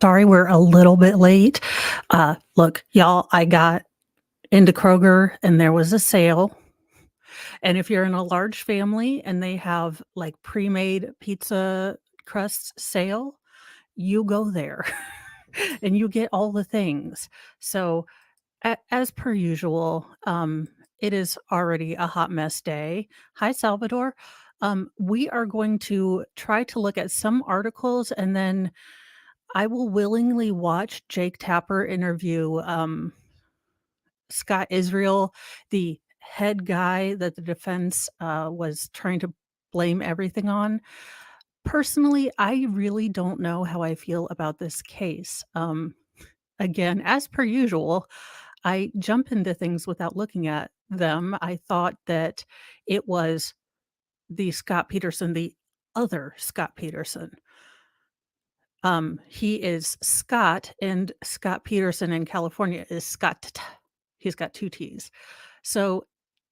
Sorry, we're a little bit late. Look, y'all, I got into Kroger and there was a sale. And if you're in a large family and they have like pre-made pizza crust sale, you go there and you get all the things. So, as per usual, it is already a hot mess day. Hi, Salvador. We are going to try to look at some articles and then I will willingly watch Jake Tapper interview Scott Israel, the head guy that the defense was trying to blame everything on. Personally, I really don't know how I feel about this case. Again, as per usual, I jump into things without looking at them. I thought that it was the Scott Peterson, the other Scott Peterson. He is Scott, and Scott Peterson in California is Scott. He's got 2 T's. So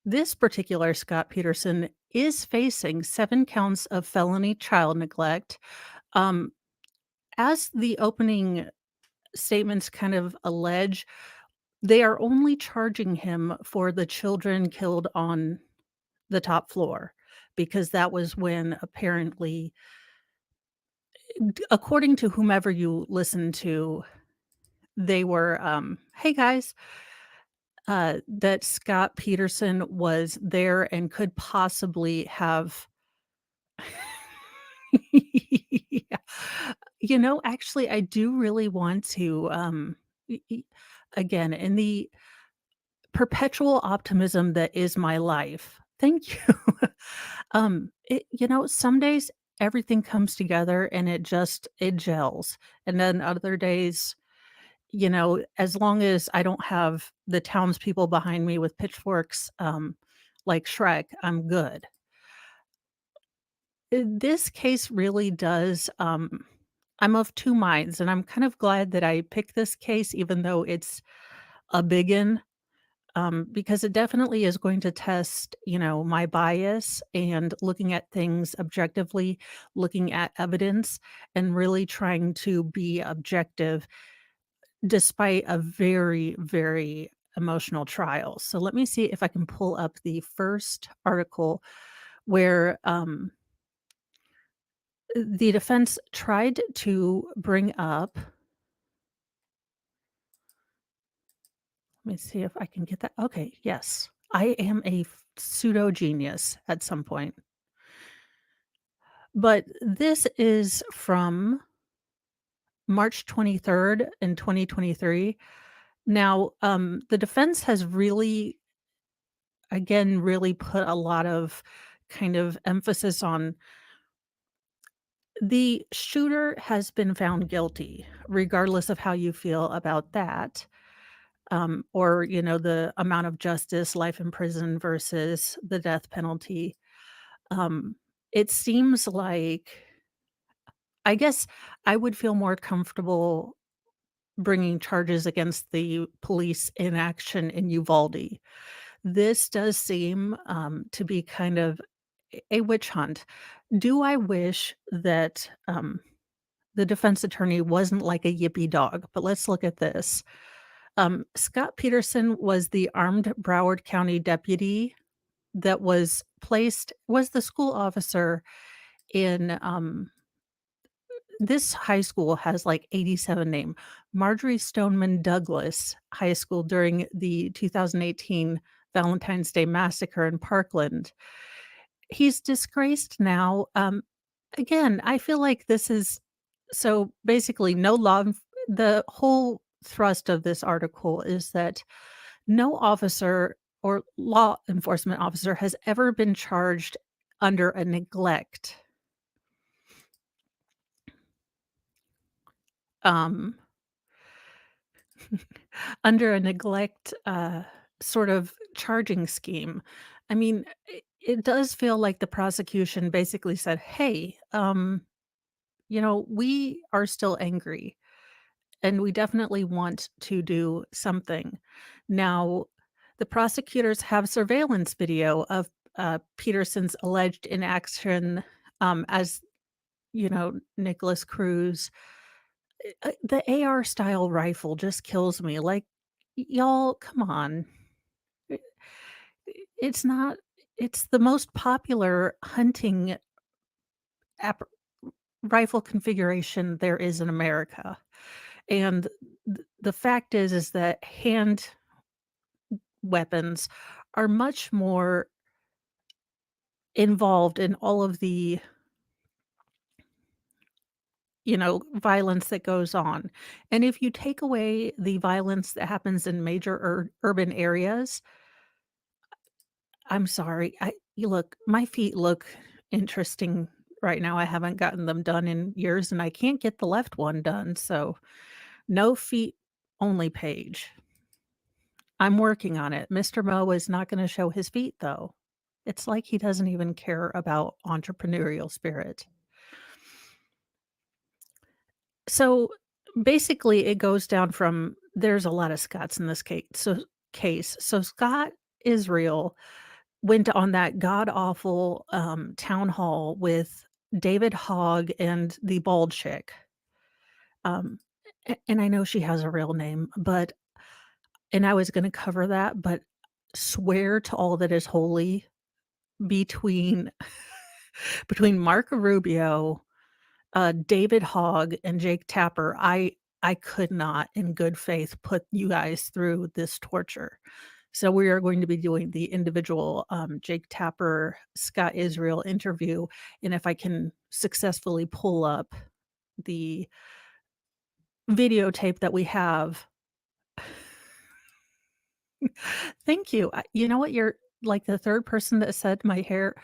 this particular Scott Peterson is facing 7 counts of felony child neglect. Um, as the opening statements kind of allege, they are only charging him for the children killed on the top floor because that was when apparently, according to whomever you listen to, they were, "Hey, guys," that Scott Peterson was there and could possibly have Yeah. Actually, I do really want to, again, in the perpetual optimism that is my life. Thank you. Some days everything comes together and it gels. And then other days, as long as I don't have the townspeople behind me with pitchforks, like Shrek, I'm good. This case really does, I'm of 2 minds, and I'm kind of glad that I picked this case even though it's a biggin, because it definitely is going to test, my bias and looking at things objectively, looking at evidence, and really trying to be objective despite a very, very emotional trial. So let me see if I can pull up the first article where, the defense tried to bring up. Let me see if I can get that. Okay, yes. I am a pseudo genius at some point. But this is from March 23rd in 2023. Now, the defense has really, again, really put a lot of kind of emphasis on the shooter has been found guilty, regardless of how you feel about that. Or the amount of justice, life in prison versus the death penalty. Um, it seems like, I guess, I would feel more comfortable bringing charges against the police inaction in Uvalde. This does seem to be kind of a witch hunt. Do I wish that the defense attorney wasn't like a yippy dog? But let's look at this. Scott Peterson was the armed Broward County deputy that was the school officer in, this high school has like 87 name, Marjorie Stoneman Douglas High School during the 2018 Valentine's Day massacre in Parkland. He's disgraced now. Again, I feel like this is so basically no law. The whole thrust of this article is that no officer or law enforcement officer has ever been charged under a neglect. Um, under a neglect sort of charging scheme. I mean, it does feel like the prosecution basically said, "Hey, we are still angry and we definitely want to do something." Now, the prosecutors have surveillance video of Peterson's alleged inaction as Nicholas Cruz The AR style rifle just kills me, like, y'all, come on. I it's not it's the most popular hunting app rifle configuration there is in America, and the fact is that hand weapons are much more involved in all of the, violence that goes on, and if you take away the violence that happens in major urban areas, I'm sorry, you look, my feet look interesting right now. I haven't gotten them done in years, and I can't get the left one done, so no feet only page. I'm working on it. Mr. Mo is not gonna show his feet, though. It's like he doesn't even care about entrepreneurial spirit. So, basically, it goes down from there's a lot of Scots in this case. So Scott Israel went on that god awful, town hall with David Hogg and the bald chick. Um, and I know she has a real name, but and I was gonna cover that, but swear to all that is holy between between Marco Rubio, David Hogg, and Jake Tapper, I could not in good faith put you guys through this torture. So we are going to be doing the individual, Jake Tapper, Scott Israel interview, and if I can successfully pull up the videotape that we have. Thank you. You know what? You're like the 3rd person that said my hair,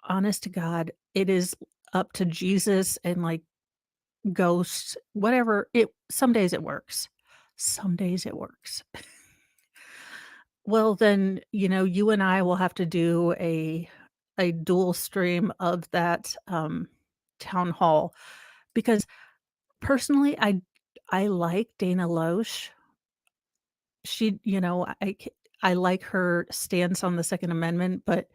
honest to God, it is up to Jesus and, like, ghosts, whatever it some days it works. Some days it works. Well, then, you and I will have to do a dual stream of that, town hall because personally, I like Dana Loesch. She I like her stance on the Second Amendment, but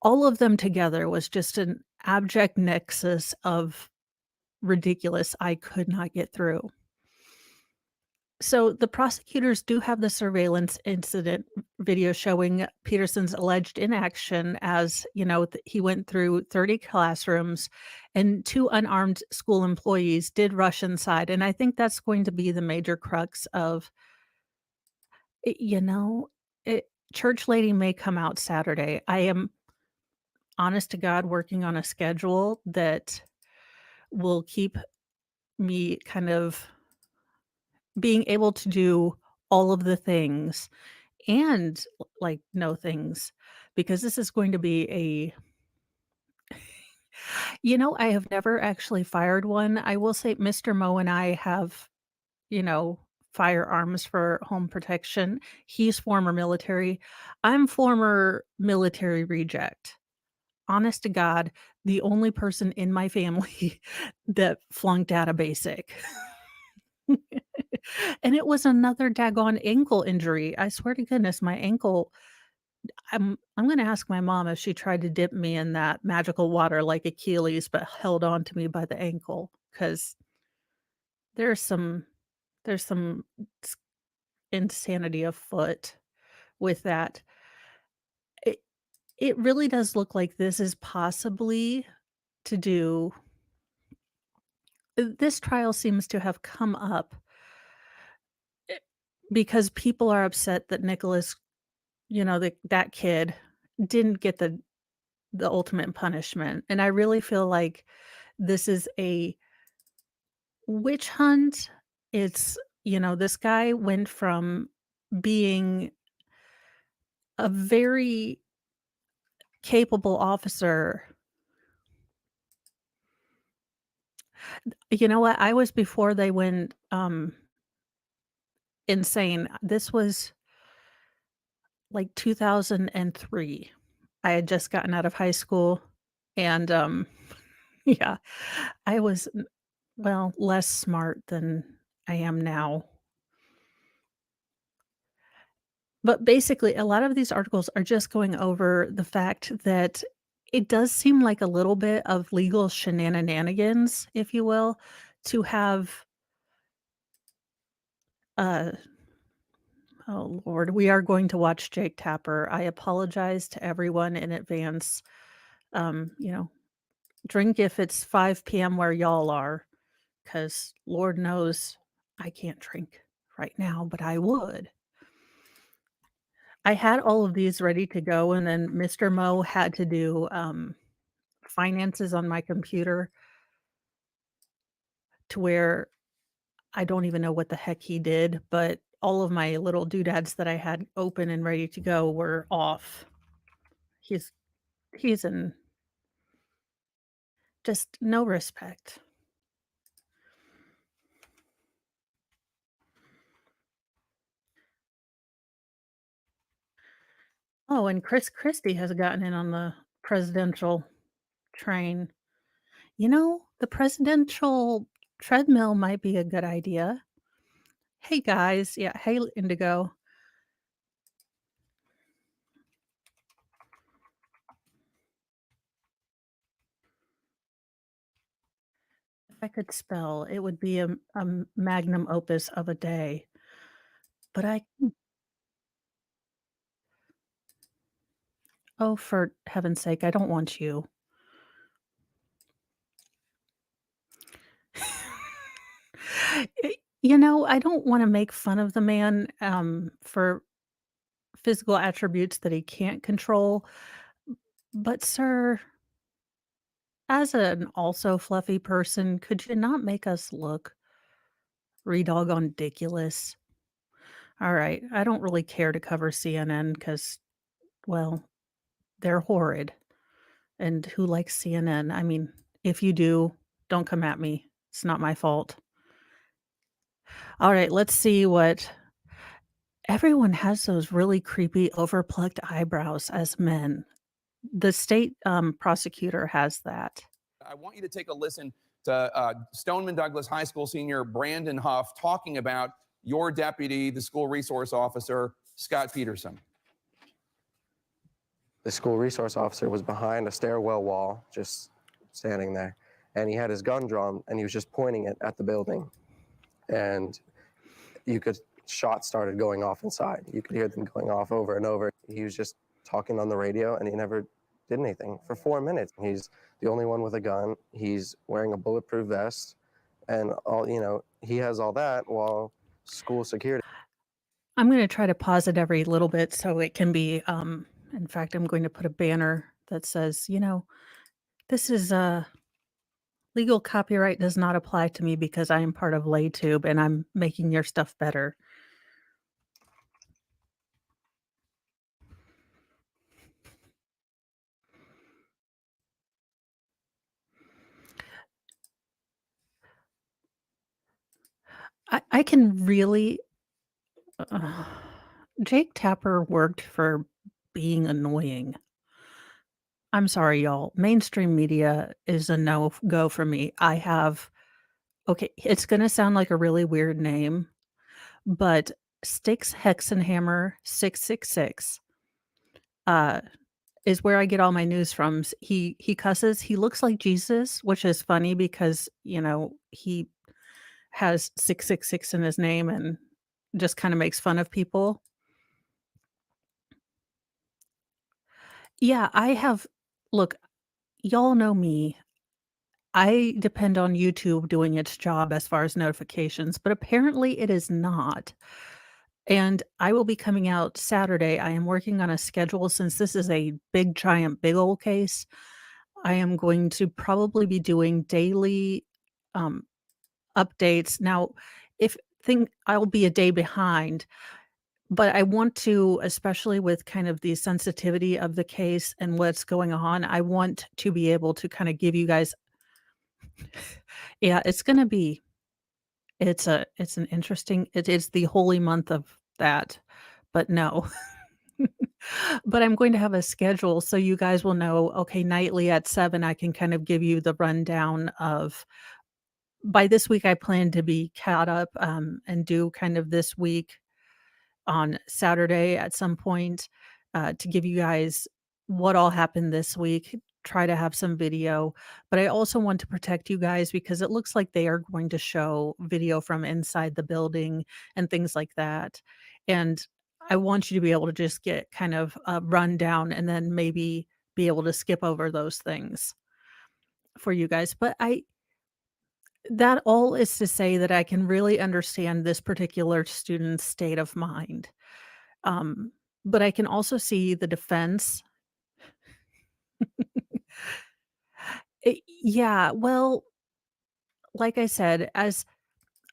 all of them together was just an abject nexus of ridiculous I could not get through. So the prosecutors do have the surveillance incident video showing Peterson's alleged inaction as, he went through 30 classrooms and 2 unarmed school employees did rush inside. And I think that's going to be the major crux of, it, Church Lady may come out Saturday. I am honest to God working on a schedule that will keep me kind of being able to do all of the things and, like, know things, because this is going to be a I have never actually fired one. I will say Mr. Mo and I have, you know, firearms for home protection. He's former military. I'm former military reject. Honest to God, the only person in my family that flunked out of basic. And it was another daggone ankle injury. I swear to goodness, my ankle I'm gonna ask my mom if she tried to dip me in that magical water like Achilles, but held on to me by the ankle, 'cause there's some there's some s insanity afoot with that. It it really does look like this is possibly to do this trial seems to have come up, eh, because people are upset that Nicholas, that kid didn't get the ultimate punishment, and I really feel like this is a witch hunt. It's this guy went from being a very capable officer. You know what? I was before they went, insane. This was, like, 2003. I had just gotten out of high school, and, yeah, I was, well, less smart than I am now. But basically, a lot of these articles are just going over the fact that it does seem like a little bit of legal shenanigans, if you will, to have, uh oh lord, we are going to watch Jake Tapper. I apologize to everyone in advance. You know, drink if it's 5 PM where y'all are, because Lord knows I can't drink right now, but I would. I had all of these ready to go, and then Mr. Mo had to do, finances on my computer to where I don't even know what the heck he did, but all of my little doodads that I had open and ready to go were off. He's he's in just no respect. Oh, and Chris Christie has gotten in on the presidential train. You know, the presidential treadmill might be a good idea. Hey, guys. Yeah, hey, Indigo. If I could spell, it would be a magnum opus of a day. But I oh, for heaven's sake, I don't want you. I don't wanna make fun of the man, for physical attributes that he can't control, but sir, as an also fluffy person, could you not make us look redoggone ridiculous? Alright, I don't really care to cover CNN because, well, they're horrid, and who likes CNN? I mean, if you do, don't come at me. It's not my fault. Alright, let's see what everyone has those really creepy overplucked eyebrows as men. The state, prosecutor has that. I want you to take a listen to Stoneman Douglas High School senior Brandon Huff talking about your deputy, the school resource officer, Scot Peterson. The school resource officer was behind a stairwell wall, just standing there, and he had his gun drawn, and he was just pointing it at the building. And shots started going off inside. You could hear them going off over and over. He was just talking on the radio, and he never did anything for 4 minutes. He's the only one with a gun. He's wearing a bulletproof vest, and he has all that while school security. I'm gonna try to pause it every little bit so it can be, in fact, I'm going to put a banner that says, "This is, legal copyright does not apply to me because I am part of LayTube and I'm making your stuff better." I can really Jake Tapper worked for being annoying. I'm sorry, y'all. Mainstream media is a no-go for me. Okay, it's gonna sound like a really weird name, but Styx Hexenhammer 666, uh, is where I get all my news from. He cusses. He looks like Jesus, which is funny because, he has 666 in his name and just kinda makes fun of people. Yeah, I have look, y'all know me. I depend on YouTube doing its job as far as notifications, but apparently it is not. And I will be coming out Saturday. I am working on a schedule since this is a big, giant, big old case. I am going to probably be doing daily um, updates. Now, if think I'll be a day behind, but I want to, especially with kind of the sensitivity of the case and what's going on, I want to be able to kind of give you guys yeah, it's gonna be it's an interesting it is the holy month of that, but no. But I'm going to have a schedule so you guys will know, okay, nightly at 7, I can kind of give you the rundown of by this week, I plan to be caught up, and do kind of this week on Saturday at some point, to give you guys what all happened this week. try to have some video, but I also want to protect you guys because it looks like they are going to show video from inside the building and things like that. And I want you to be able to just get kind of a rundown and then maybe be able to skip over those things for you guys. But that all is to say that I can really understand this particular student's state of mind. Um, but I can also see the defense. Yeah, well, like I said, as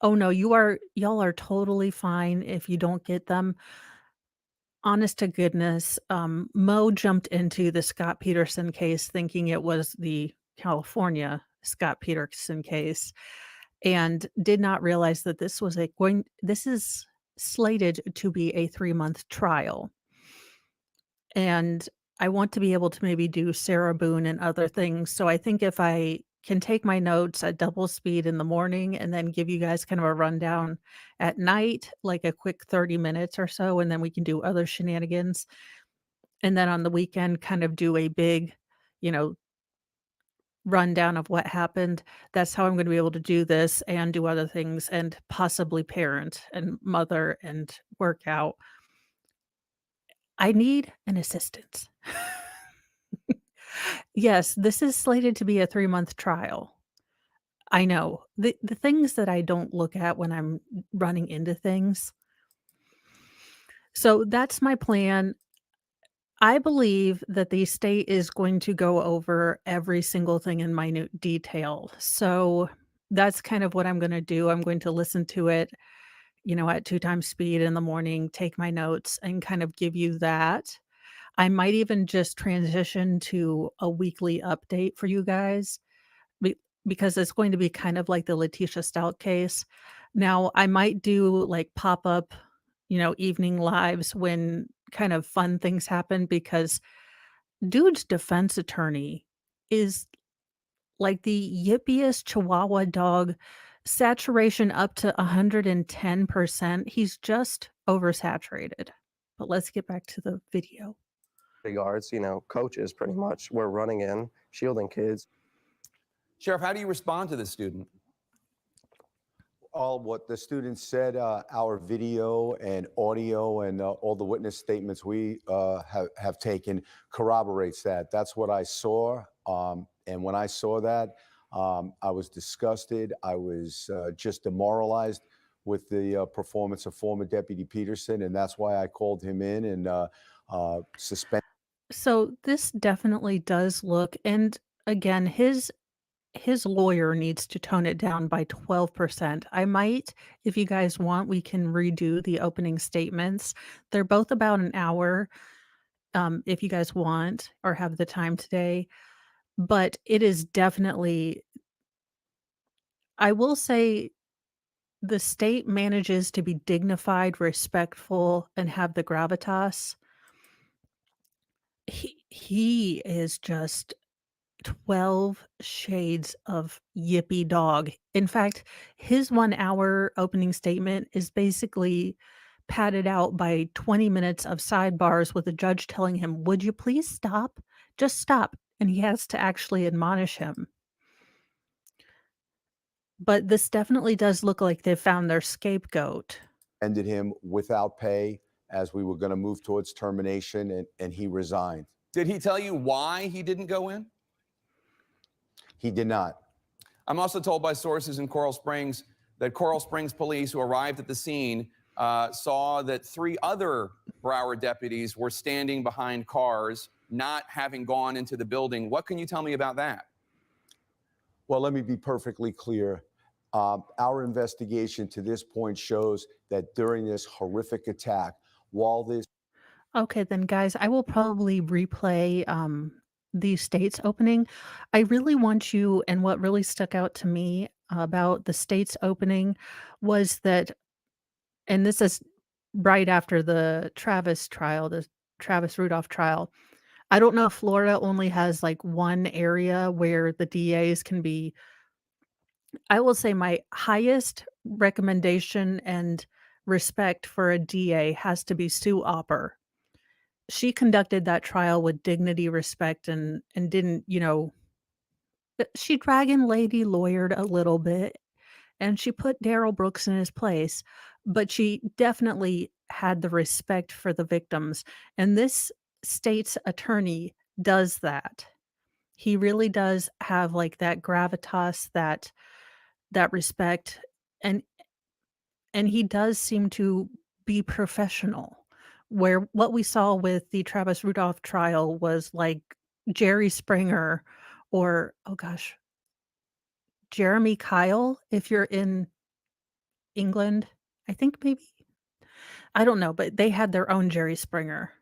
oh no, y'all are totally fine if you don't get them. Honest to goodness, Mo jumped into the Scott Peterson case thinking it was the California Scott Peterson case and did not realize that this is slated to be a 3-month trial. And I want to be able to maybe do Sarah Boone and other things. So I think if I can take my notes at double speed in the morning and then give you guys kind of a rundown at night, like a quick 30 minutes or so, and then we can do other shenanigans. And then on the weekend, kind of do a big, you know, rundown of what happened. That's how I'm going to be able to do this and do other things and possibly parent and mother and work out. I need an assistant. Yes, this is slated to be a 3-month trial. I know. The things that I don't look at when I'm running into things. So that's my plan. I believe that the state is going to go over every single thing in minute detail. So that's kind of what I'm gonna do. I'm going to listen to it, at 2 times speed in the morning, take my notes, and kind of give you that. I might even just transition to a weekly update for you guys be because it's going to be kind of like the Letitia Stout case. Now, I might do, like, pop-up, evening lives when kind of fun things happen because dude's defense attorney is like the yippiest chihuahua dog, saturation up to 110%. He's just oversaturated. But let's get back to the video. Guards, coaches pretty much were running in, shielding kids. Sheriff, how do you respond to this student? All what the students said, our video and audio and all the witness statements we have taken corroborates that. That's what I saw. And when I saw that, I was disgusted. I was just demoralized with the performance of former Deputy Peterson. And that's why I called him in and suspended. So this definitely does look, and again, his lawyer needs to tone it down by 12%. I might, if you guys want, we can redo the opening statements. They're both about an hour, if you guys want or have the time today. But it is definitely, I will say, the state manages to be dignified, respectful, and have the gravitas. He is just 12 shades of yippy dog. In fact, his 1 hour opening statement is basically padded out by 20 minutes of sidebars with the judge telling him, "Would you please stop? Just stop." And he has to actually admonish him. But this definitely does look like they found their scapegoat. Ended him without pay as we were going to move towards termination, and he resigned. Did he tell you why he didn't go in? He did not. I'm also told by sources in Coral Springs that Coral Springs police who arrived at the scene saw that 3 other Broward deputies were standing behind cars, not having gone into the building. What can you tell me about that? Well, let me be perfectly clear. Our investigation to this point shows that during this horrific attack, while this Okay, then guys, I will probably replay the state's opening. I really want you, and what really stuck out to me about the state's opening was that, and this is right after the Travis trial, the Travis Rudolph trial. I don't know if Florida only has like one area where the DAs can be. I will say my highest recommendation and respect for a DA has to be Sue Opper. she conducted that trial with dignity, respect, and didn't, she dragon lady lawyered a little bit, and she put Darrell Brooks in his place, but she definitely had the respect for the victims, and this state's attorney does that. He really does have, like, that gravitas, that respect, and and he does seem to be professional, where what we saw with the Travis Rudolph trial was like Jerry Springer or, oh gosh, Jeremy Kyle, if you're in England, I think maybe? I don't know, but they had their own Jerry Springer.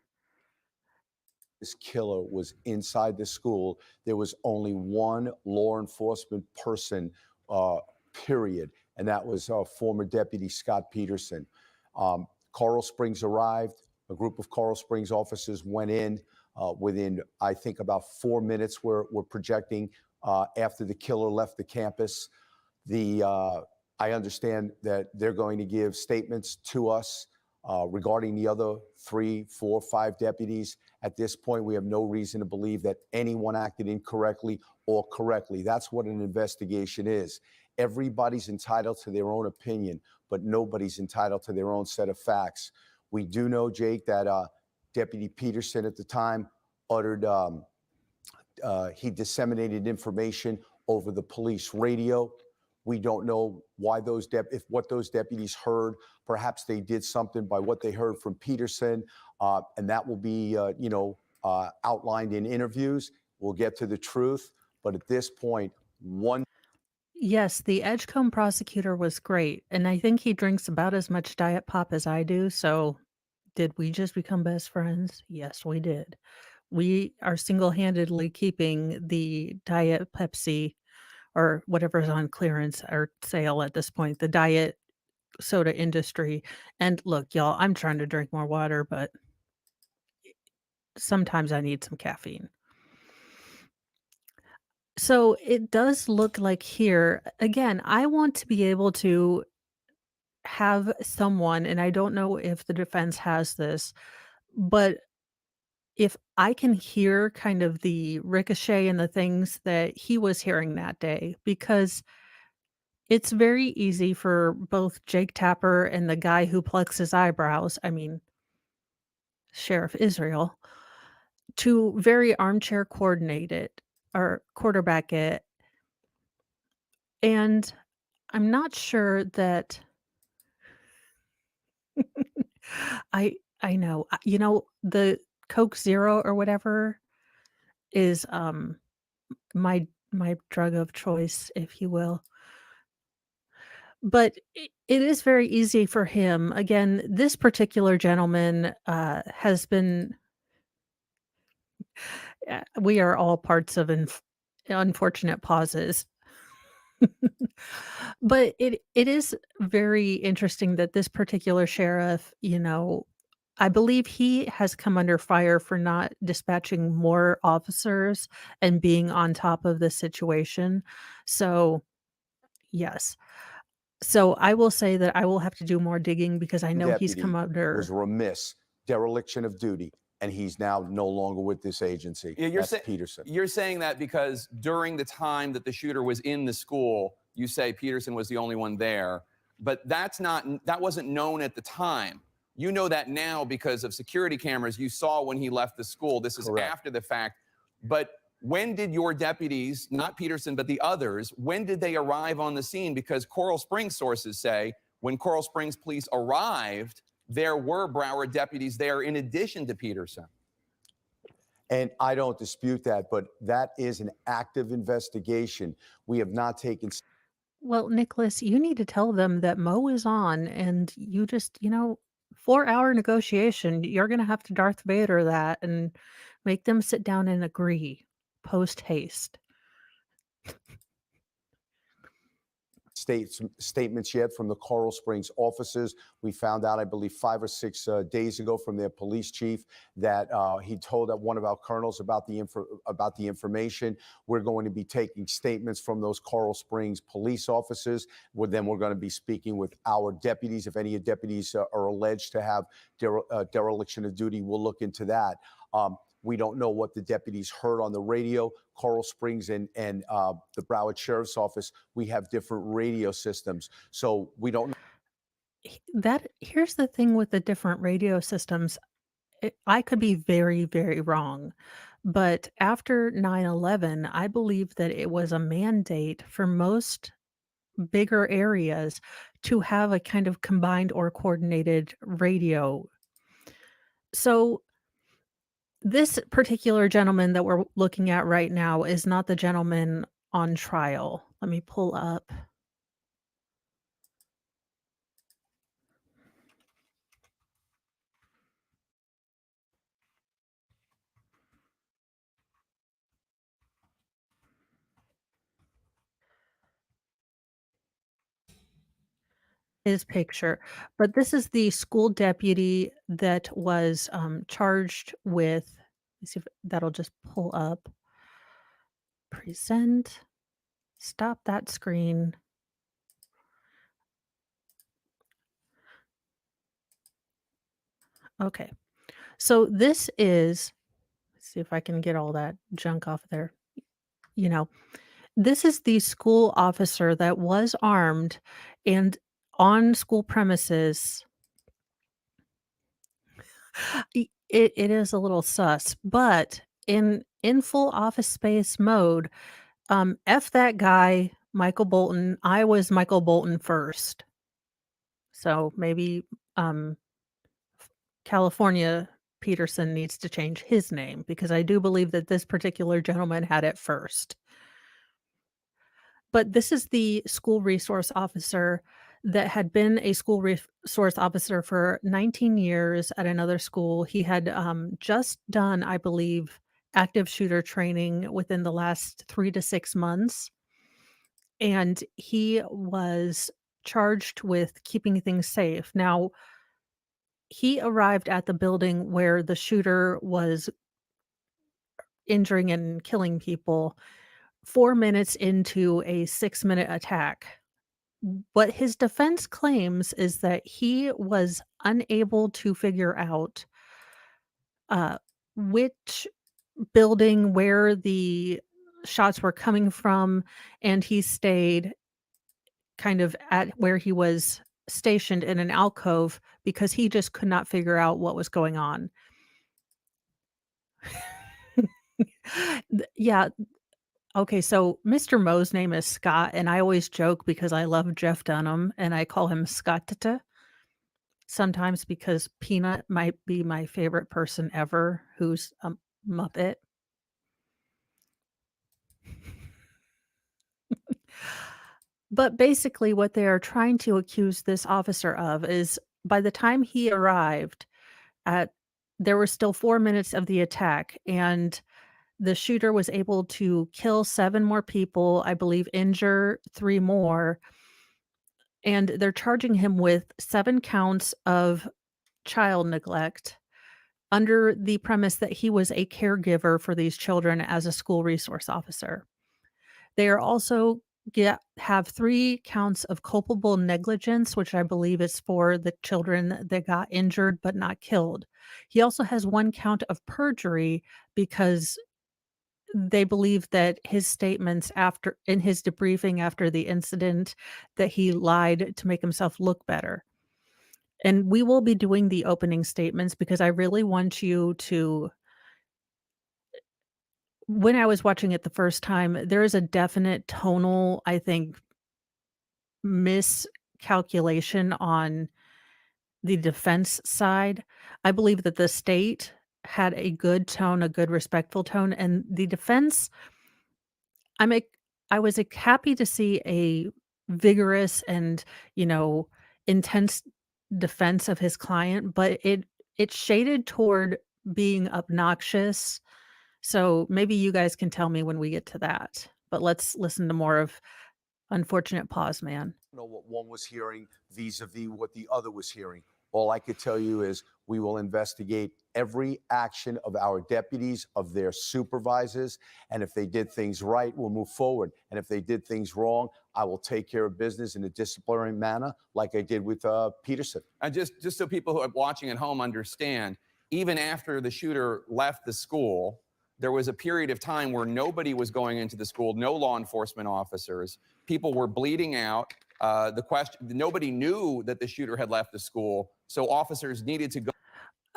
This killer was inside the school. There was only one law enforcement person, uh, period, and that was former Deputy Scot Peterson. Coral Springs arrived. A group of Coral Springs officers went in within, I think, about 4 minutes. We're projecting after the killer left the campus. I understand that they're going to give statements to us regarding the other 3, 4, 5 deputies. At this point, we have no reason to believe that anyone acted incorrectly or correctly. That's what an investigation is. Everybody's entitled to their own opinion, but nobody's entitled to their own set of facts. We do know, Jake, that Deputy Peterson at the time uttered, he disseminated information over the police radio. We don't know why what those deputies heard. Perhaps they did something by what they heard from Peterson, and that will be, outlined in interviews. We'll get to the truth. But at this point, one Yes, the Edgecombe prosecutor was great, and I think he drinks about as much Diet Pop as I do, so did we just become best friends? Yes, we did. We are single-handedly keeping the Diet Pepsi or whatever's on clearance or sale at this point, the diet soda industry. And look, y'all, I'm trying to drink more water, but sometimes I need some caffeine. So it does look like here, again, I want to be able to have someone, and I don't know if the defense has this, but if I can hear kind of the ricochet and the things that he was hearing that day, because it's very easy for both Jake Tapper and the guy who plucks his eyebrows, I mean, Sheriff Israel, to very armchair coordinate it or quarterback it. And I'm not sure that I know. The Coke Zero or whatever is my drug of choice, if you will. But it is very easy for him. Again, this particular gentleman has been we are all parts of unfortunate pauses. But it is very interesting that this particular sheriff, I believe he has come under fire for not dispatching more officers and being on top of the situation. So, yes. So, I will say that I will have to do more digging because I know he's come deputy was under. remiss, dereliction of duty, and he's now no longer with this agency. Yeah, That's Peterson. You're saying that because during the time that the shooter was in the school, you say Peterson was the only one there, but that wasn't known at the time. You know that now because of security cameras you saw when he left the school. This is Correct. after the fact. But when did your deputies, not Peterson, but the others, when did they arrive on the scene? Because Coral Springs sources say when Coral Springs police arrived, there were Broward deputies there in addition to Peterson. And I don't dispute that, but that is an active investigation. We have not taken. Well, Nicholas, you need to tell them that Mo is on and you just, 4-hour negotiation. You're going to have to Darth Vader that and make them sit down and agree post haste. statements yet from the Coral Springs officers. We found out, I believe, 5 or 6 days ago from their police chief that he told one of our colonels about the information. We're going to be taking statements from those Coral Springs police officers. Then we're going to be speaking with our deputies. If any deputies are alleged to have dereliction of duty, we'll look into that. We don't know what the deputies heard on the radio. Coral Springs and the Broward Sheriff's Office, we have different radio systems. So we don't know. Here's the thing with the different radio systems. I could be very, very wrong, but after 9/11, I believe that it was a mandate for most bigger areas to have a kind of combined or coordinated radio. So this particular gentleman that we're looking at right now is not the gentleman on trial. Let me pull up his picture, but this is the school deputy that was, charged with, let's see if that'll just pull up. Present. Stop that screen. Okay. So this is, let's see if I can get all that junk off there. You know, this is the school officer that was armed and on school premises. It is a little sus, but in full office space mode, F that guy, Michael Bolton. I was Michael Bolton first. So maybe um California Peterson needs to change his name because I do believe that this particular gentleman had it first. But this is the school resource officer that had been a school resource officer for 19 years at another school. He had just done, I believe, active shooter training within the last 3 to 6 months. And he was charged with keeping things safe. Now, he arrived at the building where the shooter was injuring and killing people 4 minutes into a 6-minute attack. What his defense claims is that he was unable to figure out, which building where the shots were coming from, and he stayed kind of at where he was stationed in an alcove because he just could not figure out what was going on. Yeah, okay, so Mr. Moe's name is Scott, and I always joke because I love Jeff Dunham, and I call him Scottata sometimes because Peanut might be my favorite person ever who's a Muppet. But basically, what they are trying to accuse this officer of is by the time he arrived at there were still 4 minutes of the attack, and the shooter was able to kill 7 more people, I believe injure 3 more, and they're charging him with 7 counts of child neglect under the premise that he was a caregiver for these children as a school resource officer. They are also have 3 counts of culpable negligence, which I believe is for the children that got injured but not killed. He also has 1 count of perjury because they believe that his statements after in his debriefing after the incident, that he lied to make himself look better. And we will be doing the opening statements because I really want you to when I was watching it the first time, there is a definite tonal, I think, miscalculation on the defense side. I believe that the state had a good tone, a good respectful tone, and the defense I'm a I was, happy to see a vigorous and, you know, intense defense of his client, but it shaded toward being obnoxious. So maybe you guys can tell me when we get to that. But let's listen to more of Unfortunate pause, man. Know what one was hearing vis-a-vis what the other was hearing. All I could tell you is we will investigate every action of our deputies, of their supervisors, and if they did things right, we'll move forward. And if they did things wrong, I will take care of business in a disciplinary manner like I did with Peterson. And just so people who are watching at home understand, even after the shooter left the school, there was a period of time where nobody was going into the school, no law enforcement officers. People were bleeding out. Nobody knew that the shooter had left the school, so officers needed to go.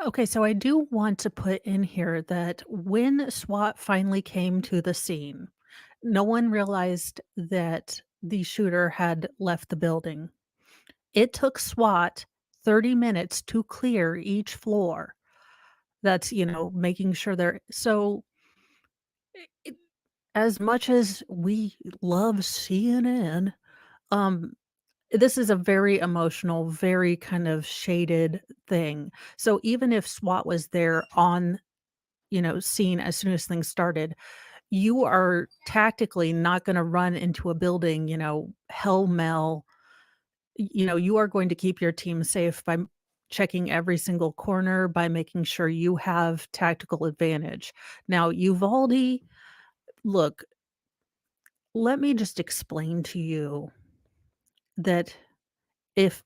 Okay, so I do want to put in here that when SWAT finally came to the scene, no one realized that the shooter had left the building. It took SWAT 30 minutes to clear each floor. That's, making sure they're so it, as much as we love CNN, um, this is a very emotional, very kind of shaded thing. So even if SWAT was there on, scene as soon as things started, you are tactically not gonna run into a building, hell-mel. You are going to keep your team safe by checking every single corner, by making sure you have tactical advantage. Now, Uvalde, look, let me just explain to you that if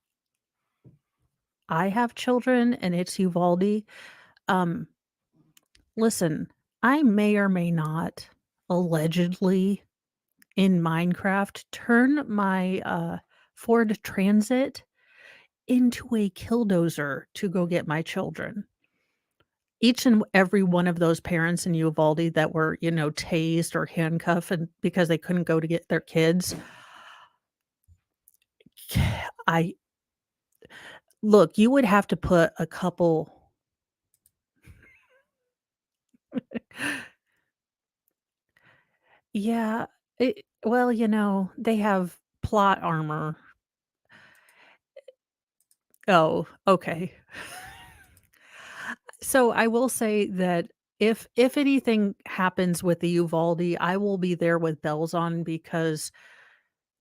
I have children and it's Uvalde, um, listen, I may or may not allegedly in Minecraft turn my Ford Transit into a killdozer to go get my children. Each and every one of those parents in Uvalde that were, tased or handcuffed and because they couldn't go to get their kids, I look, you would have to put a couple. Yeah, well, they have plot armor. Oh, okay. So I will say that if anything happens with the Uvalde, I will be there with bells on because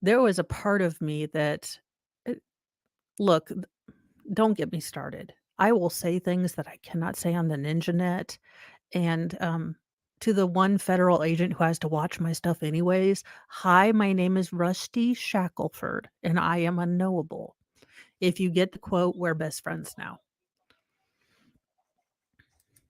there was a part of me that uh, look, don't get me started. I will say things that I cannot say on the Ninja net, and, to the one federal agent who has to watch my stuff anyways, "Hi, my name is Rusty Shackelford, and I am unknowable. If you get the quote, we're best friends now."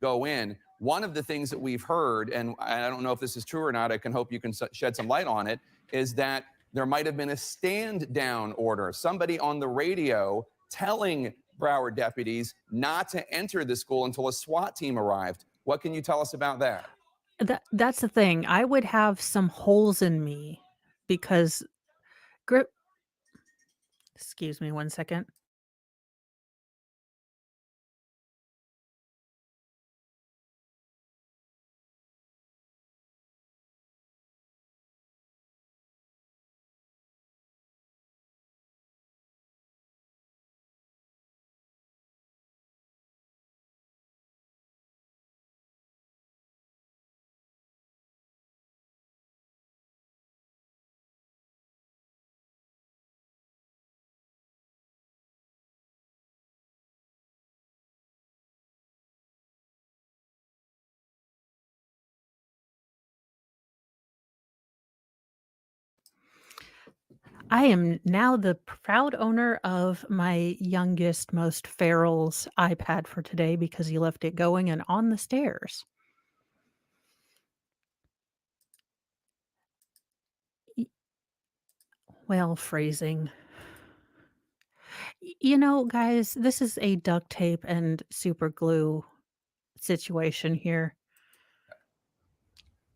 Go in. One of the things that we've heard, and I don't know if this is true or not, I can hope you can shed some light on it, is that there might have been a stand down order. Somebody on the radio telling Broward deputies not to enter the school until a SWAT team arrived. What can you tell us about that? That's the thing. I would have some holes in me because grip excuse me one second. I am now the proud owner of my youngest, most feral's iPad for today because he left it going and on the stairs. Y well, phrasing. Guys, this is a duct tape and super glue situation here.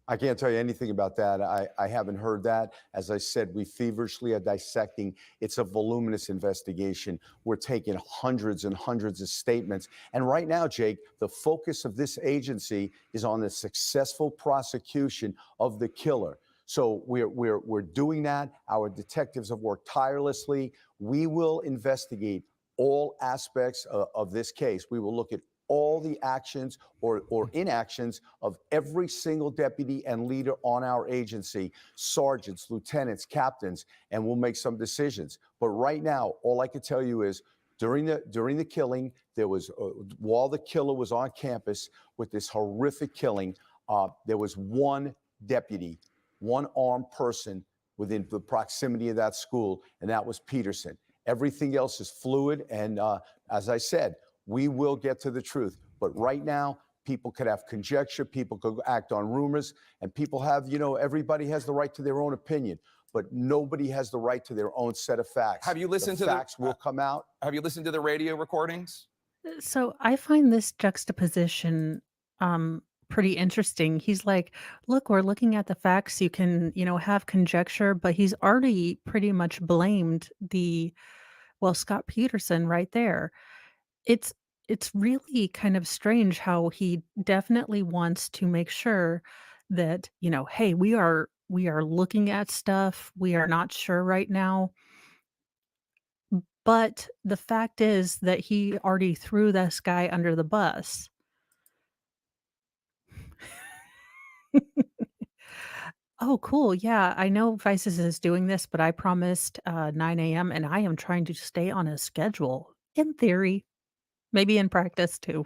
I can't tell you anything about that. I haven't heard that. As I said, we feverishly are dissecting. It's a voluminous investigation. We're taking hundreds and hundreds of statements. And right now, Jake, the focus of this agency is on the successful prosecution of the killer. So we're doing that. Our detectives have worked tirelessly. We will investigate all aspects of this case. We will look at all the actions or inactions of every single deputy and leader on our agency, sergeants, lieutenants, captains, and we'll make some decisions. But right now, all I can tell you is during the killing, there was while the killer was on campus with this horrific killing, there was one deputy, one armed person within the proximity of that school, and that was Peterson. Everything else is fluid, and as I said, we will get to the truth. But right now, people could have conjecture, people could act on rumors, and people have, everybody has the right to their own opinion, but nobody has the right to their own set of facts. Have you listened the to facts will come out. Have you listened to the radio recordings? So I find this juxtaposition pretty interesting. He's like, look, we're looking at the facts. You can, have conjecture, but he's already pretty much blamed Scot Peterson right there. It's it's really kind of strange how he definitely wants to make sure that, hey, we are looking at stuff. We are not sure right now. But the fact is that he already threw this guy under the bus. Oh, cool. Yeah, I know Vices is doing this, but I promised 9 a.m. and I am trying to stay on a schedule in theory, maybe in practice too.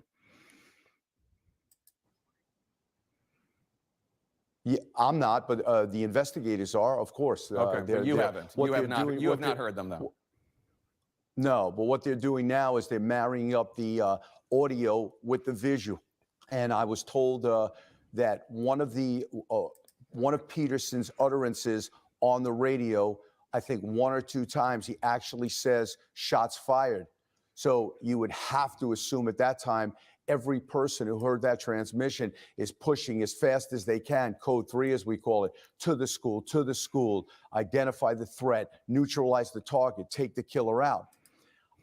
Yeah, I'm not, but the investigators are, of course. Okay, but you haven't. What You have they're not. doing- You have what not they're- heard them though. No, but what they're doing now is they're marrying up the audio with the visual. And I was told that one of Peterson's utterances on the radio, I think one or two times, he actually says shots fired. So you would have to assume at that time every person who heard that transmission is pushing as fast as they can, code 3 as we call it, to the school, identify the threat, neutralize the target, take the killer out.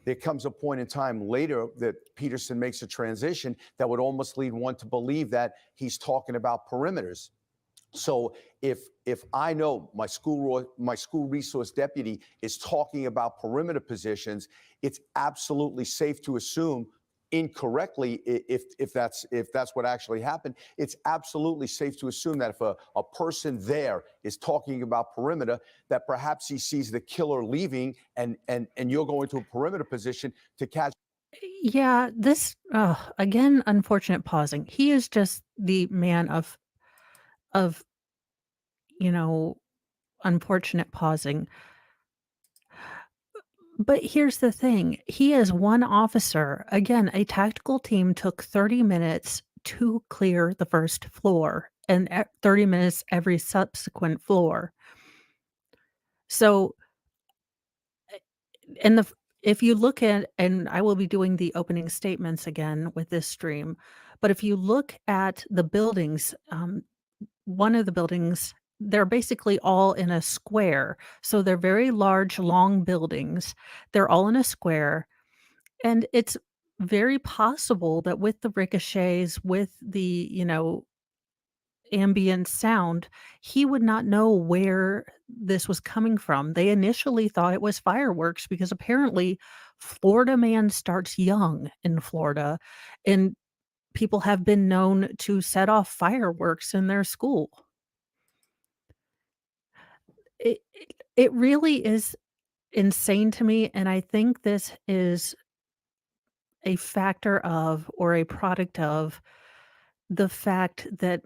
There comes a point in time later that Peterson makes a transition that would almost lead one to believe that he's talking about perimeters. So if I know my school resource deputy is talking about perimeter positions, it's absolutely safe to assume incorrectly, if that's what actually happened, it's absolutely safe to assume that if a person there is talking about perimeter, that perhaps he sees the killer leaving and you're going to a perimeter position to catch. Yeah, this again, unfortunate pausing. He is just the man of you know unfortunate pausing. But here's the thing, he is one officer. Again, a tactical team took 30 minutes to clear the first floor and 30 minutes every subsequent floor. So, and if you look at, and I will be doing the opening statements again with this stream, but if you look at the buildings, one of the buildings, they're basically all in a square. So they're very large, long buildings. They're all in a square. And it's very possible that with the ricochets, with the, ambient sound, he would not know where this was coming from. They initially thought it was fireworks because apparently Florida man starts young in Florida, and people have been known to set off fireworks in their school. It really is insane to me, and I think this is a factor of, or a product of, the fact that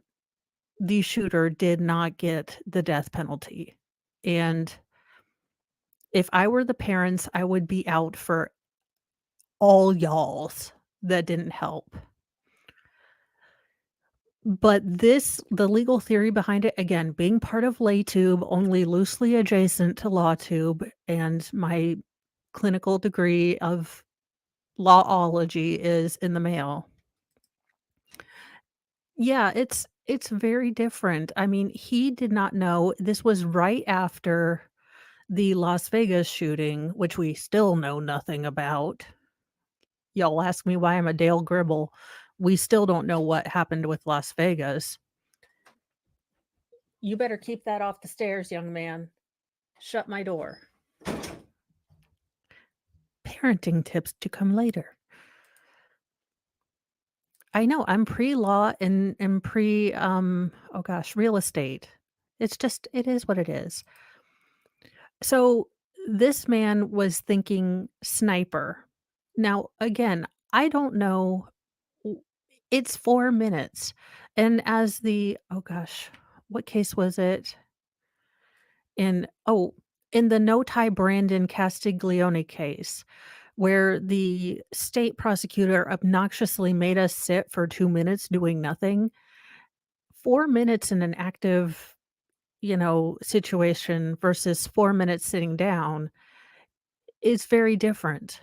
the shooter did not get the death penalty. And if I were the parents, I would be out for all y'alls that didn't help. But the legal theory behind it, again, being part of LayTube, only loosely adjacent to LawTube, and my clinical degree of lawology is in the mail. Yeah, it's very different. I mean, he did not know. This was right after the Las Vegas shooting, which we still know nothing about. Y'all ask me why I'm a Dale Gribble. We still don't know what happened with Las Vegas. You better keep that off the stairs, young man. Shut my door. Parenting tips to come later. I know, I'm pre-law and pre, oh gosh, real estate. It's just it is what it is. So, this man was thinking sniper. Now, again, I don't know w it's 4 minutes, and as the oh gosh, what case was it? In oh, in the No Tie Brandon Castiglione case, where the state prosecutor obnoxiously made us sit for 2 minutes doing nothing. 4 minutes in an active, situation versus 4 minutes sitting down is very different.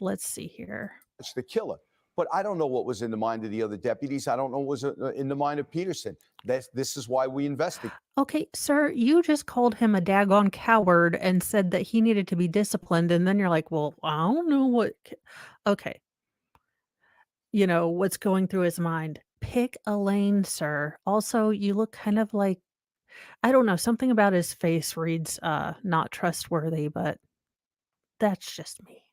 Let's see here. It's the killer. But I don't know what was in the mind of the other deputies. I don't know what was in the mind of Peterson. This is why we investigate. Okay, sir, you just called him a daggone coward and said that he needed to be disciplined, and then you're like, "Well, I don't know what c." Okay, what's going through his mind. Pick a lane, sir. Also, you look kind of like I don't know, something about his face reads, not trustworthy, but that's just me.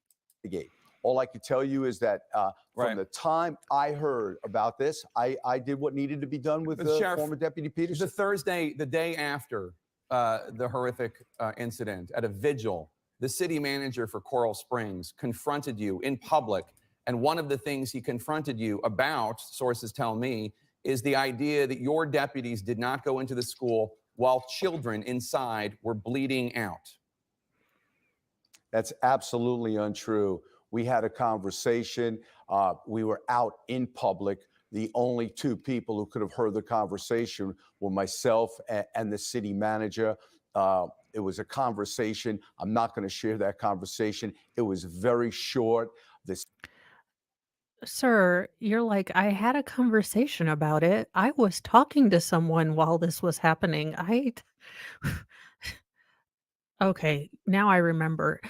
All I could tell you is that from Right. the time I heard about this, I did what needed to be done with Sheriff, former Deputy Peterson. the Thursday, the day after the horrific incident, at a vigil, the city manager for Coral Springs confronted you in public. And one of the things he confronted you about, sources tell me, is the idea that your deputies did not go into the school while children inside were bleeding out. That's absolutely untrue. We had a conversation. We were out in public. The only two people who could have heard the conversation were myself and the city manager. It was a conversation. I'm not going to share that conversation. It was very short. This Sir, you're like, "I had a conversation about it. I was talking to someone while this was happening. I." Okay, now I remember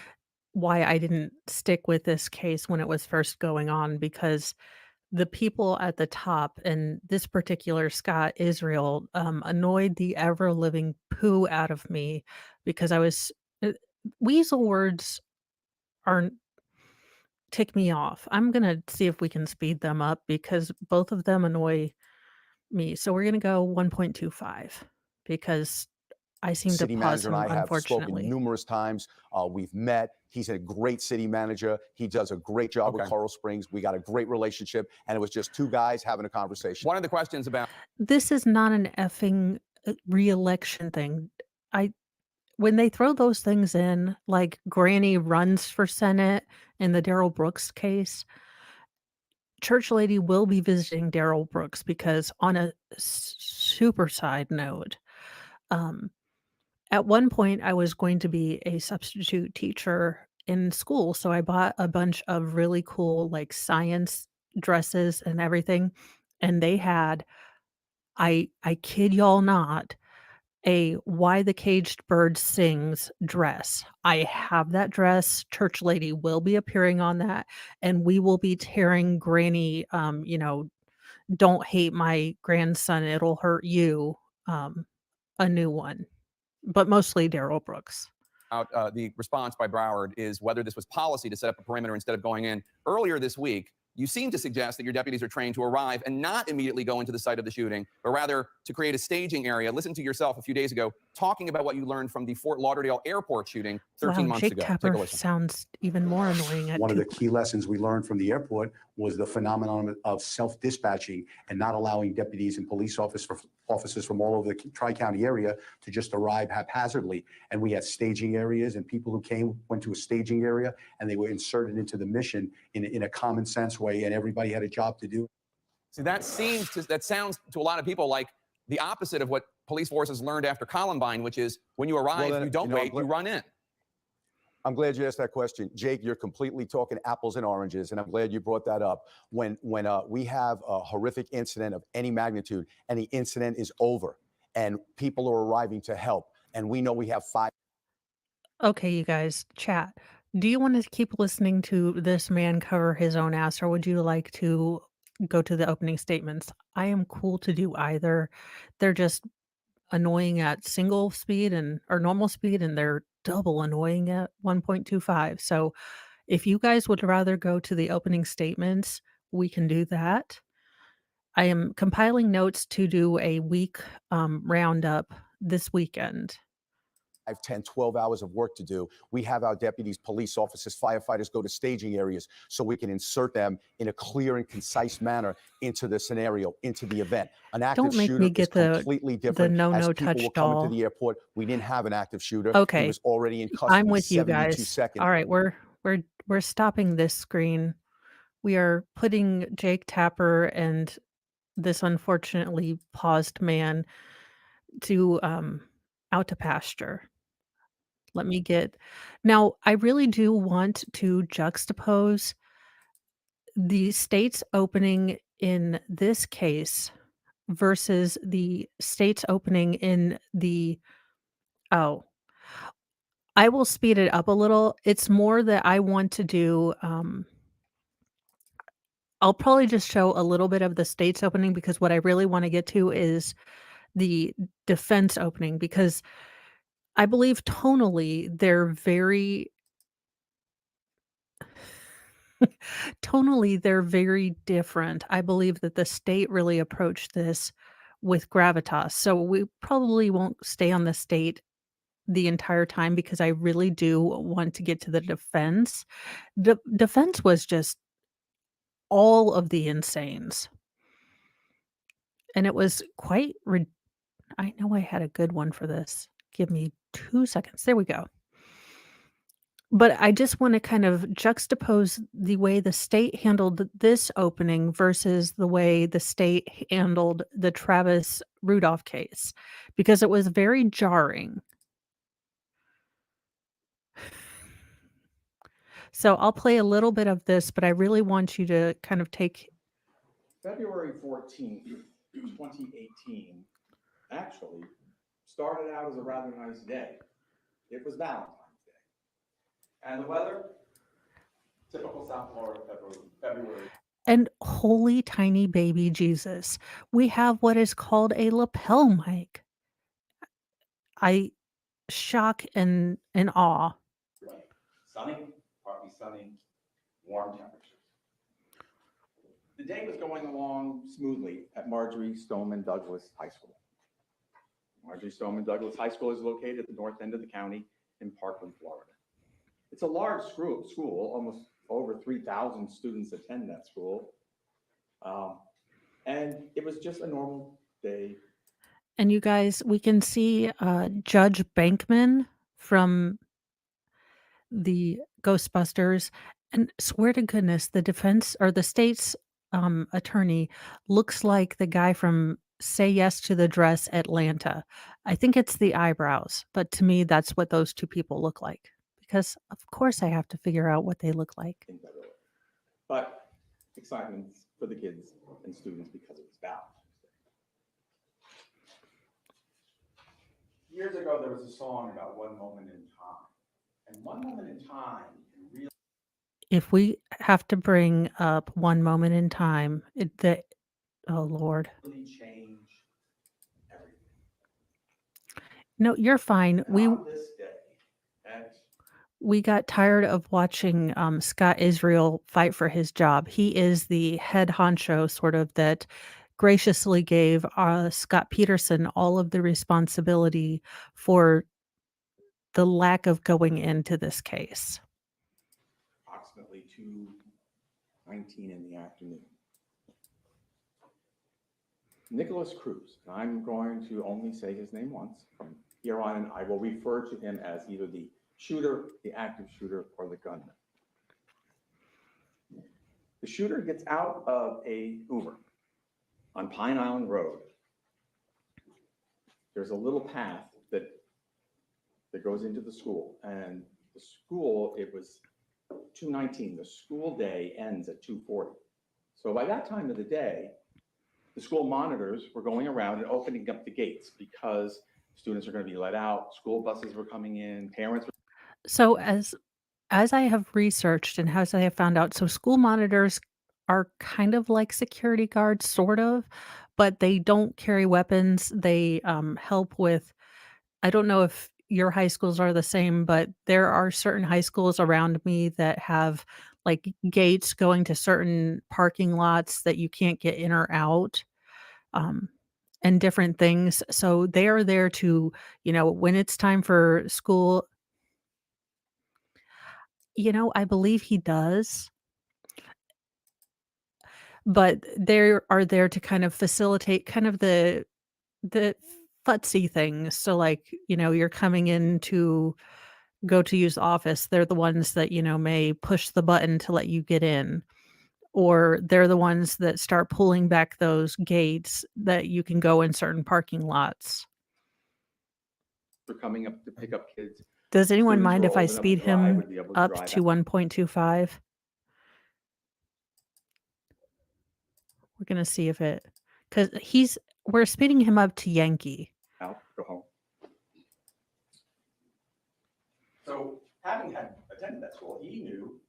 why I didn't stick with this case when it was first going on, because the people at the top, and this particular Scott Israel, annoyed the ever living poo out of me because I was weasel words aren't tick me off. I'm gonna see if we can speed them up because both of them annoy me. So we're gonna go 1.25 because I seem to city pause manager and him, I have spoken unfortunately. numerous times. We've met. He's a great city manager. He does a great job with Okay. Coral Springs. We got a great relationship, and it was just two guys having a conversation. One of the questions about This is not an effing re-election thing. I When they throw those things in, like Granny runs for Senate in the Darrell Brooks case, Church Lady will be visiting Darrell Brooks because on a super side note, um, at one point I was going to be a substitute teacher in school, so I bought a bunch of really cool like science dresses and everything, and they had I kid y'all not, a "Why the Caged Bird Sings" dress. I have that dress, Church Lady will be appearing on that, and we will be tearing Granny, "Don't hate my grandson, it'll hurt you," um, a new one, but mostly Darrell Brooks. the response by Broward is whether this was policy to set up a perimeter instead of going in. Earlier this week, you seem to suggest that your deputies are trained to arrive and not immediately go into the site of the shooting, but rather to create a staging area. Listen to yourself a few days ago talking about what you learned from the Fort Lauderdale airport shooting 13 Wow, months Jake ago. Take a Tapper listen. sounds even more annoying at One of 2. the key lessons we learned from the airport was the phenomenon of self-dispatching and not allowing deputies and police officers from all over the Tri-County area to just arrive haphazardly. And we had staging areas, and people who went to a staging area and they were inserted into the mission in a common sense way, and everybody had a job to do. See, that sounds to a lot of people like the opposite of what police forces learned after Columbine, which is when you arrive, then, you don't wait, you run in. I'm glad you asked that question, Jake. You're completely talking apples and oranges, and I'm glad you brought that up. When we have a horrific incident of any magnitude, and the incident is over, and people are arriving to help, and we know we have 5. Okay, you guys, chat. Do you want to keep listening to this man cover his own ass, or would you like to go to the opening statements? I am cool to do either. They're just annoying at single speed and or normal speed, and they're double annoying at 1.25. So if you guys would rather go to the opening statements, We can do that. I am compiling notes to do a week, roundup this weekend. 10, 12 hours of work to do. We have our deputies, police officers, firefighters go to staging areas so we can insert them in a clear and concise manner into the scenario, into the event. An active Don't make me shooter is get completely the different. no, As no people touch were coming to doll. the airport, we didn't have an active shooter. He Okay, was already in I'm custody with you 72 guys. seconds. All right, we're stopping this screen. We are putting Jake Tapper and this unfortunately paused man to, out to pasture. Let me get now, I really do want to juxtapose the state's opening in this case versus the state's opening in the oh, I will speed it up a little. It's more that I want to do, I'll probably just show a little bit of the state's opening because what I really wanna get to is the defense opening because I believe tonally they're very tonally, they're very different. I believe that the state really approached this with gravitas. So we probably won't stay on the state the entire time because I really do want to get to the defense. The defense was just all of the insanes. And it was quite I know I had a good one for this. Give me 2 seconds. There we go. But I just wanna kind of juxtapose the way the state handled this opening versus the way the state handled the Travis Rudolph case, because it was very jarring. So I'll play a little bit of this, but I really want you to kind of take February 14th, 2018, actually started out as a rather nice day. It was Valentine's Day. And the weather, typical South Florida February. and holy tiny baby Jesus, we have what is called a lapel mic. I shock and awe. Sunny, partly sunny, warm temperatures. The day was going along smoothly at Marjorie Stoneman Douglas High School. Marjorie Stoneman Douglas High School is located at the north end of the county in Parkland, Florida. It's a large school, almost over 3,000 students attend that school. And it was just a normal day. And you guys, we can see, Judge Bankman from the Ghostbusters, and swear to goodness, the defense or the state's, attorney looks like the guy from Say Yes to the Dress Atlanta. I think it's the eyebrows, but to me, that's what those 2 people look like, because of course I have to figure out what they look like. In February. But excitement for the kids and students because it was Valentine's Day. Years ago, there was a song about one moment in time. And one moment in time can really If we have to bring up one moment in time, oh lord. change everything. No, you're fine. And on this day, at We got tired of watching, Scott Israel fight for his job. He is the head honcho sort of that graciously gave, Scot Peterson all of the responsibility for the lack of going into this case. approximately 2:19 in the afternoon, Nicholas Cruz, and I'm going to only say his name once from here on, and I will refer to him as either the shooter, the active shooter, or the gunman. The shooter gets out of a Uber on Pine Island Road. There's a little path that goes into the school, and the school, it was 2:19. The school day ends at 2:40. So by that time of the day, the school monitors were going around and opening up the gates because students are going to be let out, school buses were coming in, parents were. So as I have researched and as I have found out, so school monitors are kind of like security guards, sort of, but they don't carry weapons. They, help with I don't know if your high schools are the same, but there are certain high schools around me that have like gates going to certain parking lots that you can't get in or out, um, and different things. So they are there to, when it's time for school, I believe he does, but they are there to kind of facilitate kind of the futzy things. So like, you're coming in to go to use the office, they're the ones that, may push the button to let you get in, or they're the ones that start pulling back those gates that you can go in certain parking lots. For coming up to pick up kids. Does anyone Students mind who are if I old enough to speed drive him would be able to up drive to 1.25? We're gonna see if we're speeding him up to Yankee. out, go home. So having had attended that school, he knew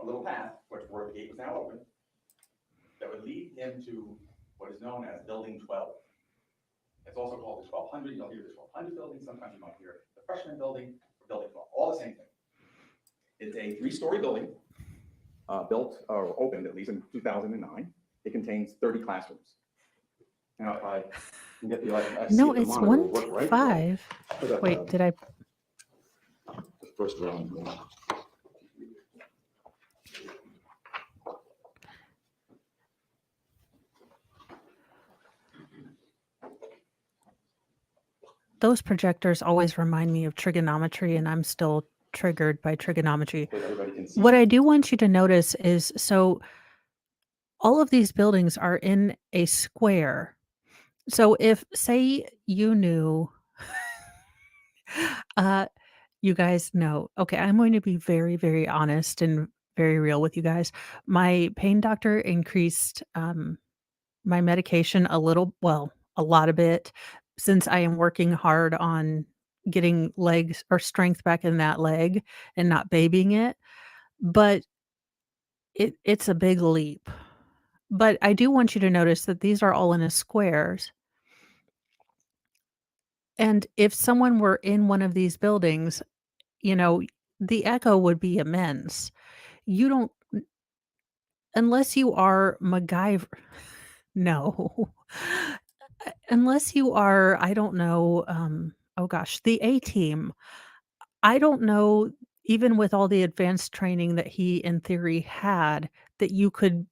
a little path, where the gate was now open, that would lead him to what is known as Building 12. It's also called the 1200. You'll hear the 1200 building. Sometimes you might hear the freshman building or Building 12. All the same thing. It's a 3-story building, built or opened at least in 2009. It contains 30 classrooms. Now, if I can get the I see No, the it's monitor will work right. 125. Wait, did I? The first round. Those projectors always remind me of trigonometry, and I'm still triggered by trigonometry. Everybody can see. What I do want you to notice is, so all of these buildings are in a square. So if, say, you knew, you guys know. Okay, I'm going to be very, very honest and very real with you guys. My pain doctor increased my medication a lot of bit, since I am working hard on getting legs or strength back in that leg and not babying it. But it's a big leap. But I do want you to notice that these are all in a squares. And if someone were in one of these buildings, you know, the echo would be immense. You don't, unless you are MacGyver. No. Unless you are, I don't know, oh gosh, the A-Team. I don't know, even with all the advanced training that he in theory had, that you could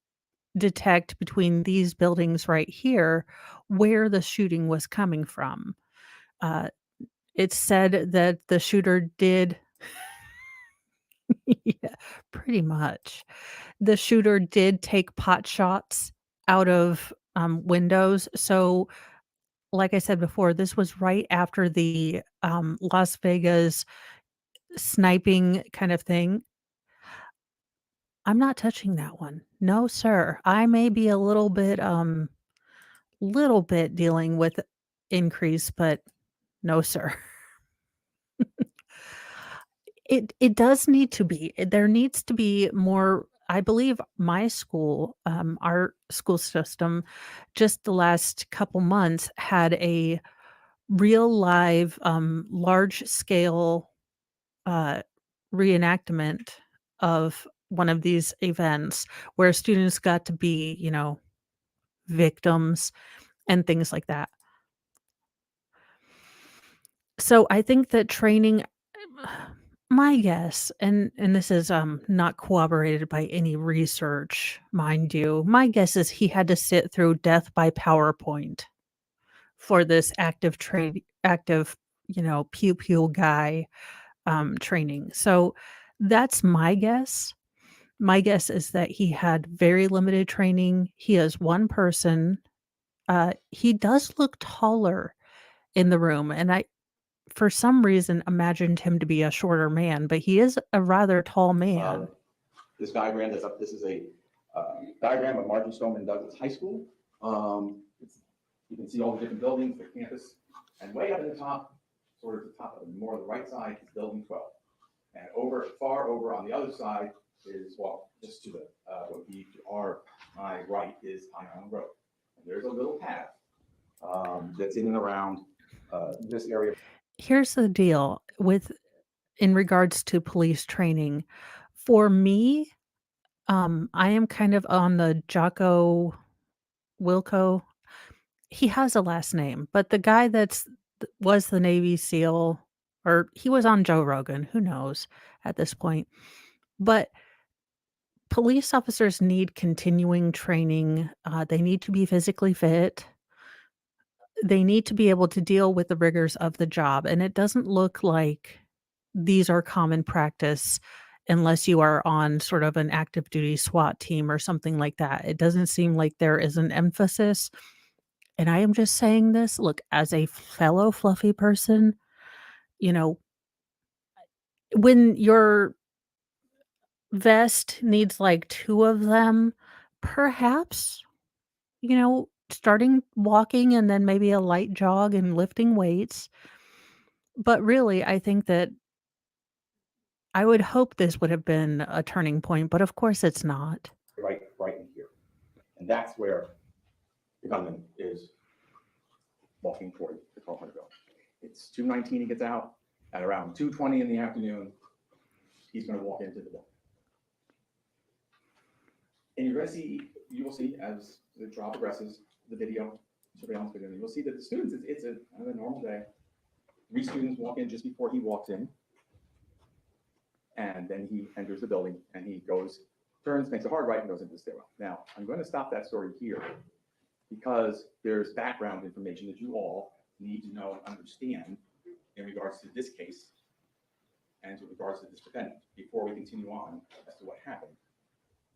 detect between these buildings right here where the shooting was coming from. Uh, it's said that the shooter did yeah, pretty much. The shooter did take pot shots out of, windows. So, like I said before, this was right after the, Las Vegas sniping kind of thing. I'm not touching that one. No, sir. I may be a little bit dealing with increase, but no, sir. It does need to be. There needs to be more. I believe my school, our school system, just the last couple months had a real live, large scale, uh, reenactment of one of these events where students got to be, victims and things like that. So I think that training, my guess, and this is, not corroborated by any research, mind you, my guess is he had to sit through death by PowerPoint for this active, pew pew guy, training. So that's my guess. My guess is that he had very limited training. He is one person. He does look taller in the room, and I, for some reason, imagined him to be a shorter man, but he is a rather tall man. This diagram that's up, this is a diagram of Marjory Stoneman Douglas High School. You can see all the different buildings, the campus, and way up in the top, sort of the top of the more of the right side is Building 12. And far over on the other side is, well, just to the, what be to my right is Pine Island Road. And there's a little path that's in and around this area. Here's the deal in regards to police training. For me, I am kind of on the Jocko Wilco. He has a last name, but the guy was the Navy SEAL, or he was on Joe Rogan, who knows at this point. But police officers need continuing training. They need to be physically fit. They need to be able to deal with the rigors of the job, and it doesn't look like these are common practice unless you are on sort of an active duty SWAT team or something like that. It doesn't seem like there is an emphasis, and I am just saying this, look, as a fellow fluffy person, you know, when your vest needs like 2 of them, perhaps, starting walking and then maybe a light jog and lifting weights. But really, I think that I would hope this would have been a turning point, but of course it's not. right in here. And that's where the gunman is walking toward the 1200 bill. It's 2:19, he gets out. At around 2:20 in the afternoon, he's going to walk into the building. And you will see as the trial progresses, the video, surveillance video, you'll see that the students, it's a normal day. 3 students walk in just before he walks in. And then he enters the building and he turns, makes a hard right and goes into the stairwell. Now, I'm going to stop that story here because there's background information that you all need to know and understand in regards to this case and with regards to this defendant before we continue on as to what happened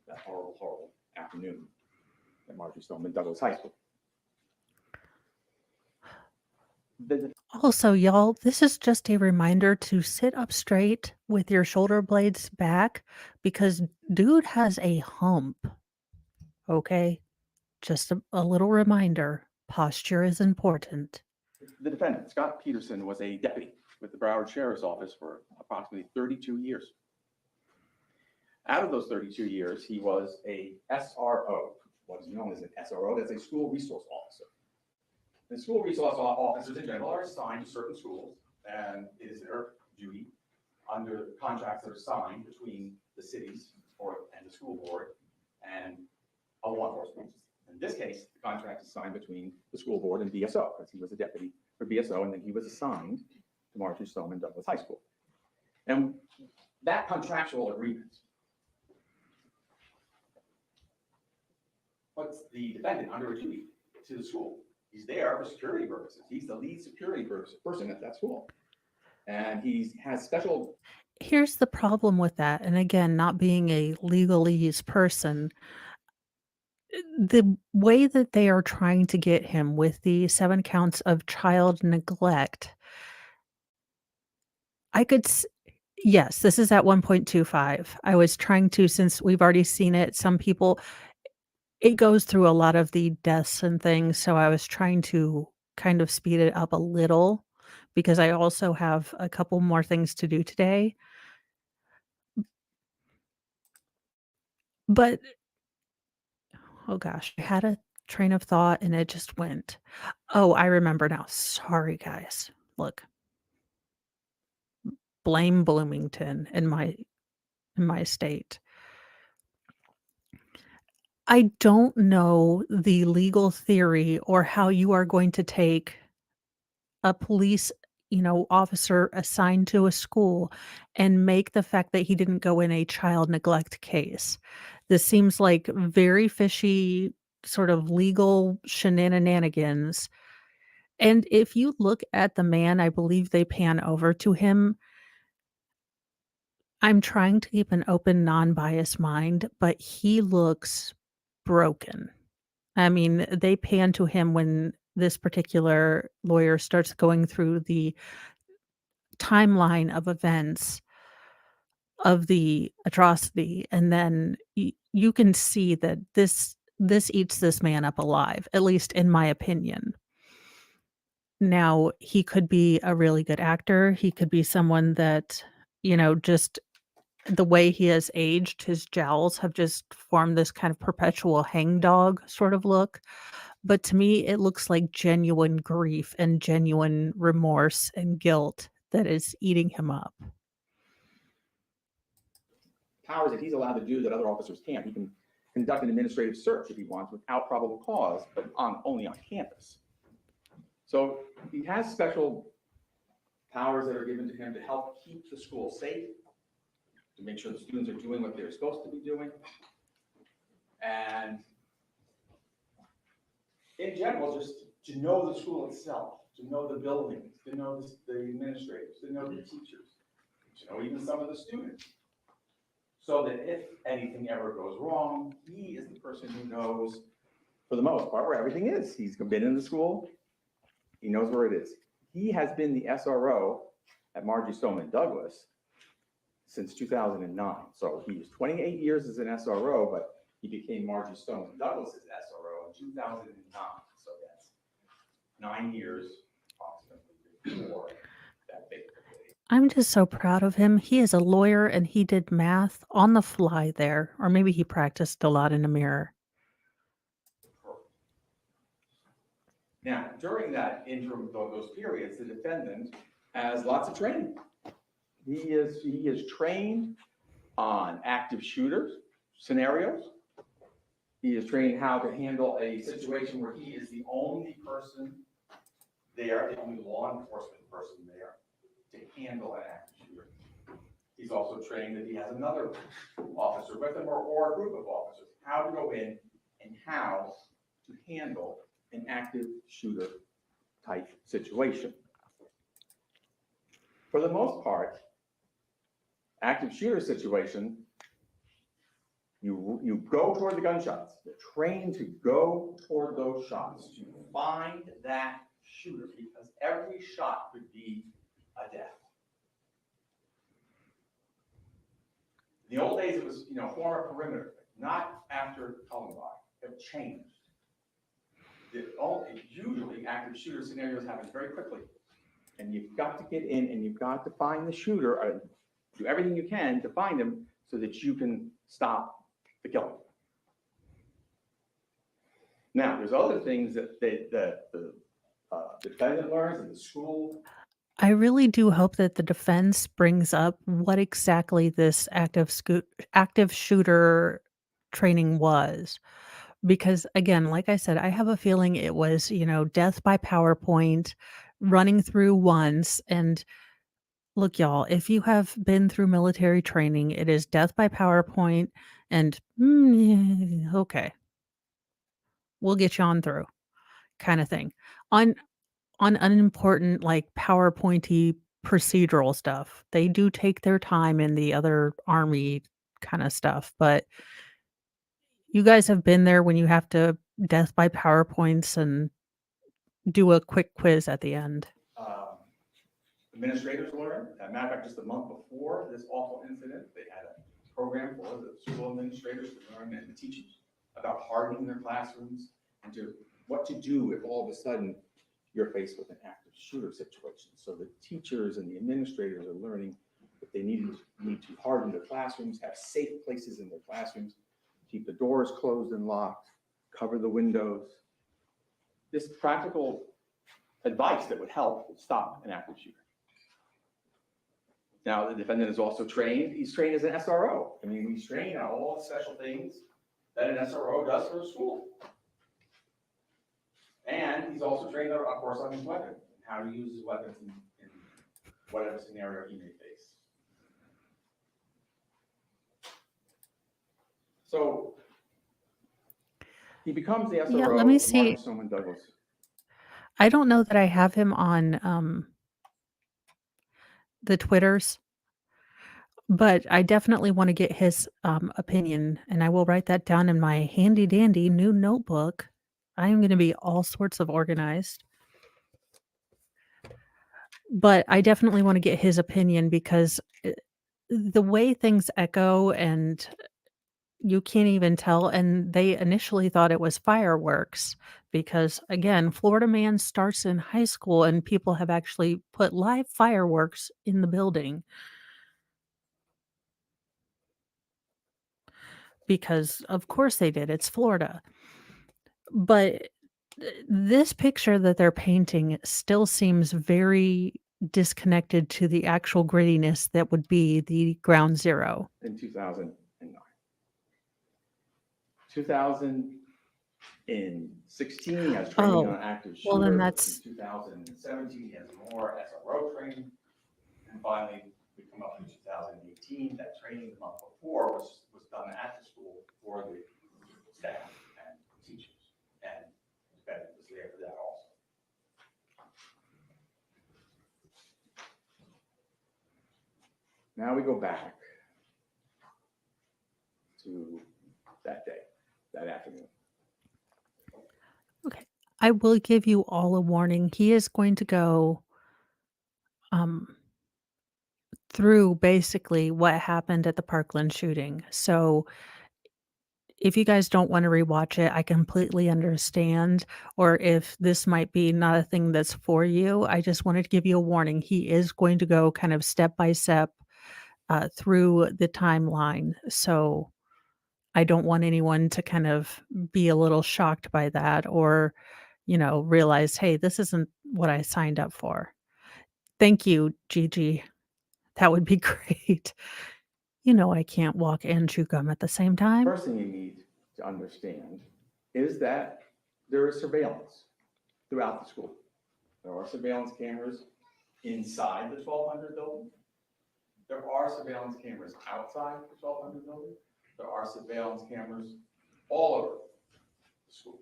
that horrible, horrible afternoon at Marjorie Stoneman Douglas High School. Also, y'all, this is just a reminder to sit up straight with your shoulder blades back because dude has a hump. Okay? Just a little reminder. Posture is important. The defendant, Scot Peterson, was a deputy with the Broward Sheriff's Office for approximately 32 years. Out of those 32 years, he was a SRO, what is known as an SRO, that's a school resource officer. The school resource officers in general are assigned to certain schools, and it is their duty under contracts that are signed between the cities and the school board and a law enforcement. In this case, the contract is signed between the school board and BSO, because he was a deputy for BSO, and then he was assigned to Marjorie Stoneman Douglas High School. And that contractual agreement puts the defendant under a duty to the school. He's there for security purposes. He's the lead security person at that school. And he has special. Here's the problem with that, and again, not being a legalese person, the way that they are trying to get him with the 7 counts of child neglect, I could yes, this is at 1.25. I was trying to, since we've already seen it, some people, it goes through a lot of the deaths and things, so I was trying to kind of speed it up a little because I also have a couple more things to do today. But oh gosh, I had a train of thought and it just went. Oh, I remember now. Sorry, guys. Look, blame Bloomington in my state. I don't know the legal theory or how you are going to take a police, officer assigned to a school and make the fact that he didn't go in a child neglect case. This seems like very fishy sort of legal shenanigans. And if you look at the man, I believe they pan over to him. I'm trying to keep an open, non-biased mind, but he looks broken. I mean, they pan to him when this particular lawyer starts going through the timeline of events of the atrocity, and then you can see that this eats this man up alive, at least in my opinion. Now, he could be a really good actor. He could be someone that, just the way he has aged, his jowls have just formed this kind of perpetual hangdog sort of look. But to me, it looks like genuine grief and genuine remorse and guilt that is eating him up. powers that he's allowed to do that other officers can't. He can conduct an administrative search if he wants without probable cause, but only on campus. So he has special powers that are given to him to help keep the school safe, to make sure the students are doing what they're supposed to be doing. And in general, just to know the school itself, to know the buildings, to know the administrators, to know the teachers, to know even some of the students. So that if anything ever goes wrong, he is the person who knows, for the most part, where everything is. He's been in the school, he knows where it is. He has been the SRO at Marjory Stoneman Douglas since 2009. So he was 28 years as an SRO, but he became Marjory Stoneman Douglas's SRO in 2009. So that's 9 years approximately before that big. I'm just so proud of him. He is a lawyer and he did math on the fly there, or maybe he practiced a lot in a mirror. Now, during that interim, those periods, the defendant has lots of training. He is trained on active shooters scenarios. He is trained how to handle a situation where he is the only person there, the only law enforcement person there to handle an active shooter. He's also trained that he has another officer with him or a group of officers, how to go in and how to handle an active shooter type situation. For the most part, active shooter situation, you go toward the gunshots. You're trained to go toward those shots, to find that shooter, because every shot could be a death. In the old days, it was, form a perimeter, not after Columbine. It changed. Usually, active shooter scenarios happen very quickly, and you've got to get in and you've got to find the shooter, or do everything you can to find him so that you can stop the killing. Now, there's other things that the defendant learns in the school. I really do hope that the defense brings up what exactly this active shooter training was. Because again, like I said, I have a feeling it was, death by PowerPoint, running through once. And look, y'all, if you have been through military training, it is death by PowerPoint and okay, we'll get you on through kind of thing. On unimportant, like PowerPointy procedural stuff, they do take their time in the other army kind of stuff, but you guys have been there when you have to death by PowerPoints and do a quick quiz at the end. Administrators learn. As a matter of fact, just a month before this awful incident, they had a program for the school administrators to learn and the teachers about hardening their classrooms and what to do if all of a sudden you're faced with an active shooter situation. So the teachers and the administrators are learning that they need to harden their classrooms, have safe places in their classrooms, keep the doors closed and locked, cover the windows. This practical advice that would help stop an active shooter. Now, the defendant is also trained. He's trained as an SRO. I mean, he's trained on all the special things that an SRO does for a school. And he's also trained, of course, on his weapon, and how to use his weapons in whatever scenario he may face. So he becomes the SRO. Yeah, let me of see. Marjory Stoneman Douglas. I don't know that I have him on the Twitters, but I definitely want to get his opinion, and I will write that down in my handy dandy new notebook. I am going to be all sorts of organized. But I definitely want to get his opinion because the way things echo and you can't even tell, and they initially thought it was fireworks because, again, Florida Man starts in high school and people have actually put live fireworks in the building. Because, of course, they did. It's Florida. But this picture that they're painting still seems very disconnected to the actual grittiness that would be the ground zero. In 2000. 2016, he has training on Oh, an active well, then shooter. In that's 2017, he has more SRO training. And finally, we come up in 2018, that training the month before was done at the school for the staff and teachers. And the defendant was there for that also. Now we go back to that day, that afternoon. okay. I will give you all a warning. He is going to go um, through basically what happened at the Parkland shooting. So if you guys don't want to rewatch it, I completely understand. Or if this might be not a thing that's for you, I just wanted to give you a warning. He is going to go kind of step by step through the timeline. So I don't want anyone to kind of be a little shocked by that or, realize, hey, this isn't what I signed up for. Thank you, Gigi. That would be great. I can't walk and chew gum at the same time. First thing you need to understand is that there is surveillance throughout the school. There are surveillance cameras inside the 1200 building. There are surveillance cameras outside the 1200 building. There are surveillance cameras all over the school.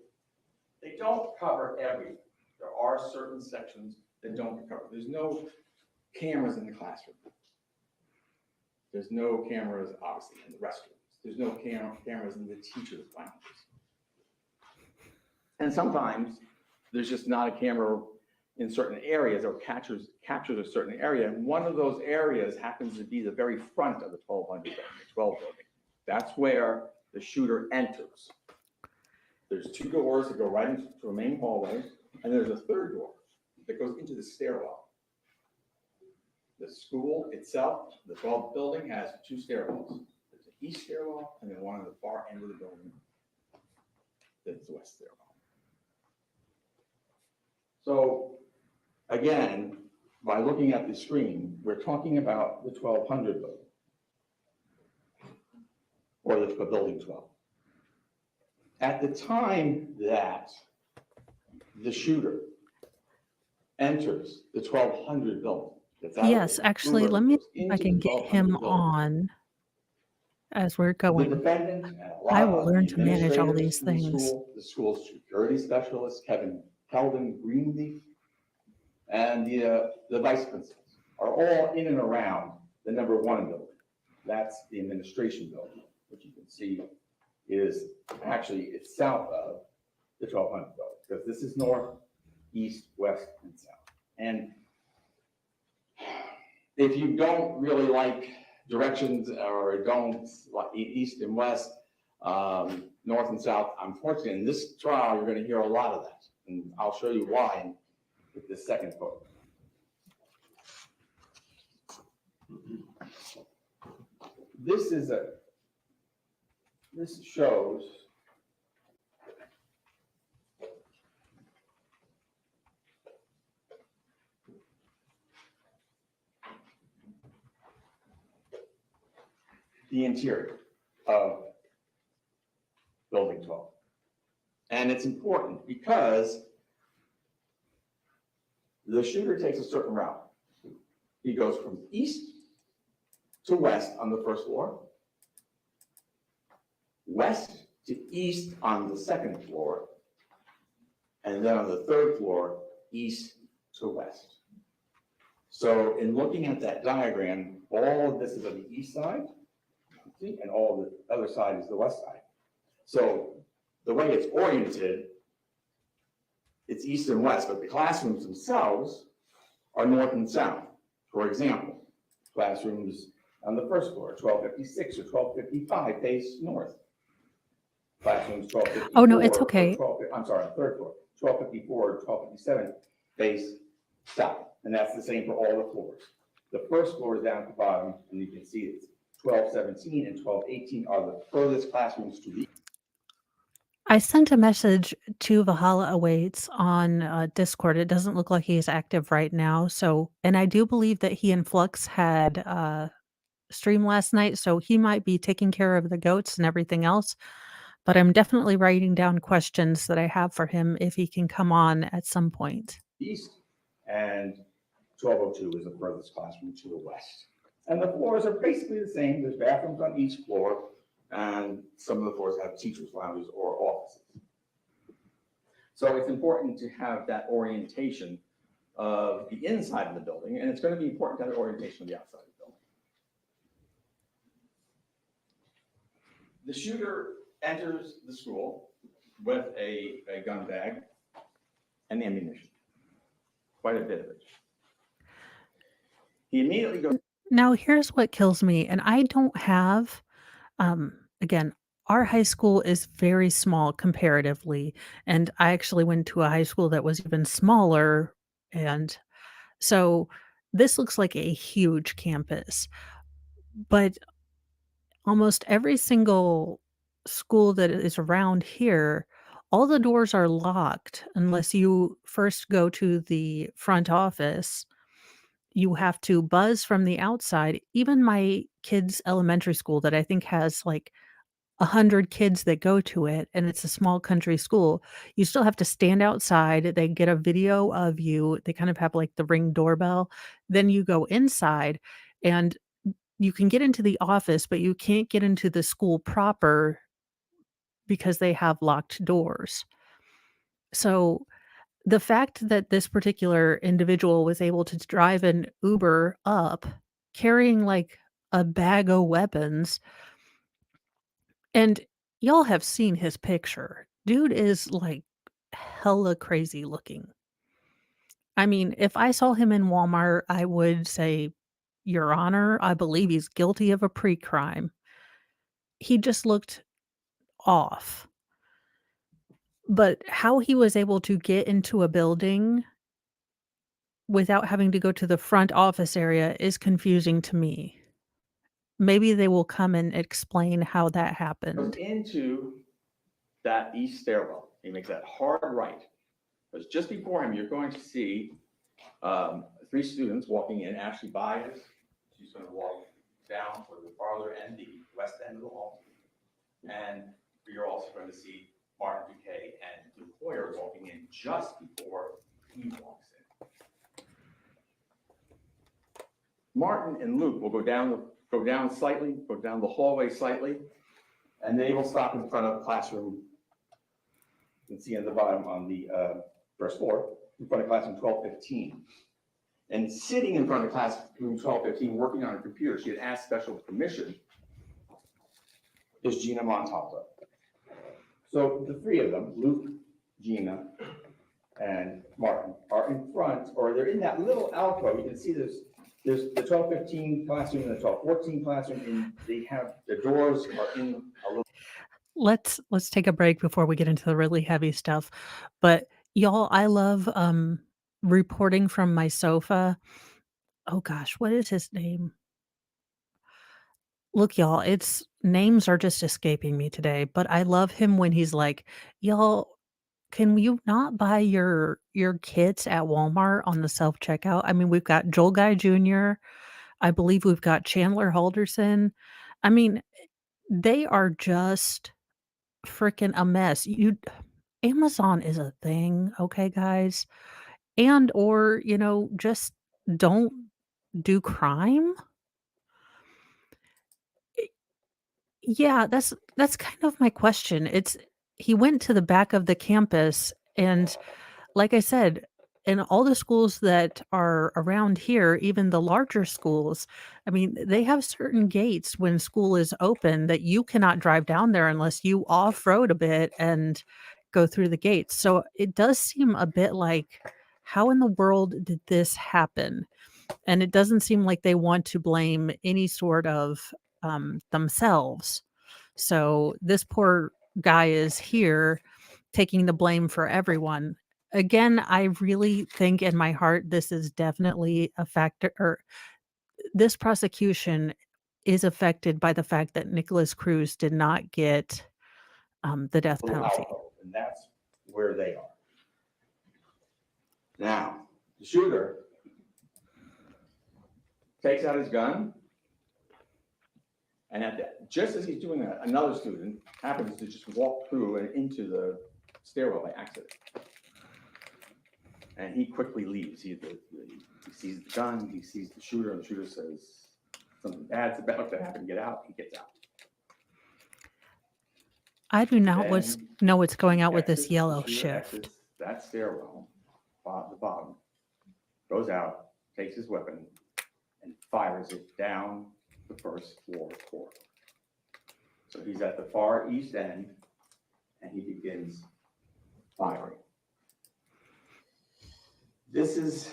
They don't cover everything. There are certain sections that don't get covered. There's no cameras in the classroom. There's no cameras, obviously, in the restrooms. There's no cameras in the teachers' lounges. And sometimes there's just not a camera in certain areas or captures a certain area. And one of those areas happens to be the very front of the 1200 building, the 12 building. That's where the shooter enters. There's two doors that go right into a main hallway, and there's a third door that goes into the stairwell. The school itself, the 12th building, has two stairwells. There's an east stairwell and then one at the far end of the building. That's the west stairwell. So again, by looking at the screen, we're talking about the 1200 building or the building 12. At the time that the shooter enters the 1200 building, Yes, actually, let me see if I can get him on as we're the going. defendant and a I lot will of learn the to manage all administrators these in the things. school, the school's security specialist, Kevin Keldon Greenleaf, and the vice principals are all in and around the number 1 building. That's the administration building, which you can see is actually it's south of the 1200 building, because this is north, east, west, and south. And if you don't really like directions or don't like east and west, north and south, unfortunately, in this trial, you're going to hear a lot of that. And I'll show you why with this second photo. This shows the interior of building 12. And it's important because the shooter takes a certain route. He goes from east to west on the first floor, west to east on the second floor, and then on the third floor, east to west. So in looking at that diagram, all of this is on the east side, see, and all of the other side is the west side. So the way it's oriented, it's east and west, but the classrooms themselves are north and south. For example, classrooms on the first floor, 1256 or 1255 face north. Classrooms 1254. Oh, no, it's okay. I'm sorry, on the third floor, 1254 or 1257 face south. And that's the same for all the floors. The first floor is down at the bottom, and you can see it's 1217 and 1218 are the furthest classrooms to the. I sent a message to Valhalla Awaits on Discord. It doesn't look like he's active right now. So, and I do believe that he and Flux had stream last night, so he might be taking care of the goats and everything else. but I'm definitely writing down questions that I have for him if he can come on at some point. East, and 1202 is the furthest classroom to the west. And the floors are basically the same. There's bathrooms on each floor, and some of the floors have teachers' lounges or offices. So it's important to have that orientation of the inside of the building, and it's going to be important to have the orientation of the outside of the building. The shooter enters the school with a gun bag and ammunition, quite a bit of it. He immediately goes. Now, here's what kills me, and I don't have, again, our high school is very small comparatively, and I actually went to a high school that was even smaller, and so this looks like a huge campus. But almost every single school that is around here, all the doors are locked unless you first go to the front office. You have to buzz from the outside. Even my kids' elementary school that I think has, like, 100 kids that go to it, and it's a small country school, you still have to stand outside. They get a video of you. They kind of have, like, the Ring doorbell. Then you go inside, and you can get into the office, but you can't get into the school proper because they have locked doors. So, the fact that this particular individual was able to drive an Uber up carrying, like, a bag of weapons, and y'all have seen his picture. Dude is, like, hella crazy looking. I mean, if I saw him in Walmart, I would say, "Your Honor, I believe he's guilty of a pre-crime." He just looked off. But how he was able to get into a building without having to go to the front office area is confusing to me. Maybe they will come and explain how that Goes happened. into that east stairwell. He makes that hard right. Because just before him, you're going to see 3 students walking in. Ashley Bias, she's going to walk down for the farther end, the west end of the hall. And you're also going to see Martin Bouquet and Luke Hoyer walking in just before he walks in. Martin and Luke will go down the hallway slightly, and they will stop in front of classroom. You can see at the bottom on the first floor, in front of classroom 1215. And sitting in front of classroom 1215, working on a computer, she had asked special permission, is Gina Montalto. So the 3 of them, Luke, Gina, and Martin, are in front, or they're in that little alcove. You can see there's the 1215 classroom and the 1214 classroom, and they have, the doors are in a little. Let's take a break before we get into the really heavy stuff. But y'all, I love reporting from my sofa. Oh gosh, what is his name? Look, y'all, it's names are just escaping me today, but I love him when he's like, "Y'all, can you not buy your kits at Walmart on the self-checkout?" I mean, we've got Joel Guy Jr. I believe we've got Chandler Halderson. I mean, they are just freaking a mess. Amazon is a thing, okay, guys? And or, just don't do crime? Yeah, that's kind of my question. It's he went to the back of the campus, and like I said, in all the schools that are around here, even the larger schools, I mean, they have certain gates when school is open that you cannot drive down there unless you off-road a bit and go through the gates. So it does seem a bit like, how in the world did this happen? And it doesn't seem like they want to blame any sort of themselves. So this poor guy is here taking the blame for everyone. Again, I really think in my heart this is definitely a factor, or this prosecution is affected by the fact that Nicholas Cruz did not get the death penalty. Alcove, and that's where they are. Now, the shooter takes out his gun, And just as he's doing that, another student happens to just walk through and into the stairwell by accident. And he quickly leaves. He sees the gun, he sees the shooter, and the shooter says, something bad's about to happen, get out. He gets out. I do not Then know what's going out with exits, this the yellow shooter shift. exits that stairwell, the bottom, goes out, takes his weapon, and fires it down the first floor corridor. So he's at the far east end, and he begins firing. This is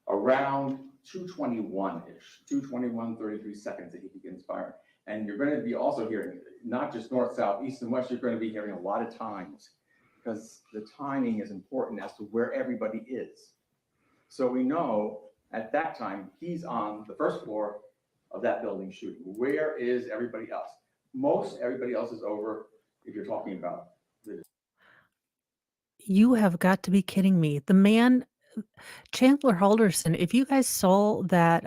around 2:21-ish, 2:21, 33 seconds that he begins firing. And you're going to be also hearing, not just north, south, east, and west, you're going to be hearing a lot of times, because the timing is important as to where everybody is. So we know at that time, he's on the first floor of that building shooting. Where is everybody else? Most everybody else is over, if you're talking about the. You have got to be kidding me. The man, Chandler Halderson, if you guys saw that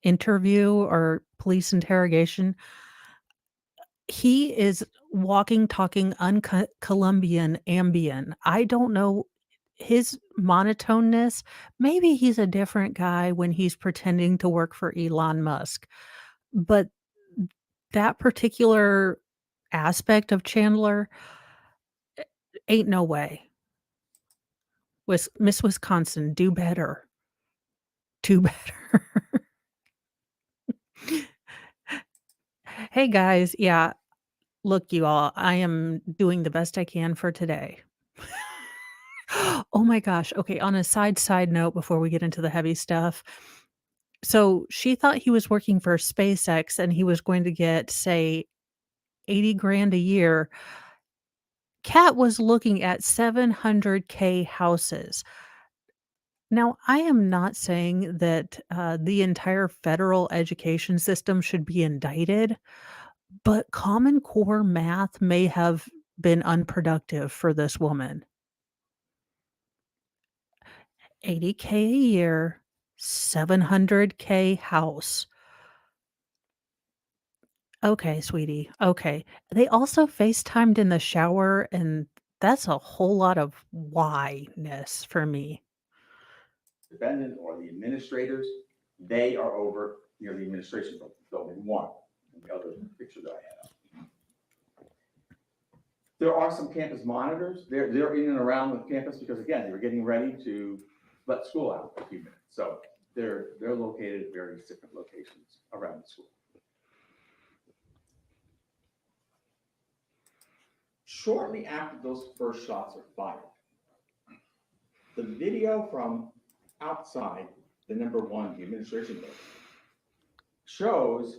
interview or police interrogation, he is walking, talking uncut Colombian Ambien. I don't know his monotoneness. Maybe he's a different guy when he's pretending to work for Elon Musk. But that particular aspect of Chandler, ain't no way. Miss Wisconsin, do better. Do better. Hey guys, yeah, look, you all, I am doing the best I can for today. Oh my gosh. Okay, on a side note before we get into the heavy stuff. So she thought he was working for SpaceX and he was going to get, say, 80 grand a year. Kat was looking at 700K houses. Now, I am not saying that the entire federal education system should be indicted, but Common Core math may have been unproductive for this woman. 80K a year, 700K house. Okay, sweetie. Okay. They also FaceTimed in the shower, and that's a whole lot of why-ness for me. Defendant or the administrators, they are over near the administration building one, and the other picture that I had up. There are some campus monitors. They're in and around the campus because, again, they were getting ready to let school out in a few minutes. So they're located at various different locations around the school. Shortly after those first shots are fired, the video from outside the number one, the administration building, shows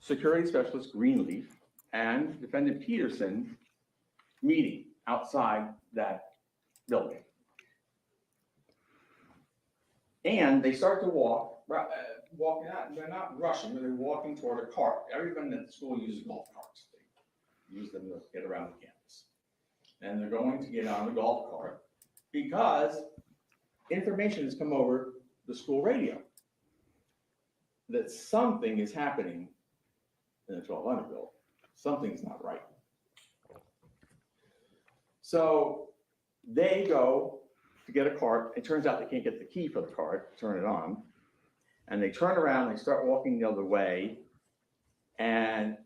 security specialist Greenleaf and defendant Peterson meeting outside that building. And they start to walk out. They're not rushing, but they're walking toward a cart. Everyone at the school uses golf carts. They use them to get around the campus. And they're going to get on the golf cart because information has come over the school radio that something is happening in the 1200 building. Something's not right. So they go to get a cart. It turns out they can't get the key for the cart, turn it on. And they turn around, they start walking the other way, and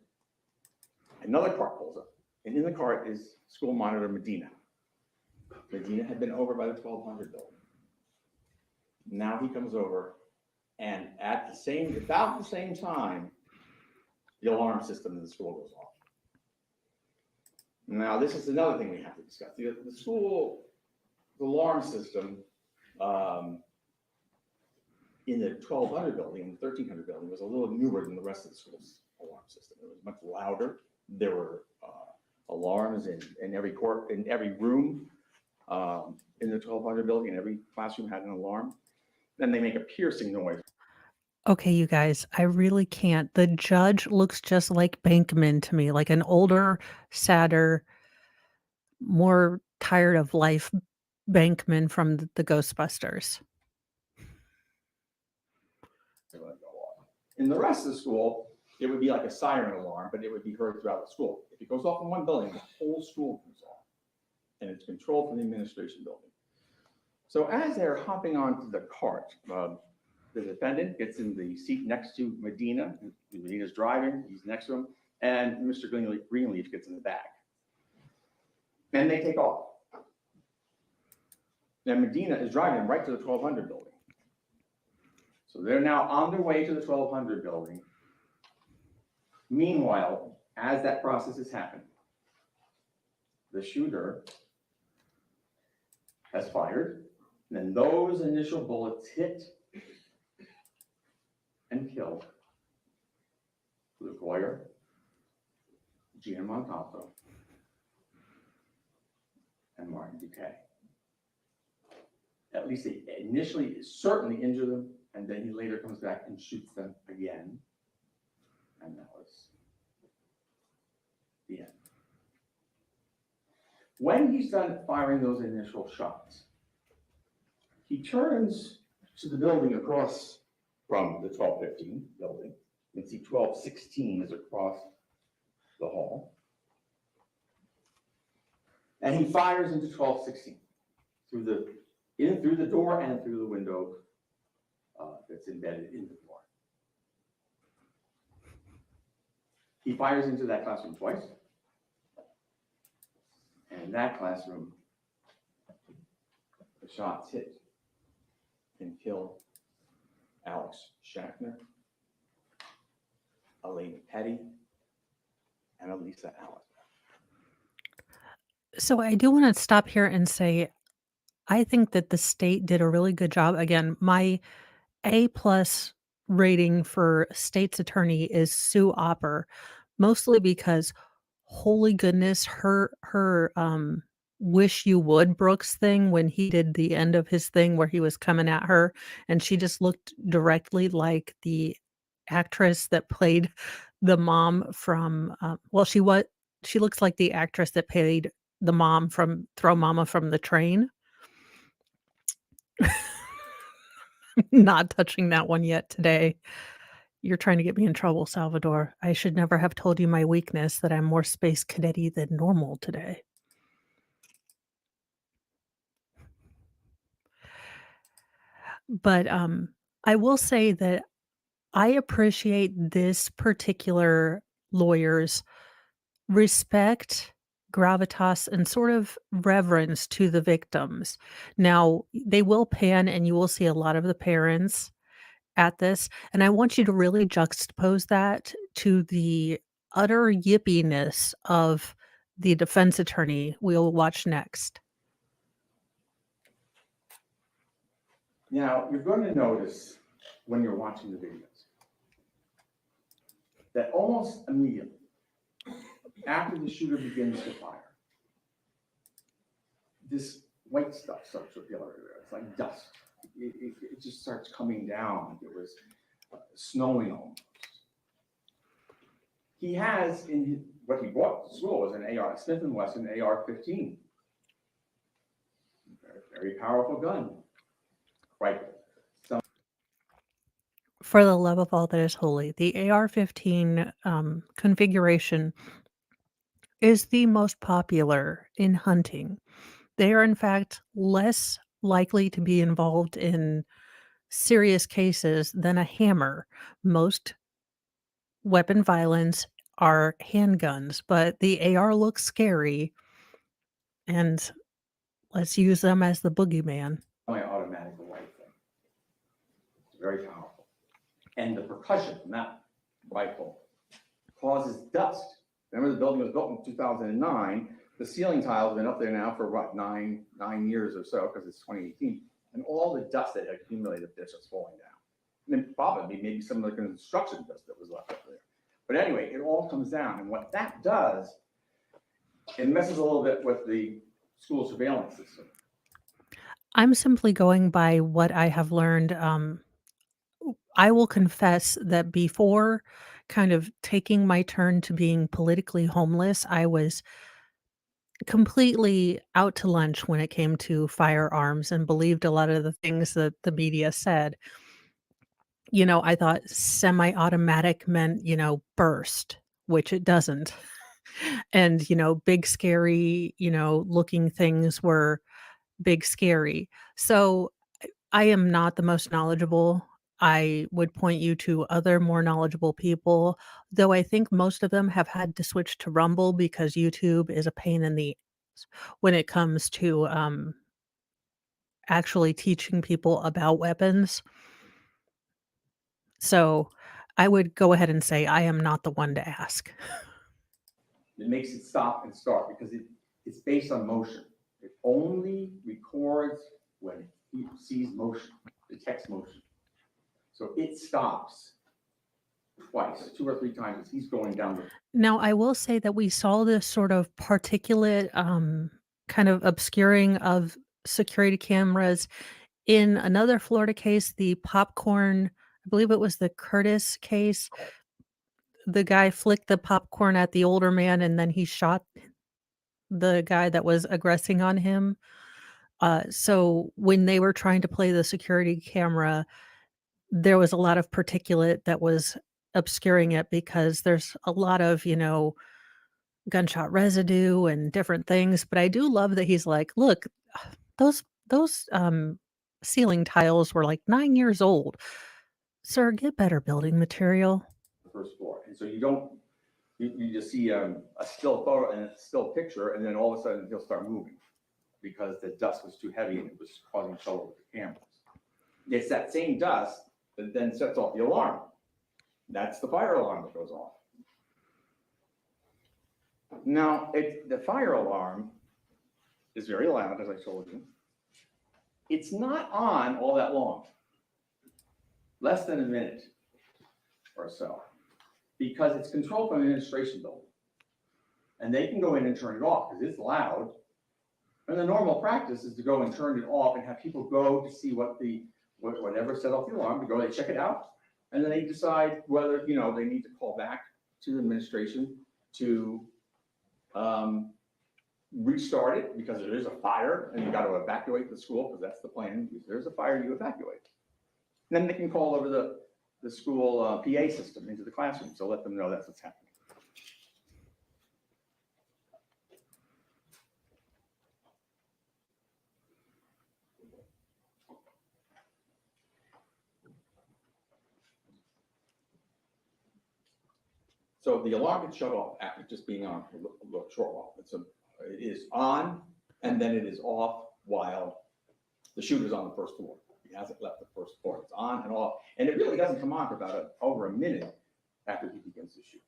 another cart pulls up. And in the cart is school monitor Medina. Medina had been over by the 1200 building. Now he comes over, and at about the same time, the alarm system in the school goes off. Now, this is another thing we have to discuss. The school, the alarm system in the 1200 building, in the 1300 building, was a little newer than the rest of the school's alarm system. It was much louder. There were alarms in every court, in every room in the 1200 building, and every classroom had an alarm. Then they make a piercing noise. Okay, you guys, I really can't. The judge looks just like Bankman to me, like an older, sadder, more tired of life Bankman from the Ghostbusters. They're gonna go off. In the rest of the school, it would be like a siren alarm, but it would be heard throughout the school. If it goes off in one building, the whole school goes off. And it's controlled from the administration building. So as they're hopping onto the cart, the defendant gets in the seat next to Medina. Medina's driving, he's next to him, and Mr. Greenleaf gets in the back. And they take off. Now Medina is driving them right to the 1200 building. So they're now on their way to the 1200 building. Meanwhile, as that process is happening, the shooter has fired, and then those initial bullets hit and killed Luke Hoyer, Gina Montalto, and Martin Duque. At least they initially certainly injure them, and then he later comes back and shoots them again. And that was the end. When he's done firing those initial shots, he turns to the building across from the 1215 building. You can see 1216 is across the hall. And he fires into 1216 through the door and through the window that's embedded in the door. He fires into that classroom twice. And in that classroom, the shots hit and killed Alex Shackner, Elaine Petty, and Elisa Allen. So I do want to stop here and say, I think that the state did a really good job. Again, my A plus rating for state's attorney is Sue Opper, mostly because holy goodness, her wish you would Brooks thing when he did the end of his thing where he was coming at her and she just looked directly like the actress that played the mom from she looks like the actress that played the mom from Throw Mama from the Train. Not touching that one yet today. You're trying to get me in trouble, Salvador. I should never have told you my weakness that I'm more space cadet-y than normal today. But, I will say that I appreciate this particular lawyer's respect, gravitas, and sort of reverence to the victims. Now, they will pan and you will see a lot of the parents at this, and I want you to really juxtapose that to the utter yippiness of the defense attorney we'll watch next. Now, you're going to notice when you're watching the videos that almost immediately after the shooter begins to fire, this white stuff starts to appear everywhere. It's like dust. It just starts coming down. It was snowing almost. He has what he brought to school was an AR, Smith & Wesson AR-15. Very, very powerful gun. Right. For the love of all that is holy, the AR-15 configuration is the most popular in hunting. They are, in fact, less likely to be involved in serious cases than a hammer. Most weapon violence are handguns, but the AR looks scary, and let's use them as the boogeyman. My automatic rifle. It's very powerful. And the percussion from that rifle causes dust. Remember, the building was built in 2009. The ceiling tiles have been up there now for what, nine years or so, because it's 2018. And all the dust that had accumulated there is falling down. And then probably maybe some of the construction dust that was left up there. But anyway, it all comes down. And what that does, it messes a little bit with the school surveillance system. I'm simply going by what I have learned. I will confess that before kind of taking my turn to being politically homeless, I was completely out to lunch when it came to firearms and believed a lot of the things that the media said. I thought semi-automatic meant, burst, which it doesn't. And, big scary, looking things were big scary. So I am not the most knowledgeable. I would point you to other more knowledgeable people, though I think most of them have had to switch to Rumble because YouTube is a pain in the ass when it comes to, actually teaching people about weapons. So, I would go ahead and say I am not the one to ask. It makes it stop and start because it's based on motion. It only records when it sees motion, detects motion. So it stops twice, 2 or 3 times as he's going down the. Now, I will say that we saw this sort of particulate, kind of obscuring of security cameras in another Florida case, the popcorn, I believe it was the Curtis case. The guy flicked the popcorn at the older man, and then he shot the guy that was aggressing on him. So when they were trying to play the security camera, there was a lot of particulate that was obscuring it because there's a lot of, gunshot residue and different things, but I do love that he's like, "Look, those ceiling tiles were like 9 years old. Sir, get better building material." First floor. And so you just see a still photo and a still picture, and then all of a sudden he'll start moving because the dust was too heavy and it was causing trouble with the cameras. It's that same dust that then sets off the alarm. That's the fire alarm that goes off. Now, the fire alarm is very loud, as I told you. It's not on all that long, less than a minute or so, because it's controlled from an administration building. And they can go in and turn it off because it's loud. And the normal practice is to go and turn it off and have people go to see whatever set off the alarm, to go, they check it out, and then they decide whether, they need to call back to the administration to restart it because there is a fire and you got to evacuate the school because that's the plan. If there's a fire, you evacuate. And then they can call over the school PA system into the classroom, so let them know that's what's happening. So the alarm gets shut off after just being on for a short while. It is on and then it is off while the shooter's on the first floor. He hasn't left the first floor. It's on and off. And it really doesn't come on for about over a minute after he begins to shoot.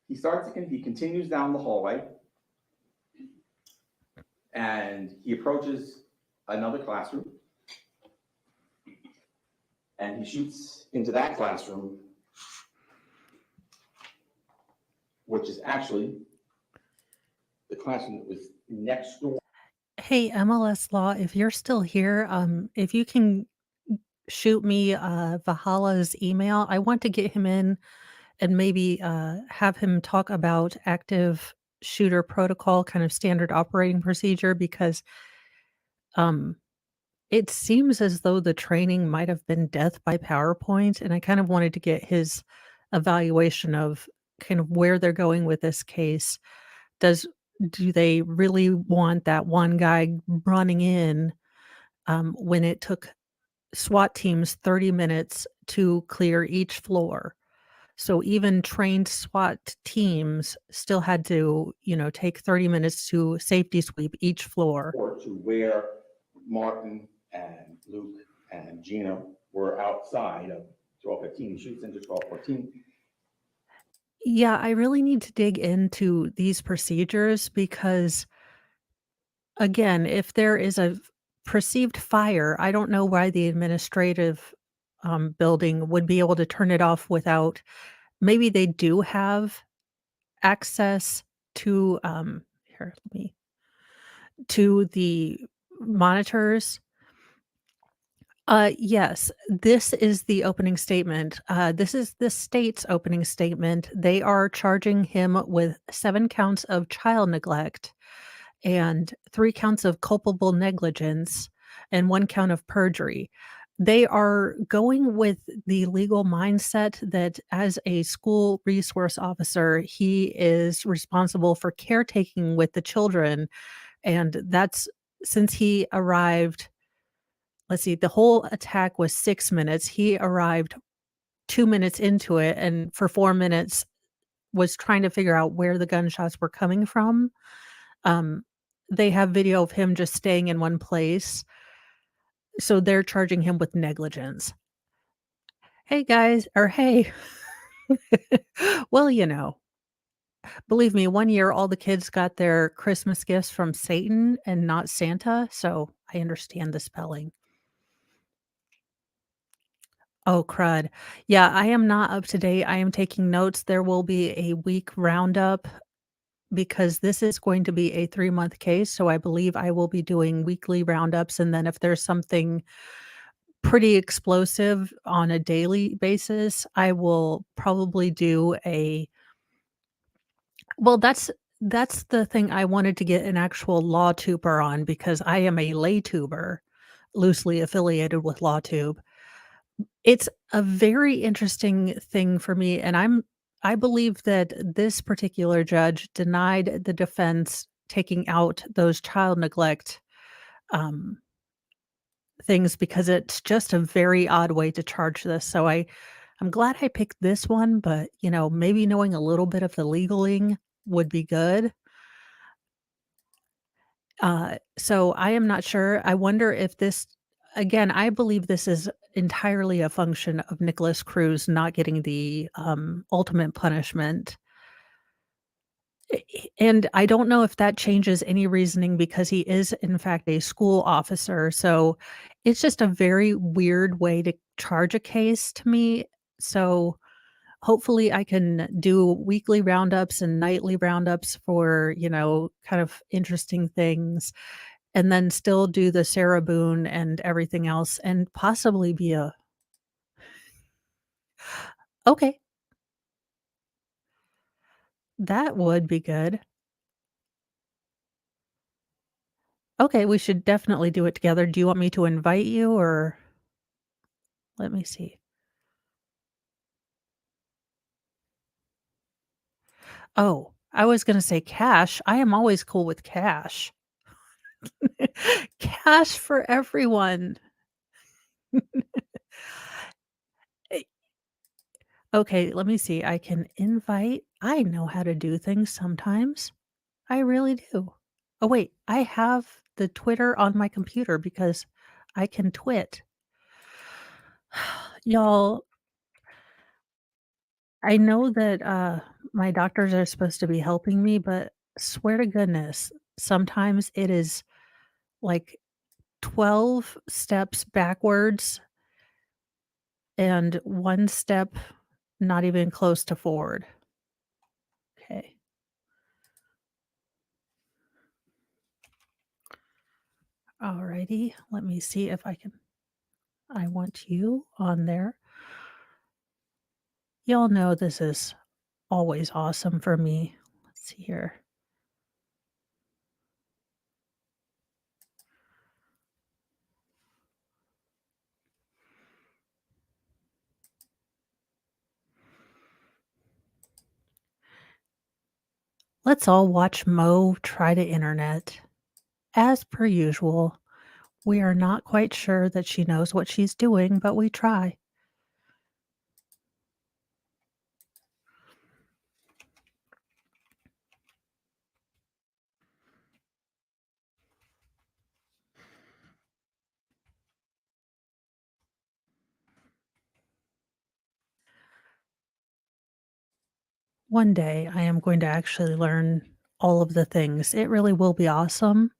He continues down the hallway and he approaches another classroom. And he shoots into that classroom, which is actually the classroom that was next door. Hey, MLS Law, if you're still here, if you can shoot me Valhalla's email, I want to get him in and maybe have him talk about active shooter protocol, kind of standard operating procedure, because um, it seems as though the training might have been death by PowerPoint, and I kind of wanted to get his evaluation of kind of where they're going with this case. Do they really want that one guy running in when it took SWAT teams 30 minutes to clear each floor? So even trained SWAT teams still had to, take 30 minutes to safety sweep each floor. To where Martin and Luke and Gina were outside of 1215. He shoots into 1214. Yeah, I really need to dig into these procedures because, again, if there is a perceived fire, I don't know why the administrative building would be able to turn it off without. Maybe they do have access to to the monitors. Yes, this is the opening statement. This is the state's opening statement. They are charging him with 7 counts of child neglect and 3 counts of culpable negligence. and 1 count of perjury. They are going with the legal mindset that as a school resource officer, he is responsible for caretaking with the children, and that's since he arrived, let's see, the whole attack was 6 minutes. He arrived 2 minutes into it, and for 4 minutes was trying to figure out where the gunshots were coming from. Um, they have video of him just staying in one place, so they're charging him with negligence. Hey, guys, or hey. Well, believe me, 1 year, all the kids got their Christmas gifts from Satan and not Santa, so I understand the spelling. Oh, crud. Yeah, I am not up to date. I am taking notes. There will be a week roundup because this is going to be a 3-month case, so I believe I will be doing weekly roundups, and then if there's something pretty explosive on a daily basis, I will probably do a well, that's the thing I wanted to get an actual law tuber on because I am a lay tuber, loosely affiliated with LawTube. It's a very interesting thing for me, and I believe that this particular judge denied the defense taking out those child neglect, um, things because it's just a very odd way to charge this, so I'm glad I picked this one, but, maybe knowing a little bit of the legaling would be good. So I am not sure. I wonder if this again, I believe this is entirely a function of Nicholas Cruz not getting the, ultimate punishment. And I don't know if that changes any reasoning because he is, in fact, a school officer, so it's just a very weird way to charge a case to me. So, hopefully, I can do weekly roundups and nightly roundups for, kind of interesting things, and then still do the Sarah Boone and everything else, and possibly be a okay, that would be good. Okay, we should definitely do it together. Do you want me to invite you or let me see. Oh, I was gonna say cash. I am always cool with cash. Cash for everyone. Eh, okay, let me see. I can invite. I know how to do things sometimes. I really do. Oh, wait, I have the Twitter on my computer because I can twit. Y'all, I know that, my doctors are supposed to be helping me, but swear to goodness, sometimes it is, like, 12 steps backwards and 1 step not even close to forward. Okay. Alrighty, let me see if I want you on there. Y'all know this is always awesome for me. Let's see here. Let's all watch Mo try to internet. As per usual, we are not quite sure that she knows what she's doing, but we try. One day, I am going to actually learn all of the things. It really will be awesome.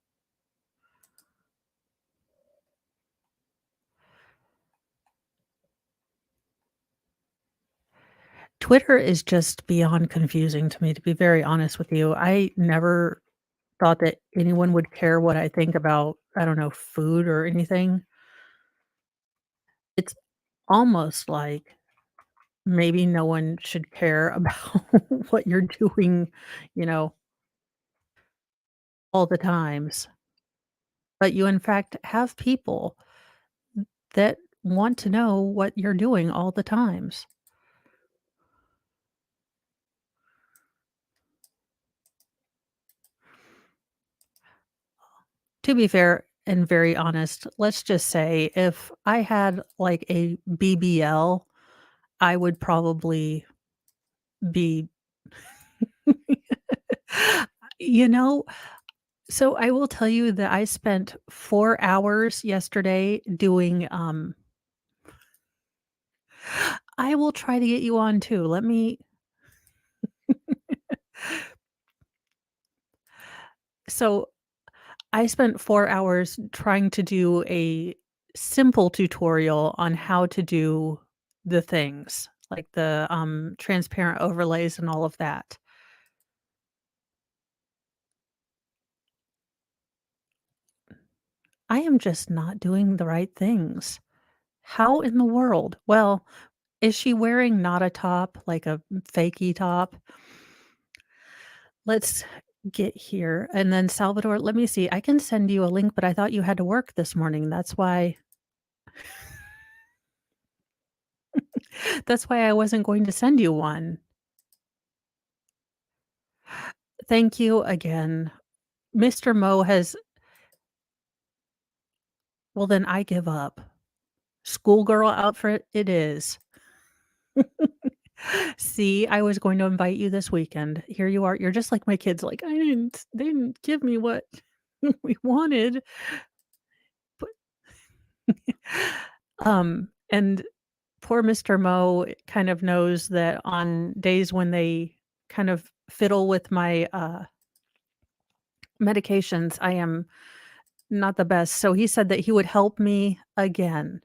Twitter is just beyond confusing to me, to be very honest with you. I never thought that anyone would care what I think about, I don't know, food or anything. It's almost like maybe no one should care about what you're doing, you know, all the times. but you in fact have people that want to know what you're doing all the times. To be fair and very honest, let's just say if I had like a BBL, I would probably be you know, so I will tell you that I spent 4 hours yesterday doing, I will try to get you on too. Let me so I spent 4 hours trying to do a simple tutorial on how to do the things, like the, transparent overlays and all of that. I am just not doing the right things. How in the world? Well, is she wearing not a top, like a fakey top? Let's get here. And then Salvador, let me see. I can send you a link, but I thought you had to work this morning. That's why I wasn't going to send you one. Thank you again. Mr. Mo has well, then I give up. Schoolgirl outfit it is. See, I was going to invite you this weekend. Here you are. You're just like my kids, like, they didn't give me what we wanted. But and poor Mr. Mo kind of knows that on days when they kind of fiddle with my, medications, I am not the best. So he said that he would help me again.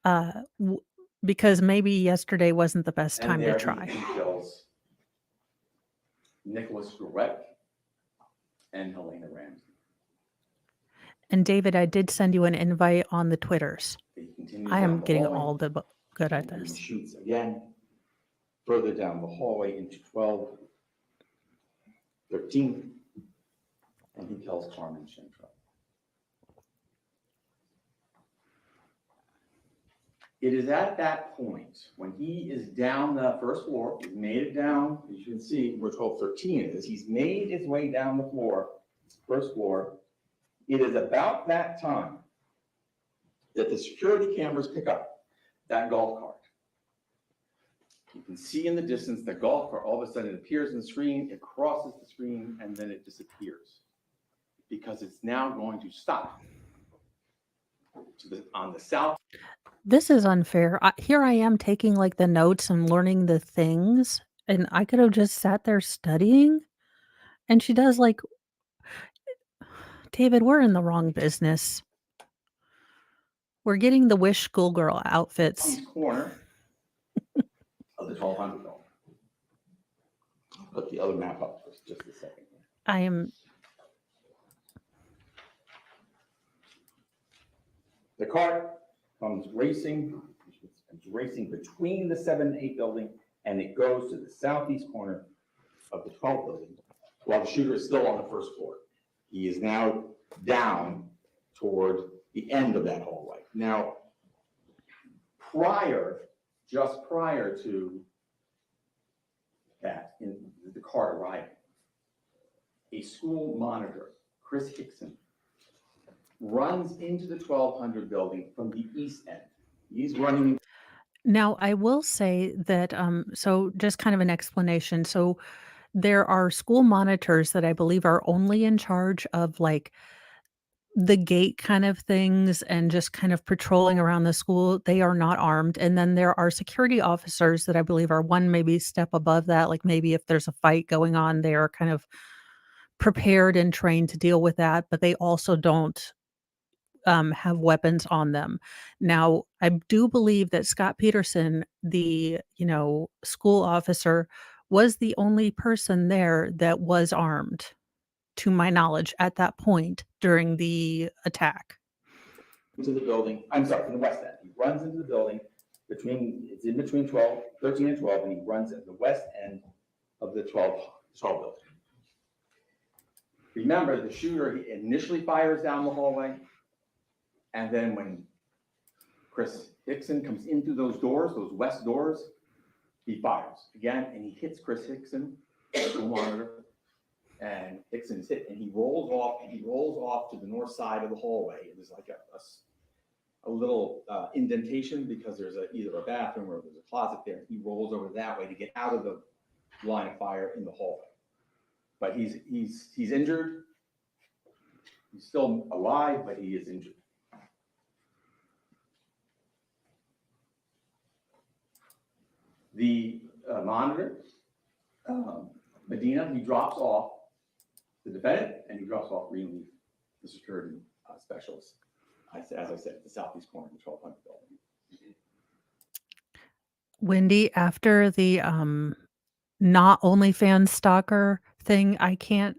W because maybe yesterday wasn't the best And time to there try. he kills Nicholas Gouret and Helena Ramsey. And David, I did send you an invite on the Twitters. He continues I am down the getting hallway, all the good at and he this. shoots again, further down the hallway into 1213, and he kills Carmen Shintra. It is at that point when he is down the first floor, he's made it down, as you can see where 1213 is, he's made his way down the floor, first floor. It is about that time that the security cameras pick up that golf cart. You can see in the distance the golf cart, all of a sudden it appears in the screen, it crosses the screen, and then it disappears because it's now going to stop on the south. This is unfair. Here I am taking like the notes and learning the things, and I could have just sat there studying. And she does like, David, we're in the wrong business. We're getting the Wish schoolgirl outfits. East corner of the 1200 building. I'll put the other map up for just a second. I am The cart comes racing between the 7 and 8 building, and it goes to the southeast corner of the 12 building, while the shooter is still on the first floor. He is now down toward the end of that hallway. Now, just prior to that, in the cart arriving, a school monitor, Chris Hickson, runs into the 1200 building from the east end. He's running. now I will say that so just kind of an explanation. So there are school monitors that I believe are only in charge of like the gate kind of things and just kind of patrolling around the school. They are not armed. And then there are security officers that I believe are one maybe step above that. Like maybe if there's a fight going on, they are kind of prepared and trained to deal with that, but they also don't have weapons on them. Now, I do believe that Scot Peterson, the, school officer, was the only person there that was armed, to my knowledge, at that point during the attack. Into the building, I'm sorry, from the west end. He runs into the building it's in between 13 and 12, and he runs at the west end of the 12 building. Remember, the shooter, he initially fires down the hallway, and then when Chris Hickson comes in through those doors, those west doors, he fires again, and he hits Chris Hickson, the monitor, and Hickson's hit, and he rolls off to the north side of the hallway. There's like a little indentation because there's either a bathroom or there's a closet there. He rolls over that way to get out of the line of fire in the hallway. But he's injured. He's still alive, but he is injured. The monitor, Medina, he drops off the defendant, and he drops off Greenleaf, the security specialist, as I said, at the southeast corner of the 1200 building. Wendy, after the not OnlyFans stalker thing, I can't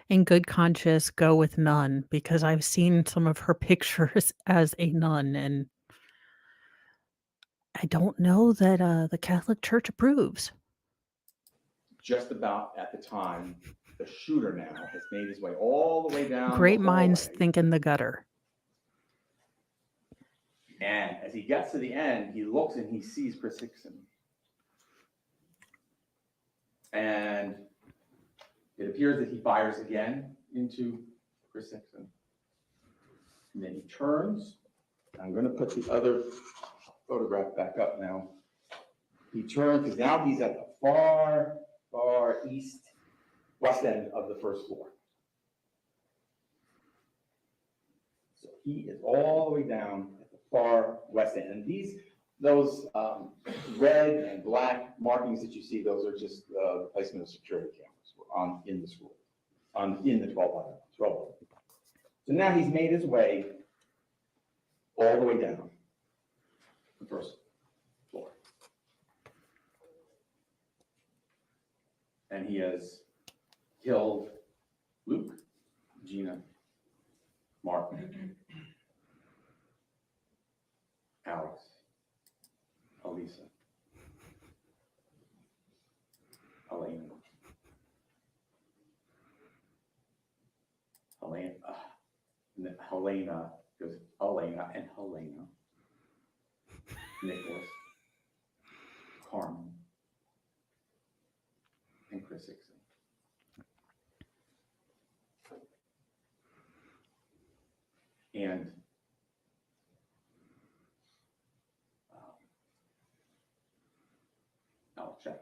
in good conscience go with nun because I've seen some of her pictures as a nun, and I don't know that the Catholic Church approves. Just about at the time, the shooter now has made his way all the way down. Great the minds hallway. think in the gutter. And as he gets to the end, he looks and he sees Chris Hickson. And it appears that he fires again into Chris Hickson. And then he turns. I'm going to put the other photograph back up now. He turns because now he's at the far west end of the first floor. So he is all the way down at the far west end. And those red and black markings that you see, those are just the placement of security cameras in the school, in the 1200. So now he's made his way all the way down the first floor. And he has killed Luke, Gina, Mark, Alex, Elisa, Elena, Helena, goes Elena and Helena, Nicholas, Carmen, and Chris Hickson. And I'll check.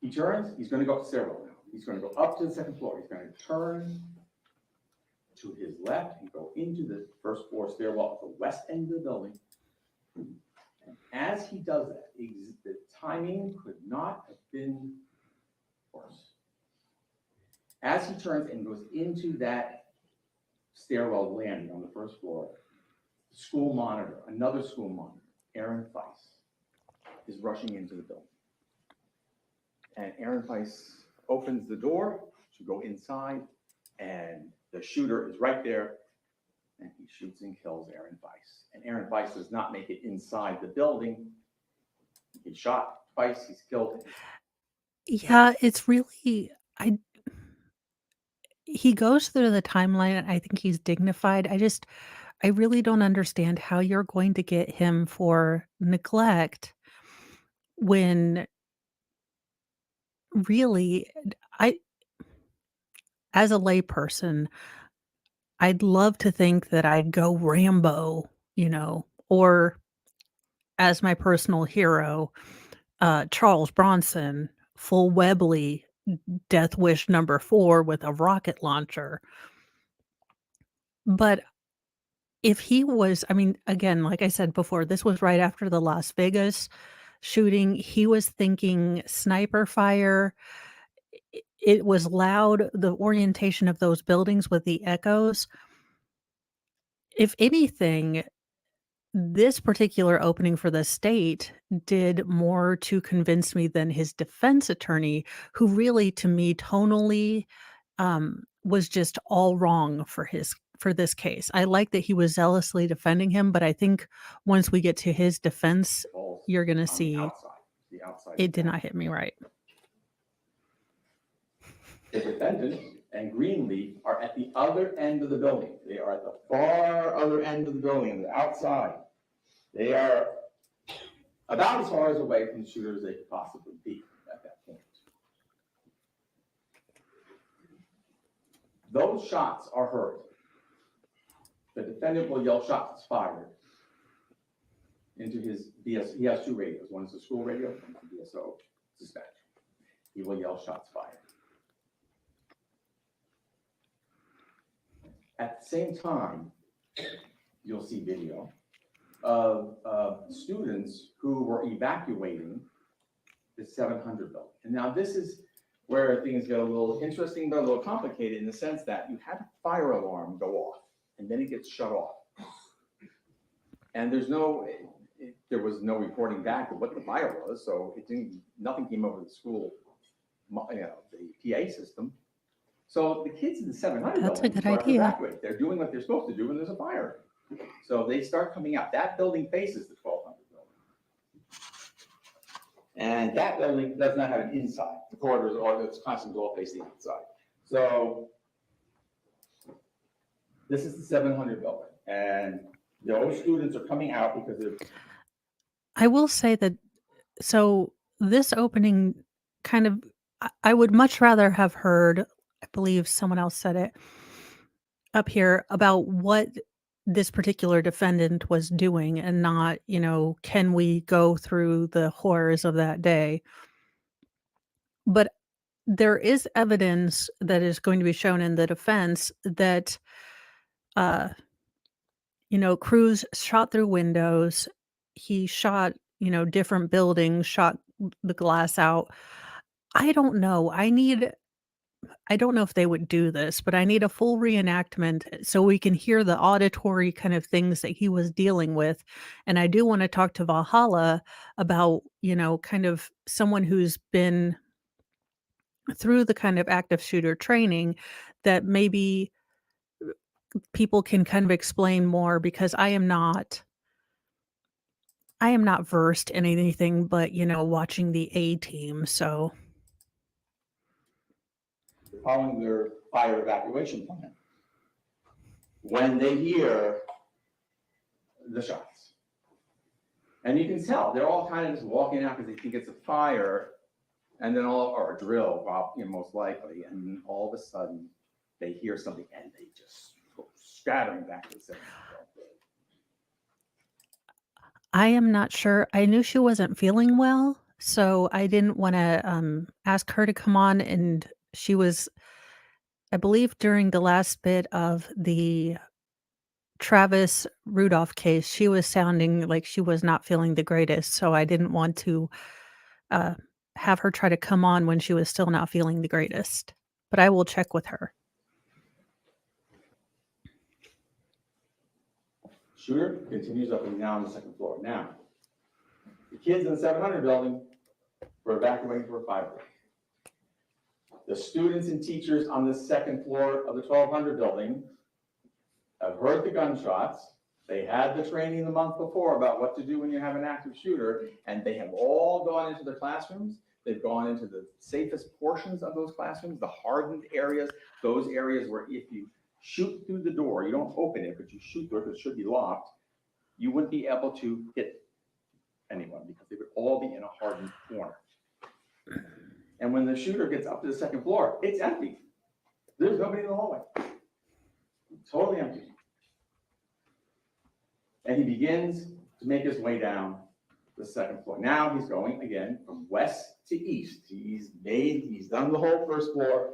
He turns, he's going to go up the stairwell now. He's going to go up to the second floor. He's going to turn to his left and go into the first floor stairwell at the west end of the building. And as he does that, the timing could not have been worse. As he turns and goes into that stairwell landing on the first floor, the school monitor, another school monitor, Aaron Weiss, is rushing into the building. And Aaron Weiss opens the door to go inside, and the shooter is right there, and he shoots and kills Aaron Weiss. And Aaron Weiss does not make it inside the building. He's shot twice, he's killed. Yeah, it's really he goes through the timeline, and I think he's dignified. I really don't understand how you're going to get him for neglect when really as a layperson, I'd love to think that I'd go Rambo, or as my personal hero, Charles Bronson, full Webley, Death Wish number 4 with a rocket launcher. But if he was, again, like I said before, this was right after the Las Vegas shooting. He was thinking sniper fire. It was loud, the orientation of those buildings with the echoes. If anything, this particular opening for the state did more to convince me than his defense attorney, who really, to me, tonally, was just all wrong for this case. I like that he was zealously defending him, but I think once we get to his defense, you're going to see The outside it did not hit me right. The defendant and Greenleaf are at the other end of the building. They are at the far other end of the building, the outside. They are about as far as away from the shooter as they could possibly be at that point. Those shots are heard. The defendant will yell shots fired into his BS. He has two radios. One is the school radio, one is the BSO dispatch. He will yell shots fired. At the same time, you'll see video of students who were evacuating the 700 building. And now this is where things get a little interesting, but a little complicated in the sense that you had a fire alarm go off, and then it gets shut off. And there's no, there was no reporting back of what the fire was, so it didn't, nothing came over the school, the PA system. So the kids in the 700 That's a building good start to idea. evacuate. They're doing what they're supposed to do when there's a fire. So they start coming out. That building faces the 1200 building. And that building does not have an inside. The corridors or the classrooms all face the outside. So this is the 700 building. And those students are coming out because they're. I will say that, so this opening kind of, I would much rather have heard, I believe someone else said it up here, about what this particular defendant was doing and not, can we go through the horrors of that day? But there is evidence that is going to be shown in the defense that, uh, Cruz shot through windows. He shot, different buildings, shot the glass out. I don't know. I don't know if they would do this, but I need a full reenactment so we can hear the auditory kind of things that he was dealing with. And I do want to talk to Valhalla about, kind of someone who's been through the kind of active shooter training that maybe people can kind of explain more, because I am not versed in anything but, watching the A Team. So Following their fire evacuation plan when they hear the shots. And you can tell they're all kind of just walking out because they think it's a fire, and then or a drill, most likely, and all of a sudden they hear something and they just go scattering back to the center. I am not sure. I knew she wasn't feeling well, so I didn't want to ask her to come on. And she was, I believe, during the last bit of the Travis Rudolph case, she was sounding like she was not feeling the greatest. So I didn't want to have her try to come on when she was still not feeling the greatest. But I will check with her. Shooter continues up and down the second floor. Now, the kids in the 700 building were evacuating for a fire. The students and teachers on the second floor of the 1200 building have heard the gunshots. They had the training the month before about what to do when you have an active shooter, and they have all gone into their classrooms. They've gone into the safest portions of those classrooms, the hardened areas, those areas where if you shoot through the door, you don't open it, but you shoot through it because it should be locked, you wouldn't be able to hit anyone because they would all be in a hardened corner. And when the shooter gets up to the second floor, it's empty. There's nobody in the hallway. Totally empty. And he begins to make his way down the second floor. Now he's going again from west to east. He's done the whole first floor,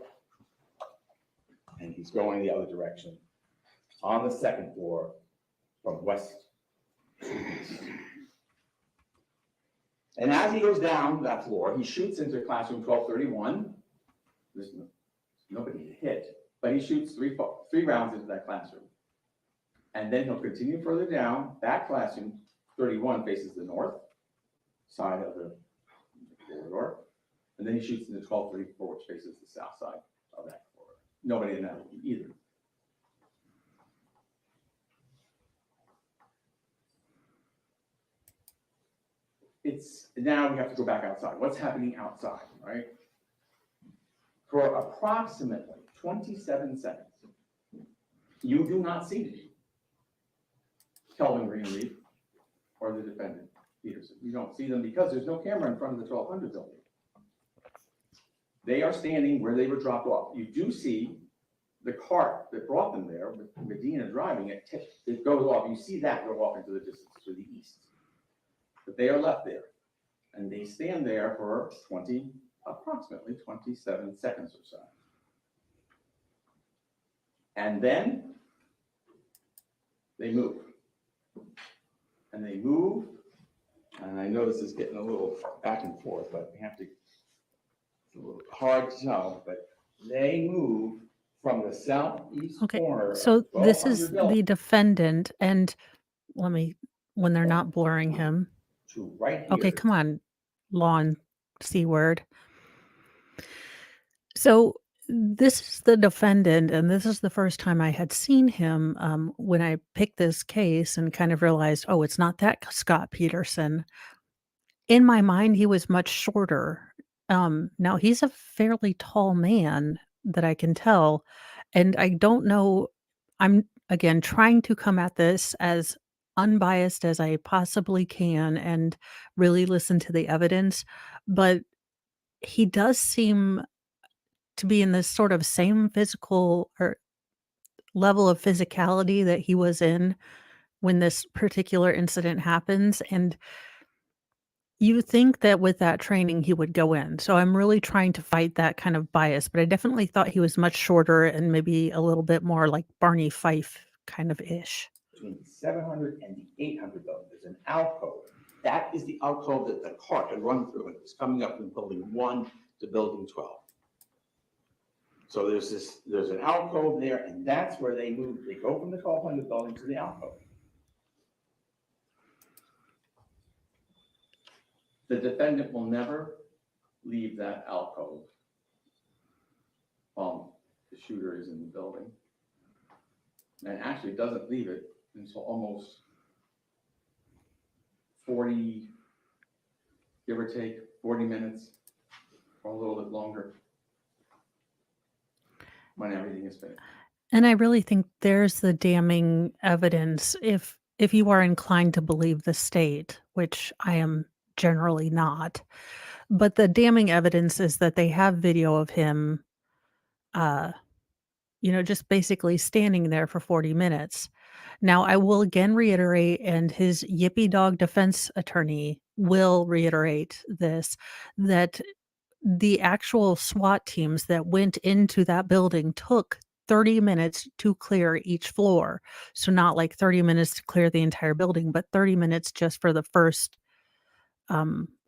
and he's going the other direction on the second floor from west to east. And as he goes down that floor, he shoots into classroom 1231. There's nobody to hit, but he shoots three rounds into that classroom. And then he'll continue further down. That classroom 31 faces the north side of the corridor. And then he shoots into 1234, which faces the south side of that corridor. Nobody in that either. Now we have to go back outside. What's happening outside, right? for approximately 27 seconds. You do not see Kelvin Greenleaf or the defendant, Peterson. You don't see them because there's no camera in front of the 1200 building. They are standing where they were dropped off. You do see the cart that brought them there, with Medina driving it, it goes off. You see that go off into the distance to the east. But they are left there. And they stand there for approximately 27 seconds or so. And then they move. And they move, and I know this is getting a little back and forth, but we have to, it's a little hard to tell, but they move from the southeast Okay, corner of so this 1200 is building the defendant, and let me, when they're not blurring him. to right here. Okay, come on, lawn C word. So this is the defendant, and this is the first time I had seen him when I picked this case and kind of realized, oh, it's not that Scot Peterson. In my mind, he was much shorter. Now he's a fairly tall man that I can tell, and I don't know. I'm again trying to come at this as unbiased as I possibly can and really listen to the evidence, but he does seem to be in this sort of same physical or level of physicality that he was in when this particular incident happens, and you think that with that training he would go in. So I'm really trying to fight that kind of bias, but I definitely thought he was much shorter and maybe a little bit more like Barney Fife kind of ish. Between the 700 and the 800 building, there's an alcove. That is the alcove that the cart had run through. It was coming up from building 1 to building 12. So there's an alcove there, and that's where they move. They go from the 1200 building to the alcove. The defendant will never leave that alcove while the shooter is in the building. And actually doesn't leave it until almost 40, give or take, 40 minutes or a little bit longer when everything is finished. And I really think there's the damning evidence if you are inclined to believe the state, which I am generally not. But the damning evidence is that they have video of him just basically standing there for 40 minutes. Now, I will again reiterate, and his yippy dog defense attorney will reiterate this, that the actual SWAT teams that went into that building took 30 minutes to clear each floor. So not like 30 minutes to clear the entire building, but 30 minutes just for the first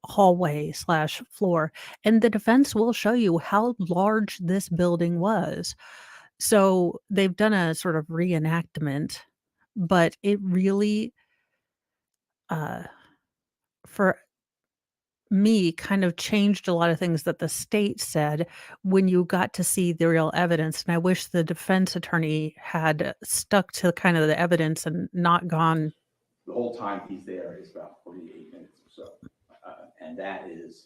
hallway / floor. And the defense will show you how large this building was. So they've done a sort of reenactment, but it really, for me, kind of changed a lot of things that the state said when you got to see the real evidence. And I wish the defense attorney had stuck to kind of the evidence and not gone. The whole time he's there is about 48 minutes or so. And that is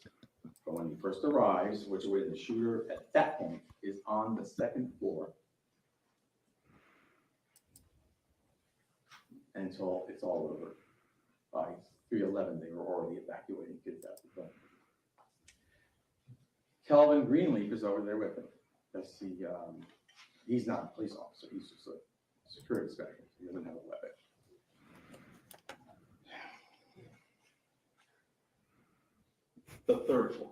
from when he first arrives, which when the shooter at that point is on the second floor until it's all over. By 3:11, they were already evacuating kids out the building. Kelvin Greenleaf is over there with him. That's he's not a police officer. He's just a security specialist. He doesn't have a weapon. The third floor.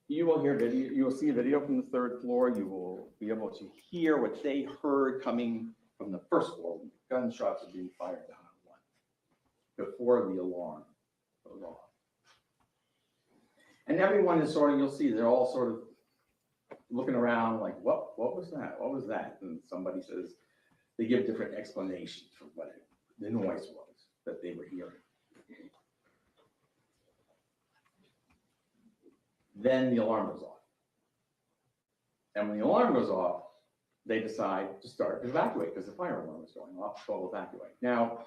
You will hear video. You will see a video from the third floor. You will be able to hear what they heard coming from the first floor. Gunshots are being fired on one before the alarm goes off. And everyone is sort of, you'll see, they're all sort of looking around like, what was that? What was that? And somebody says, they give different explanations for what the noise was that they were hearing. Then the alarm goes off. And when the alarm goes off, they decide to start to evacuate because the fire alarm is going off, so they'll evacuate. Now,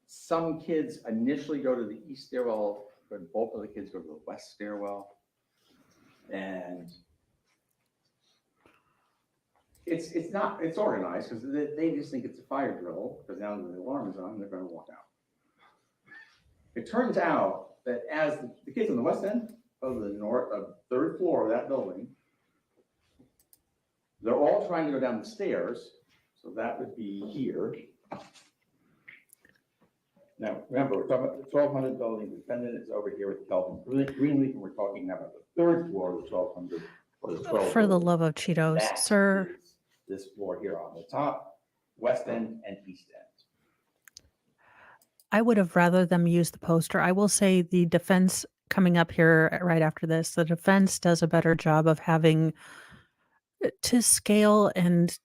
some kids initially go to the east stairwell But both of the kids go to the west stairwell. And it's organized because they just think it's a fire drill, because now that the alarm is on, they're going to walk out. It turns out that as the kids on the west end of the third floor of that building, they're all trying to go down the stairs. So that would be here. Now, remember, we're talking about the 1200 building. The defendant is over here with Kelvin Greenleaf, and we're talking about the third floor of the 1200 or the 12. For the love of Cheetos, That sir. is this floor here on the top, west end and east end. I would have rather them use the poster. I will say the defense coming up here right after this, the defense does a better job of having to scale and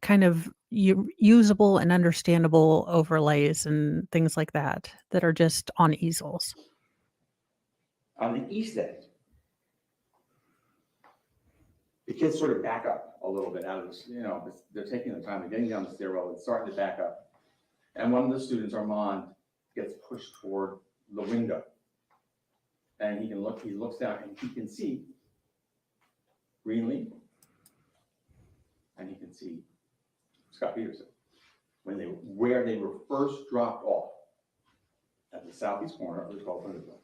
kind of usable and understandable overlays and things like that that are just on easels. On the east end, the kids sort of back up a little bit out of this, they're taking the time, they're getting down the stairwell, it's starting to back up. And one of the students, Armand, gets pushed toward the window. And he looks down and he can see Greenleaf, and he can see Scot Peterson where they were first dropped off at the southeast corner of the 1200 building.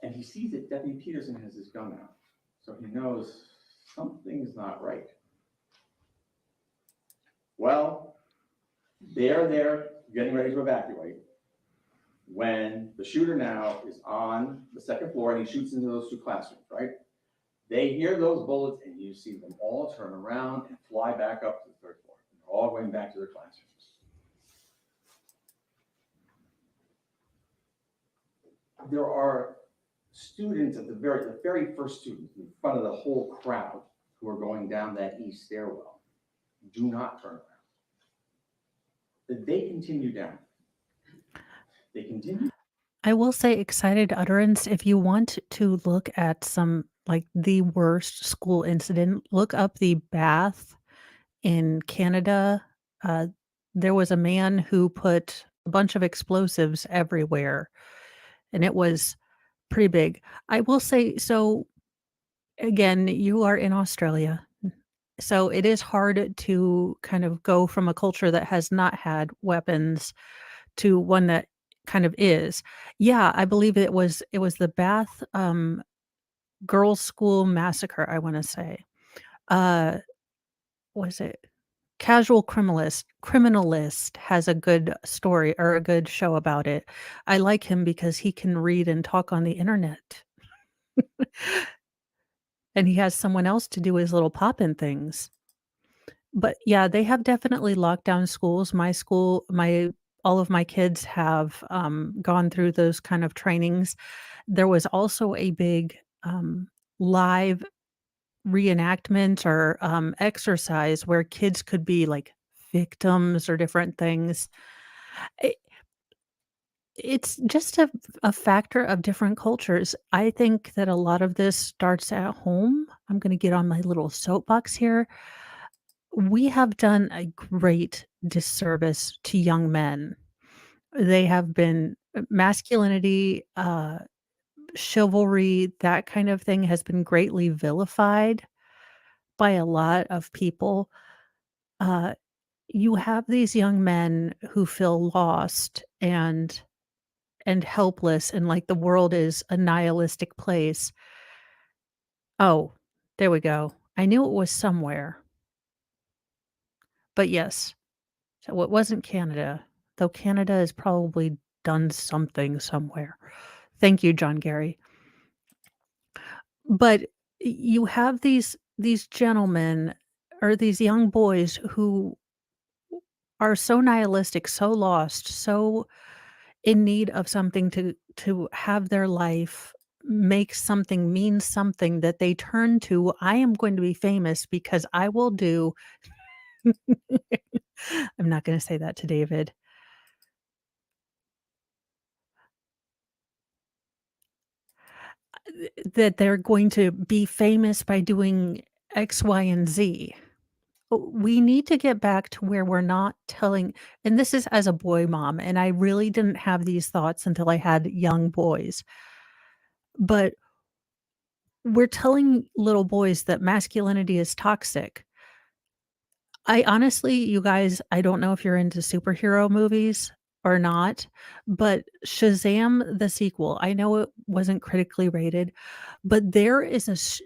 And he sees that Deputy Peterson has his gun out. So he knows something's not right. Well, they're there getting ready to evacuate when the shooter now is on the second floor and he shoots into those two classrooms, right? They hear those bullets and you see them all turn around and fly back up to the third floor. And they're all going back to their classrooms. There are students at the very first students in front of the whole crowd who are going down that east stairwell. Do not turn around. They continue down. They continue. I will say excited utterance. If you want to look at some like the worst school incident, look up the bath in Canada. There was a man who put a bunch of explosives everywhere, and it was pretty big. I will say, so again, you are in Australia. So it is hard to kind of go from a culture that has not had weapons to one that kind of is. Yeah, I believe it was the Bath girls' school massacre, I want to say. Uh was it Casual Criminalist has a good story or a good show about it. I like him because he can read and talk on the internet. And he has someone else to do his little pop-in things. But yeah, they have definitely locked down schools. All of my kids have gone through those kind of trainings. There was also a big live reenactment or exercise where kids could be like victims or different things. It, it's just a factor of different cultures. I think that a lot of this starts at home. I'm going to get on my little soapbox here. We have done a great disservice to young men. They have been masculinity, chivalry, that kind of thing has been greatly vilified by a lot of people. Uh, you have these young men who feel lost and helpless and like the world is a nihilistic place. Oh, there we go. I knew it was somewhere. But yes, so it wasn't Canada, though Canada has probably done something somewhere. Thank you, John Gary. But you have these gentlemen or these young boys who are so nihilistic, so lost, so in need of something to have their life make something mean something that they turn to. I am going to be famous because I will do I'm not gonna say that to David. That they're going to be famous by doing X, Y, and Z. we need to get back to where we're not telling, and this is as a boy mom, and I really didn't have these thoughts until I had young boys, but we're telling little boys that masculinity is toxic. I honestly, you guys, I don't know if you're into superhero movies or not, but Shazam, the sequel, I know it wasn't critically rated, but there is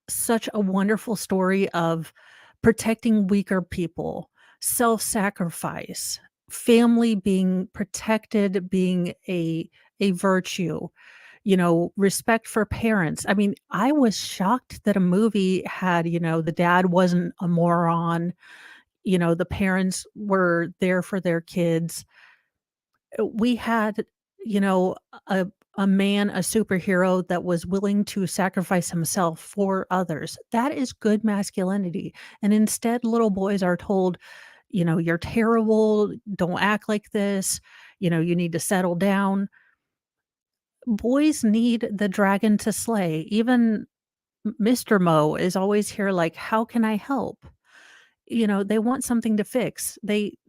such a wonderful story of protecting weaker people, self-sacrifice, family being protected, being a virtue, respect for parents. I mean, I was shocked that a movie had, the dad wasn't a moron, the parents were there for their kids. We had, you know, a a man, a superhero that was willing to sacrifice himself for others. That is good masculinity. And instead, little boys are told, "You're terrible, don't act like this, you need to settle down." Boys need the dragon to slay. Even Mr. Mo is always here like, "How can I help?" They want something to fix.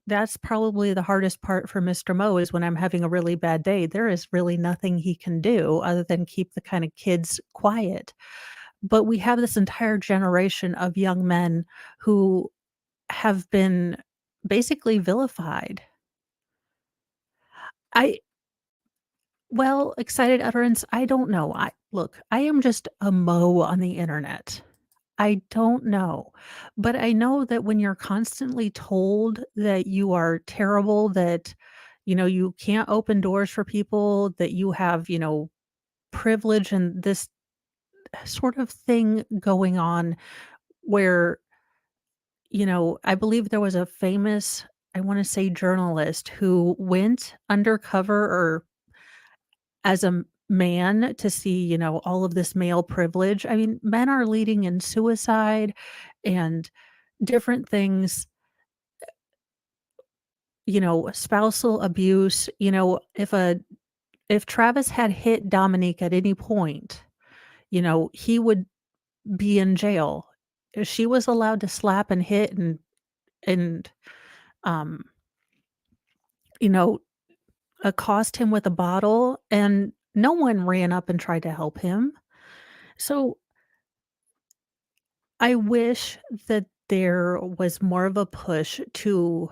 That's probably the hardest part for Mr. Mo is when I'm having a really bad day. There is really nothing he can do other than keep the kind of kids quiet. But we have this entire generation of young men who have been basically vilified. I Well, excited utterance, I don't know. I am just a Mo on the internet. I don't know. But I know that when you're constantly told that you are terrible, that, you can't open doors for people, that you have, privilege and this sort of thing going on where, I believe there was a famous, I want to say journalist who went undercover or as a man to see, all of this male privilege. I mean, men are leading in suicide and different things, spousal abuse. If Travis had hit Dominique at any point, he would be in jail. She was allowed to slap and hit and um, you know, accost him with a bottle, and no one ran up and tried to help him. So I wish that there was more of a push to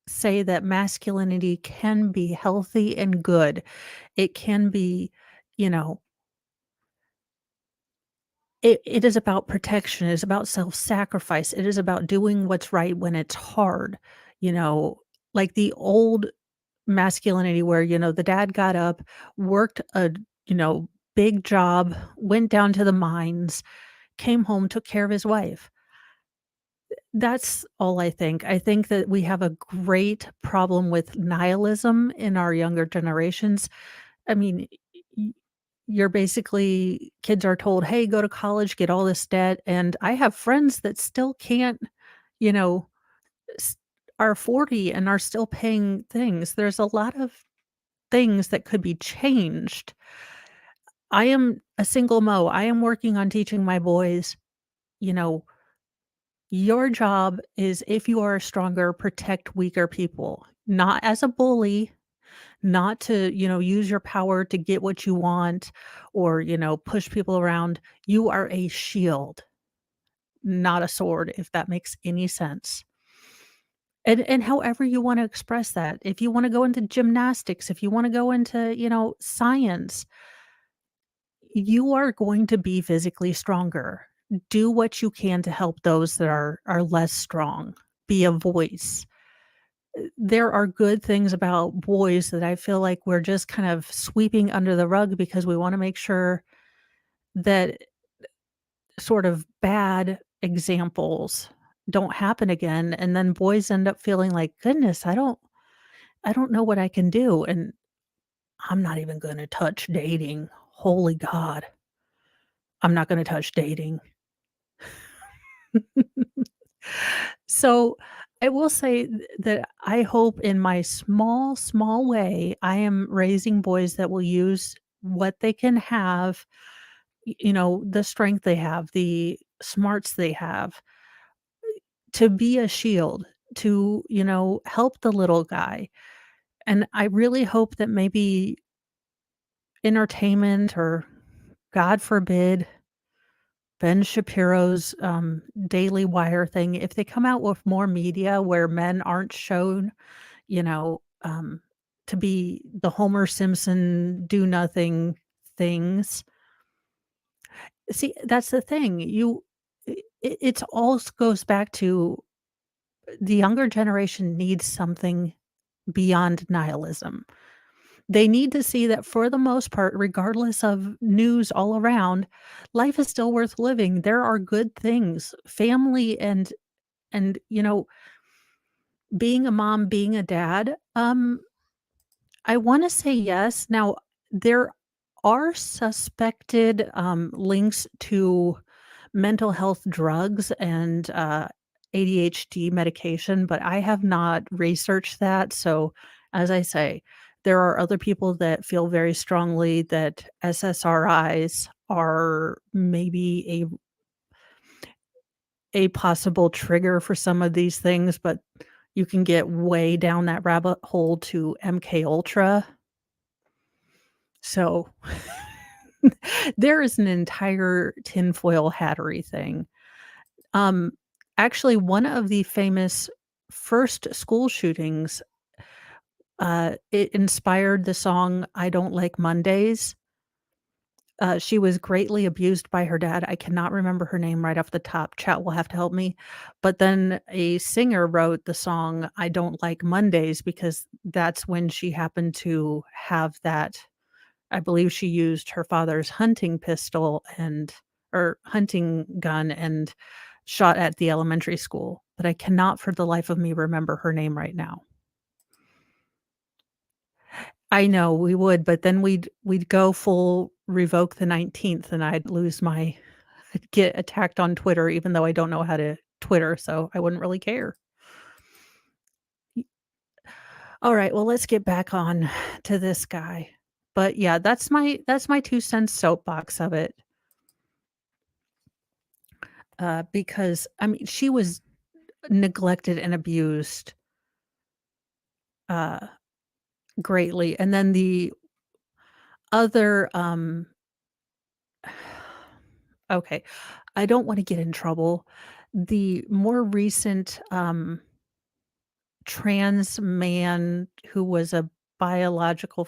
say that masculinity can be healthy and good. It can be, you know, it is about protection, it is about self-sacrifice, it is about doing what's right when it's hard, you know, like the old masculinity where, the dad got up, worked a, you know, big job, went down to the mines, came home, took care of his wife. That's all I think. I think that we have a great problem with nihilism in our younger generations. I mean, y you're basically kids are told, "Hey, go to college, get all this debt," and I have friends that still can't, you know, s are 40 and are still paying things. There's a lot of things that could be changed. I am a single mo. I am working on teaching my boys, you know, your job is if you are stronger, protect weaker people, not as a bully, not to, use your power to get what you want or, push people around. You are a shield, not a sword, if that makes any sense. And however you want to express that. If you want to go into gymnastics, if you want to go into, science, you are going to be physically stronger. Do what you can to help those that are less strong. Be a voice. There are good things about boys that I feel like we're just kind of sweeping under the rug because we wanna make sure that sort of bad examples don't happen again, and then boys end up feeling like, "Goodness, I don't know what I can do," and I'm not even gonna touch dating. Holy God. I'm not gonna touch dating. So, I will say that I hope in my small, small way, I am raising boys that will use what they can have, the strength they have, the smarts they have to be a shield, to, help the little guy. And I really hope that maybe entertainment or, God forbid, Ben Shapiro's, Daily Wire thing, if they come out with more media where men aren't shown, you know, um, to be the Homer Simpson do nothing things. See, that's the thing. It's all goes back to the younger generation needs something beyond nihilism. They need to see that for the most part, regardless of news all around, life is still worth living. There are good things. Family and being a mom, being a dad, I wanna say yes. Now, there are suspected, links to mental health drugs and, ADHD medication, but I have not researched that, so, as I say, there are other people that feel very strongly that SSRIs are maybe a possible trigger for some of these things, but you can get way down that rabbit hole to MK Ultra. So, there is an entire tinfoil hattery thing. Um, Actually, one of the famous first school shootings, it inspired the song "I Don't Like Mondays." She was greatly abused by her dad. I cannot remember her name right off the top. Chat will have to help me. But then a singer wrote the song "I Don't Like Mondays" because that's when she happened to have that. I believe she used her father's hunting pistol and or hunting gun and shot at the elementary school, but I cannot for the life of me remember her name right now. I know, we would, but then we'd go full revoke the 19th and I'd lose my I'd get attacked on Twitter even though I don't know how to Twitter, so I wouldn't really care. Y Alright, well, let's get back on to this guy. But yeah, that's my 2 cents soapbox of it. Because, I mean, she was neglected and abused, uh, greatly, and then the other, okay, I don't wanna get in trouble. The more recent, trans man who was a biological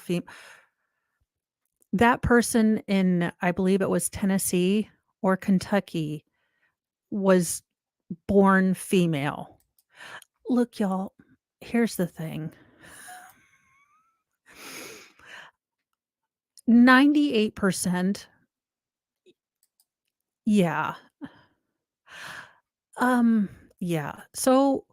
that person in, I believe it was Tennessee or Kentucky, was born female. Look, y'all, here's the thing. 98%. Yeah. Um, yeah. So,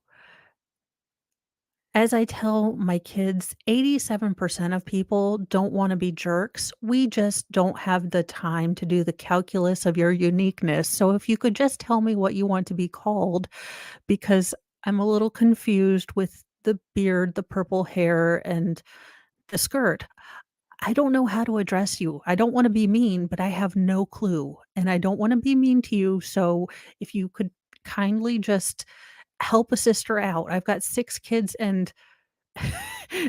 as I tell my kids, 87% of people don't wanna be jerks. We just don't have the time to do the calculus of your uniqueness. So if you could just tell me what you want to be called, because I'm a little confused with the beard, the purple hair, and the skirt. I don't know how to address you. I don't wanna be mean, but I have no clue, and I don't wanna be mean to you, so if you could kindly just help a sister out. I've got 6 kids and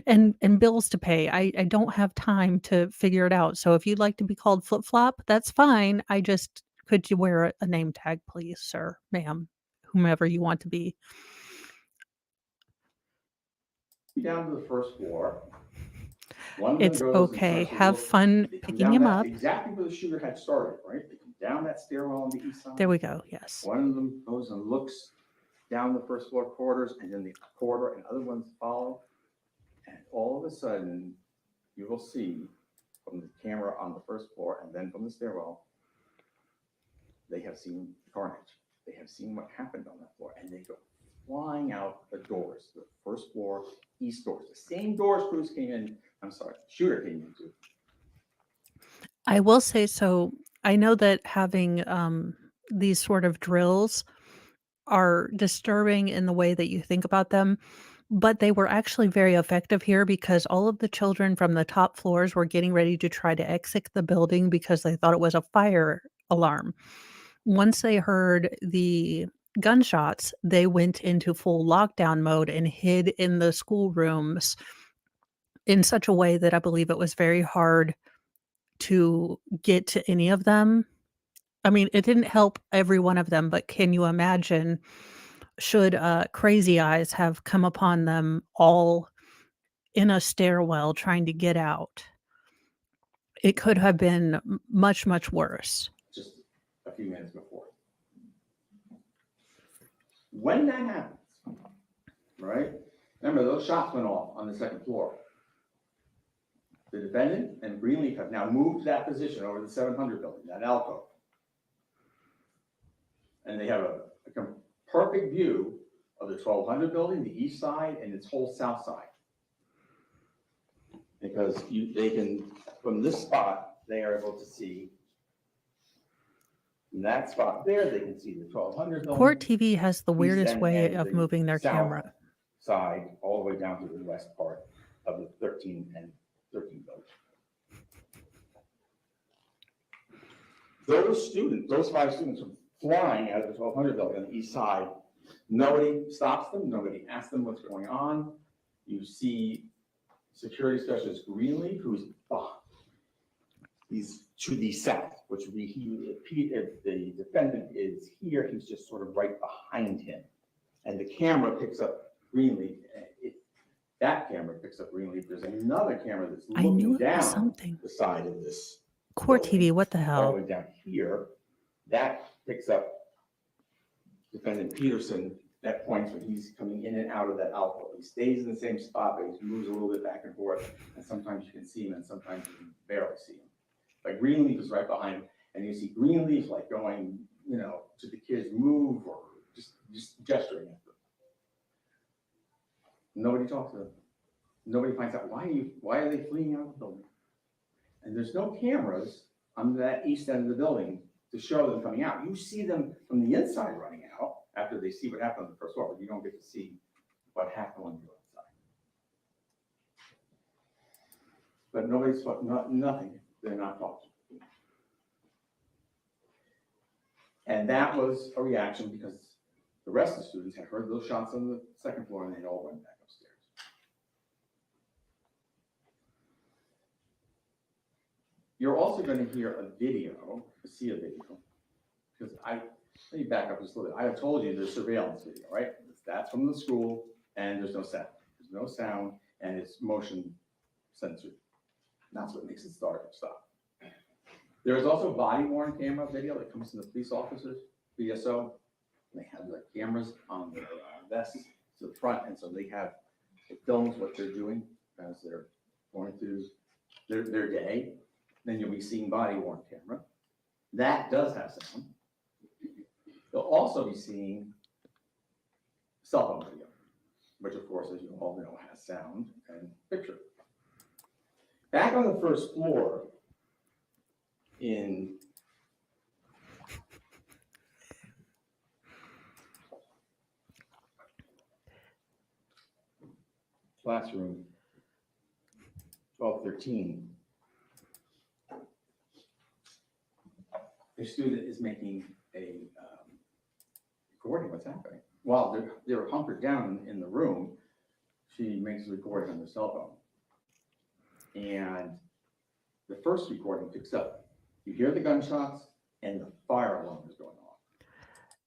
and bills to pay. I don't have time to figure it out, so if you'd like to be called Flip Flop, that's fine. I just could you wear a name tag, please, sir, ma'am, whomever you want to be. Down to the first floor. One of them It's goes and okay. starts to Have look. fun They come picking down him that up. exactly where the shooter had started, right? They come down that stairwell on the east There side. we go, yes. One of them goes and looks down the first floor corridors, and then the corridor and other ones follow. And all of a sudden, you will see from the camera on the first floor and then from the stairwell, they have seen carnage. They have seen what happened on that floor, and they go flying out the doors, the first floor east doors, the same doors Cruz came in. I'm sorry, shooter came into. I will say so I know that having, these sort of drills are disturbing in the way that you think about them, but they were actually very effective here because all of the children from the top floors were getting ready to try to exit the building because they thought it was a fire alarm. Once they heard the gunshots, they went into full lockdown mode and hid in the schoolrooms in such a way that I believe it was very hard to get to any of them. I mean, it didn't help every one of them, but can you imagine should, Crazy Eyes have come upon them all in a stairwell trying to get out? It could have been much, much worse. just a few minutes before. When that happens, right? Remember, those shots went off on the second floor. The defendant and Greenleaf have now moved to that position over the 700 building, that alcove. And they have a perfect view of the 1200 building, the east side, and its whole south side. Because they can, from this spot, they are able to see, from that spot there, they can see the 1200 building. Court TV has the weirdest and way of the moving their south camera. Side, all the way down to the west part of the 13 and 13 building. Those students, those 5 students are flying out of the 1200 building on the east side. Nobody stops them. Nobody asks them what's going on. You see security specialist Greenleaf, who's he's to the south, which would be if the defendant is here, he's just sort of right behind him. And the camera picks up Greenleaf. That camera picks up Greenleaf. There's another camera that's I knew looking it was down something. the side of this. Court building, TV, what the all the hell? way down here. That picks up defendant Peterson. That points when he's coming in and out of that alcove. He stays in the same spot, but he moves a little bit back and forth. And sometimes you can see him, and sometimes you can barely see him. But Greenleaf is right behind him, and you see Greenleaf like going, to the kids, move, or just gesturing at them. Nobody talks to them. Nobody finds out why are they fleeing out of the building? And there's no cameras on that east end of the building to show them coming out. You see them from the inside running out after they see what happened on the first floor, but you don't get to see what happened when you're outside. But nobody's nothing. They're not talking. And that was a reaction because the rest of the students had heard those shots on the second floor and they all went back upstairs. You're also going to hear a video, see a video, because let me back up just a little bit. I have told you there's surveillance video, right? That's from the school, and there's no sound. There's no sound, and it's motion censored. That's what makes it stop. There is also body-worn camera video that comes from the police officers, BSO. They have the cameras on their vests to the front, and so it films what they're doing as they're going through their day. Then you'll be seeing body-worn camera. That does have sound. You'll also be seeing cell phone video, which of course, as you all know, has sound and picture. Back on the first floor in classroom 1213, a student is making a recording what's happening. While they're hunkered down in the room, she makes a recording on her cell phone. And the first recording picks up. You hear the gunshots and the fire alarm is going off.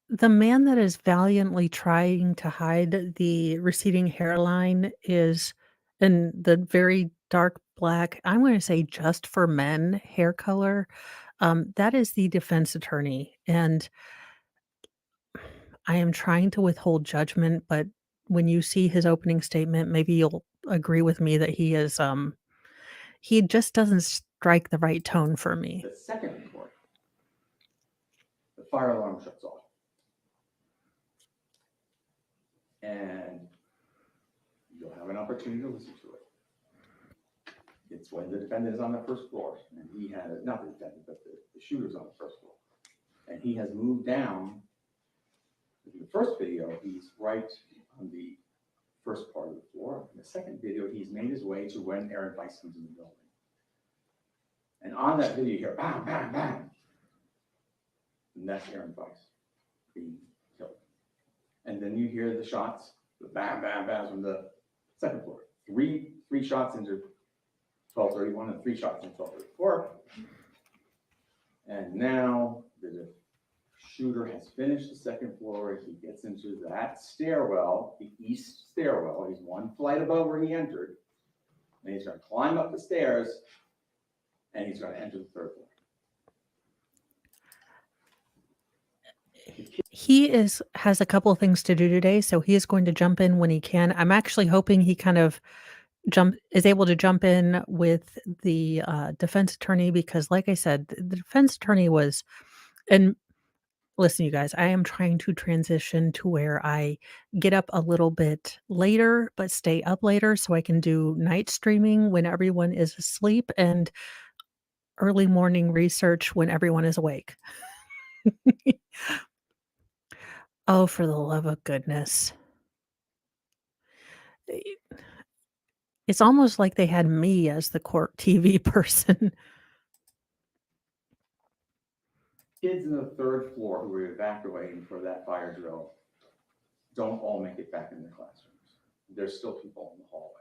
The man that is valiantly trying to hide the receding hairline is in the very dark black, I'm going to say just for men hair color. That is the defense attorney. And I am trying to withhold judgment, but when you see his opening statement, maybe you'll agree with me that he just doesn't strike the right tone for me. The second recording, the fire alarm shuts off. And you'll have an opportunity to listen to it. It's when the defendant is on the first floor, and he has, not the defendant, but the shooter's on the first floor. And he has moved down. In the first video, he's right on the first part of the floor. In the second video, he's made his way to when Aaron Weiss comes in the building. And on that video, you hear bang, bang, bang. And that's Aaron Weiss being killed. And then you hear the shots, the bam, bam, bam from the second floor. Three shots into 1231 and 3 shots into 1234. And now the shooter has finished the second floor. He gets into that stairwell, the east stairwell. He's 1 flight above where he entered. And he's going to climb up the stairs and he's going to enter the 3rd floor. He has a couple of things to do today, so he is going to jump in when he can. I'm actually hoping he kind of is able to jump in with the defense attorney because, like I said, the defense attorney was. And listen, you guys, I am trying to transition to where I get up a little bit later, but stay up later so I can do night streaming when everyone is asleep and early morning research when everyone is awake. Oh, for the love of goodness. It's almost like they had me as the court TV person. Kids in the 3rd floor who were evacuating for that fire drill don't all make it back in the classrooms. There's still people in the hallway.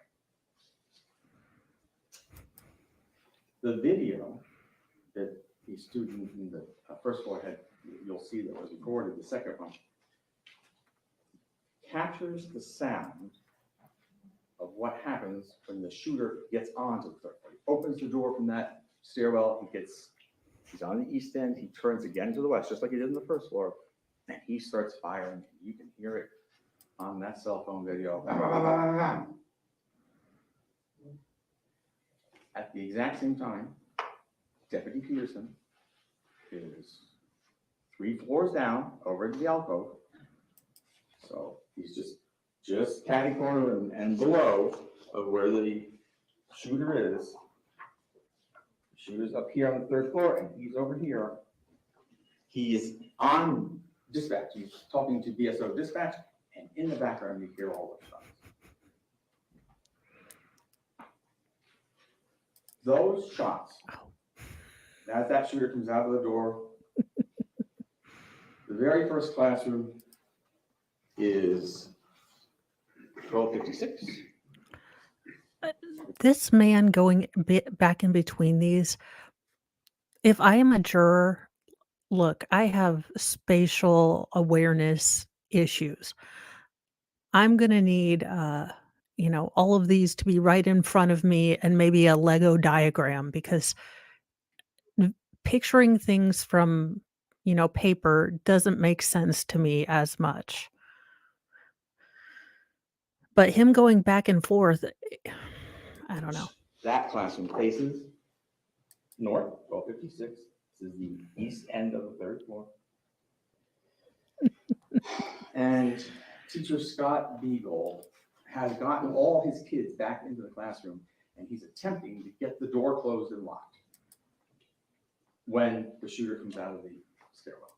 The video that the student in the 1st floor had, you'll see that was recorded, the second one, captures the sound of what happens when the shooter gets onto the 3rd floor. He opens the door from that stairwell, he's on the east end, he turns again to the west, just like he did in the 1st floor, and he starts firing. You can hear it on that cell phone video. At the exact same time, Deputy Peterson is 3 floors down over at the alcove. So he's just catty corner and below of where the shooter is. The shooter's up here on the 3rd floor and he's over here. He is on dispatch. He's talking to BSO dispatch, and in the background you hear all those shots. Those shots, as that shooter comes out of the door, the very first classroom is 1256. This man going back in between these, if I am a juror, look, I have spatial awareness issues. I'm gonna need, all of these to be right in front of me and maybe a Lego diagram because picturing things from, paper doesn't make sense to me as much. But him going back and forth, I don't know. That classroom faces north, 1256. This is the east end of the 3rd floor. And teacher Scott Beagle has gotten all his kids back into the classroom, and he's attempting to get the door closed and locked when the shooter comes out of the stairwell.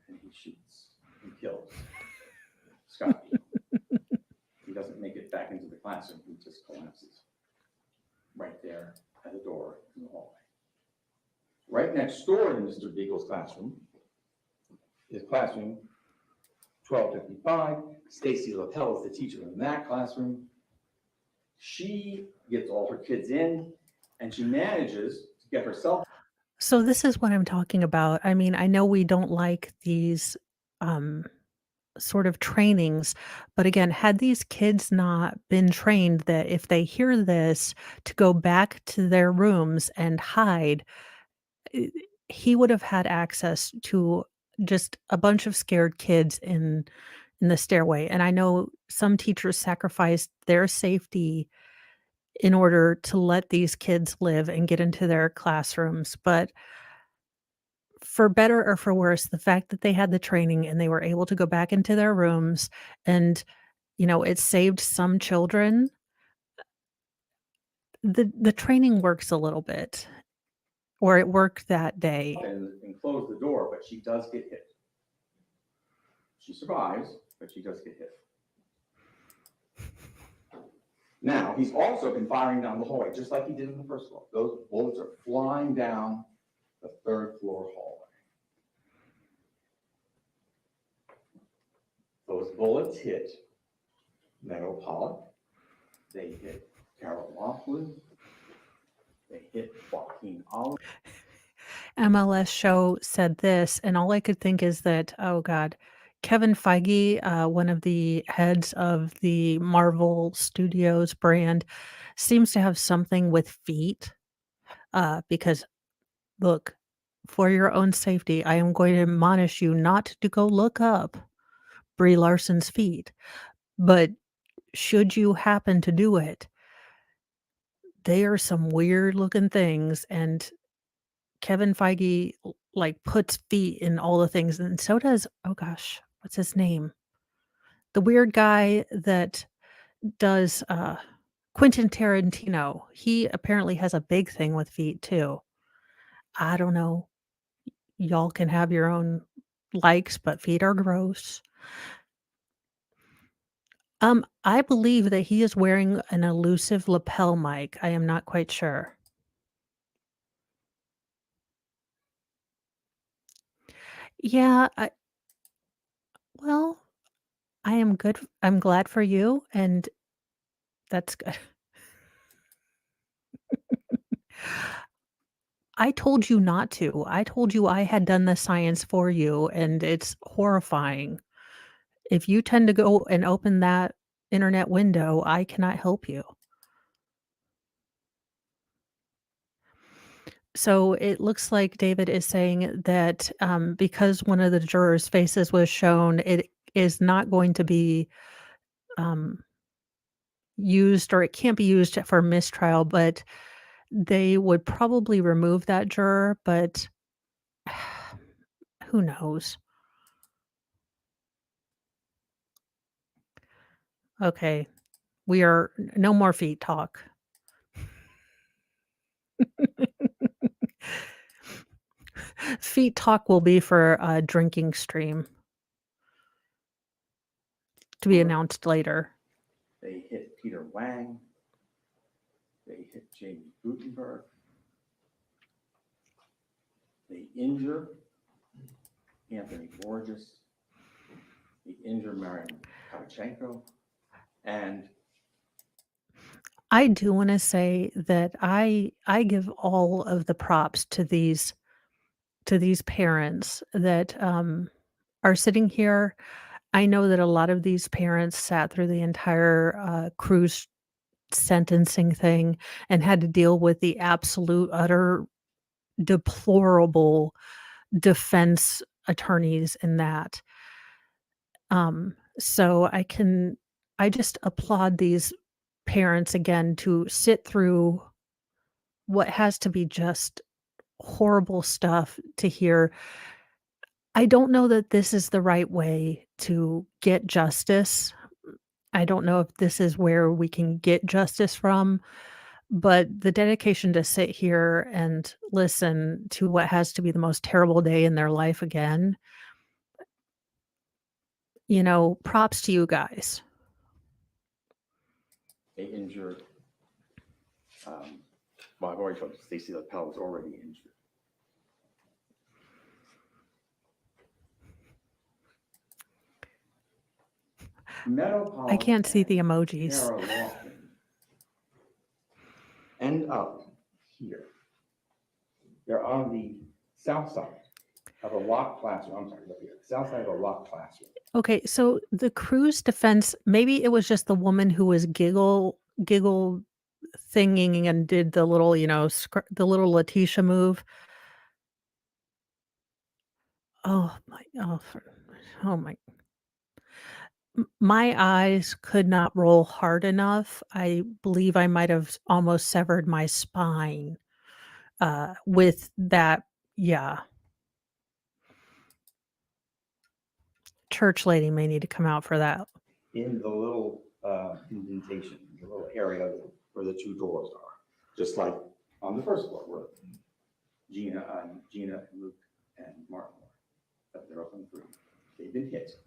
And he shoots and kills Scott Beagle. He doesn't make it back into the classroom. He just collapses right there at the door in the hallway. Right next door to Mr. Beagle's classroom is classroom 1255. Stacy Lapel is the teacher in that classroom. She gets all her kids in, and she manages to get herself. So this is what I'm talking about. I mean, I know we don't like these sort of trainings, but again, had these kids not been trained that if they hear this to go back to their rooms and hide, he would have had access to just a bunch of scared kids in the stairway. And I know some teachers sacrificed their safety in order to let these kids live and get into their classrooms, but for better or for worse, the fact that they had the training and they were able to go back into their rooms and, it saved some children. The training works a little bit, or it worked that day. And close the door, but she does get hit. She survives, but she does get hit. Now, he's also been firing down the hallway, just like he did in the 1st floor. Those bullets are flying down the 3rd floor hallway. Those bullets hit Meadow Pollock. They hit Carol Laughlin. They hit Joaquin Oliver. MLS show said this, and all I could think is that, oh god, Kevin Feige, one of the heads of the Marvel Studios brand, seems to have something with feet, because look, for your own safety, I am going to admonish you not to go look up Brie Larson's feet, but should you happen to do it, they are some weird looking things, and Kevin Feige, like, puts feet in all the things, and so does oh gosh, what's his name? The weird guy that does, Quentin Tarantino. He apparently has a big thing with feet too. I don't know. Y'all can have your own likes, but feet are gross. I believe that he is wearing an elusive lapel mic. I am not quite sure. Yeah, well, I am good I'm glad for you, and that's good. I told you not to. I told you I had done the science for you, and it's horrifying. If you tend to go and open that internet window, I cannot help you. So it looks like David is saying that because one of the jurors' faces was shown, it is not going to be um, used or it can't be used for mistrial, but they would probably remove that juror, but who knows? Okay, we are no more feet talk. Feet talk will be for a drinking stream to be announced later. They hit Peter Wang. They hit Jamie Gutenberg. They injure Anthony Borges. They injure Marian Kavachenko. And I do wanna say that I give all of the props to these parents that, are sitting here. I know that a lot of these parents sat through the entire, Cruz sentencing thing and had to deal with the absolute, utter, deplorable defense attorneys in that. So I just applaud these parents again to sit through what has to be just horrible stuff to hear. I don't know that this is the right way to get justice. I don't know if this is where we can get justice from, but the dedication to sit here and listen to what has to be the most terrible day in their life again, props to you guys. they injured, well, I've already told you, Stacey Lapel was already injured. Meadow Pollock I can't see and the emojis. Sarah Laughlin end up here. They're on the south side of a locked classroom. I'm sorry, look here. South side of a locked classroom. Okay, so the Cruz defense, maybe it was just the woman who was giggle thinging and did the little, the little Letitia move. Oh my my eyes could not roll hard enough. I believe I might have almost severed my spine, with that yeah. Church lady may need to come out for that. In the little indentation, the little area where the two doors are, just like on the first floor where Gina and Luke and Martin were. But they're up on the 3. They've been hit.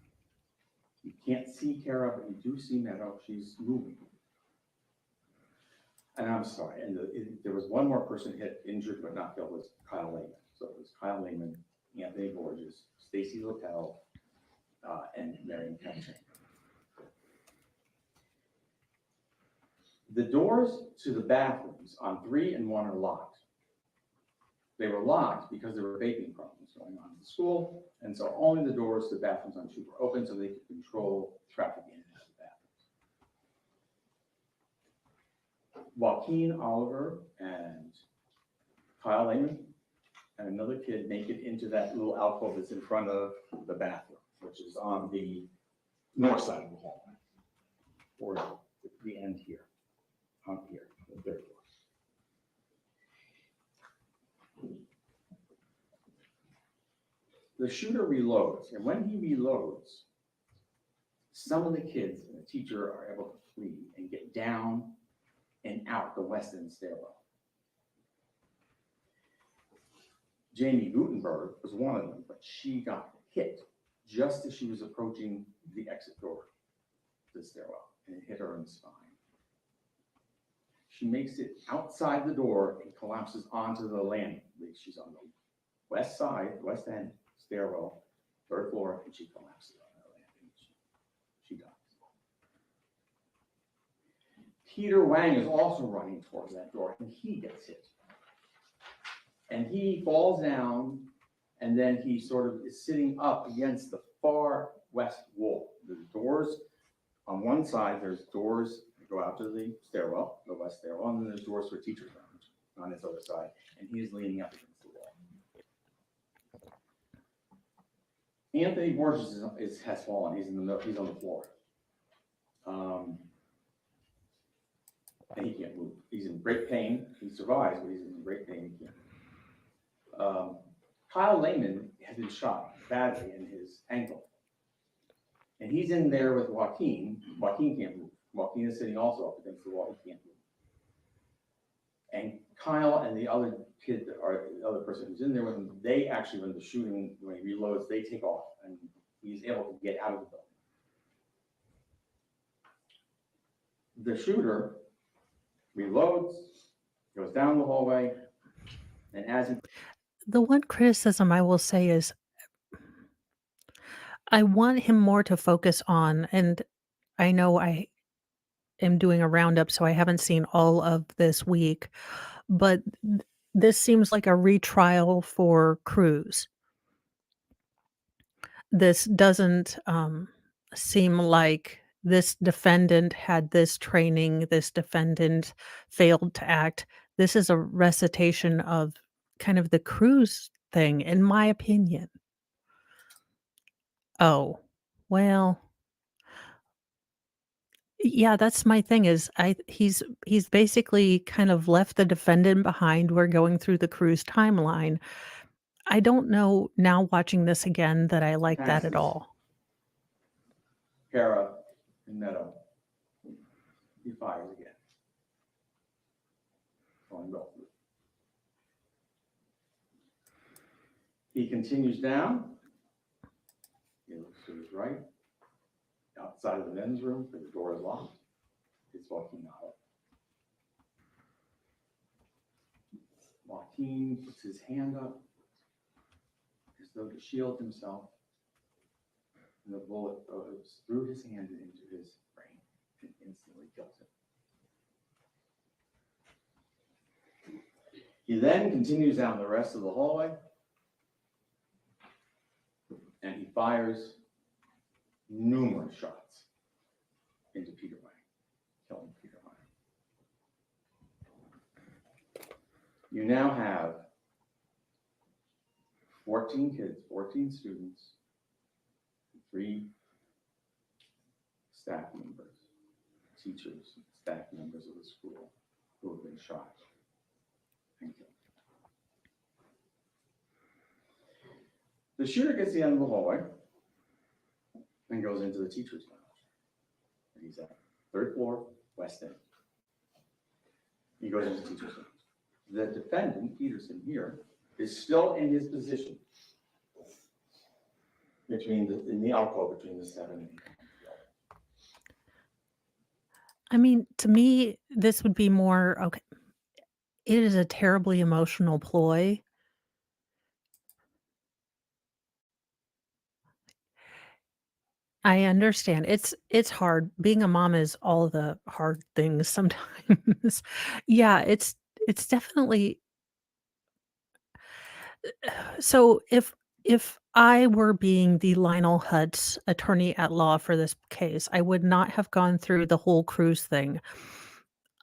You can't see Kara, but you do see Meadow. She's moving. And I'm sorry. And there was one more person hit, injured but not killed, was Kyle Lehman. So it was Kyle Lehman, Anthony Borges, Stacey Lapel, and Marion County. The doors to the bathrooms on 3 and 1 are locked. They were locked because there were vaping problems going on in the school, and so only the doors to the bathrooms on 2 were open so they could control traffic in and out of the bathrooms. Joaquin Oliver and Kyle Lehman and another kid make it into that little alcove that's in front of the bathroom, which is on the north side of the hallway, or the end here, on here, on the 3rd floor. The shooter reloads, and when he reloads, some of the kids and the teacher are able to flee and get down and out the west end stairwell. Jamie Gutenberg was one of them, but she got hit just as she was approaching the exit door to the stairwell, and it hit her in the spine. She makes it outside the door and collapses onto the landing. She's on the west side, west end stairwell, 3rd floor, and she collapses on her landing. She dies. Peter Wang is also running towards that door, and he gets hit. And he falls down, and then he sort of is sitting up against the far west wall. The doors on one side, there's doors that go out to the stairwell, the west stairwell, and then there's doors for teachers' lounge on his other side, and he's leaning up against the wall. Anthony Borges has fallen. He's on the floor, and he can't move. He's in great pain. He survives, but he's in great pain. He can't move. Kyle Lehman has been shot badly in his ankle, and he's in there with Joaquin. Joaquin can't move. Joaquin is sitting also up against the wall. He can't move. And Kyle and the other kid, or the other person who's in there with him, they actually, when the shooting, when he reloads, they take off, and he's able to get out of the building. The shooter reloads, goes down the hallway, and as he... The one criticism I will say is I want him more to focus on, and I know I am doing a roundup, so I haven't seen all of this week, but this seems like a retrial for Cruz. This doesn't seem like this defendant had this training, this defendant failed to act. This is a recitation of kind of the Cruz thing, in my opinion. Oh, well, yeah, that's my thing is he's basically kind of left the defendant behind. We're going through the Cruz timeline. I don't know now watching this again that I like that at all. Kara and Meadow. He fires again. On both. He continues down. He looks to his right. Outside of the men's room, the door is locked. It's Joaquin out. Joaquin puts his hand up as though to shield himself. And the bullet goes through his hand and into his brain and instantly kills him. He then continues down the rest of the hallway and he fires numerous shots into Peter Wang, killing Peter Wang. You now have 14 kids, 14 students, 3 staff members, teachers, staff members of the school who have been shot and killed. The shooter gets to the end of the hallway and goes into the teacher's lounge. And he's at 3rd floor, west end. He goes into the teacher's lounge. The defendant, Peterson here, is still in his position in the alcove between the 7 and 8. I mean, to me, this would be more okay. It is a terribly emotional ploy. I understand. It's hard. Being a mom is all the hard things sometimes. Yeah, it's definitely so if I were being the Lionel Hutz attorney at law for this case, I would not have gone through the whole cruise thing.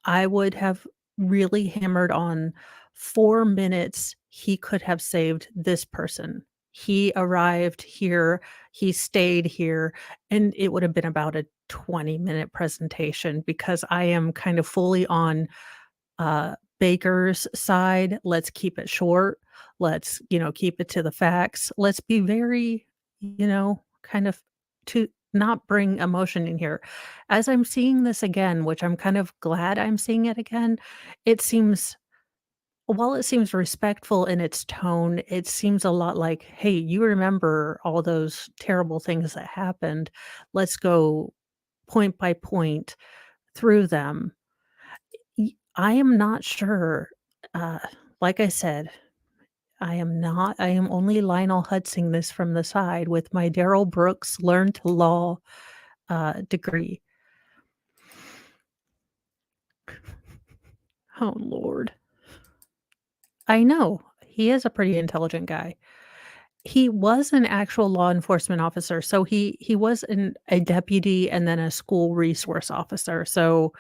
I would have really hammered on 4 minutes he could have saved this person. He arrived here, he stayed here, and it would have been about a 20-minute presentation because I am kind of fully on Baker's side. Let's keep it short. Let's, keep it to the facts. Let's be very, kind of to not bring emotion in here. As I'm seeing this again, which I'm kind of glad I'm seeing it again, it seems while it seems respectful in its tone, it seems a lot like, "Hey, you remember all those terrible things that happened. Let's go point by point through them." I am not sure. Uh, like I said, I am only Lionel Hudsing this from the side with my Darrell Brooks learn to law, degree. Oh, Lord. I know. He is a pretty intelligent guy. He was an actual law enforcement officer, so he was a deputy and then a school resource officer, so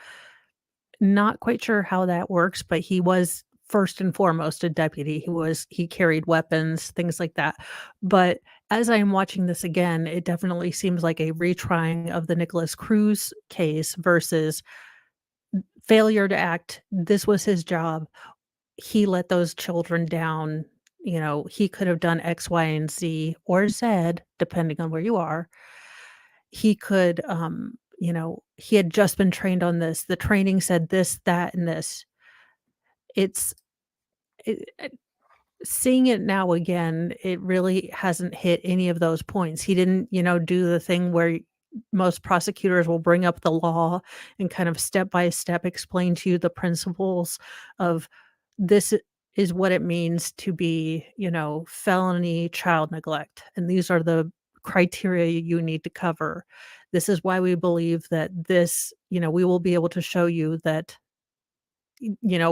not quite sure how that works, but he was first and foremost a deputy. He carried weapons, things like that. But as I am watching this again, it definitely seems like a retrying of the Nicholas Cruz case versus failure to act. This was his job. He let those children down. He could have done X, Y, and Z or Z, depending on where you are. He could, he had just been trained on this. The training said this, that, and this. It's it seeing it now again, it really hasn't hit any of those points. He didn't, do the thing where most prosecutors will bring up the law and kind of step by step explain to you the principles of this is what it means to be, felony child neglect. And these are the criteria you need to cover. This is why we believe that this, we will be able to show you that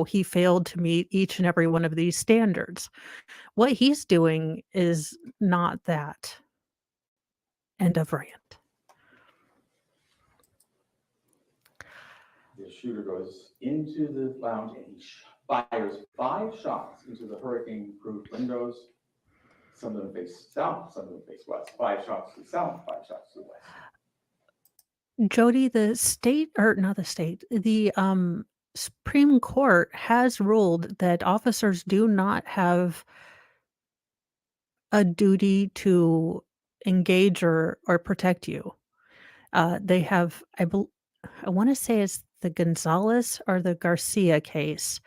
he failed to meet each and every one of these standards. What he's doing is not that. End of rant. The shooter goes into the lounge and he fires 5 shots into the hurricane-proof windows. Some of them face south, some of them face west. 5 shots to the south, 5 shots to the west. Jody, the state or not the state, the Supreme Court has ruled that officers do not have a duty to engage or protect you. They have, I want to say it's the Gonzalez or the Garcia case.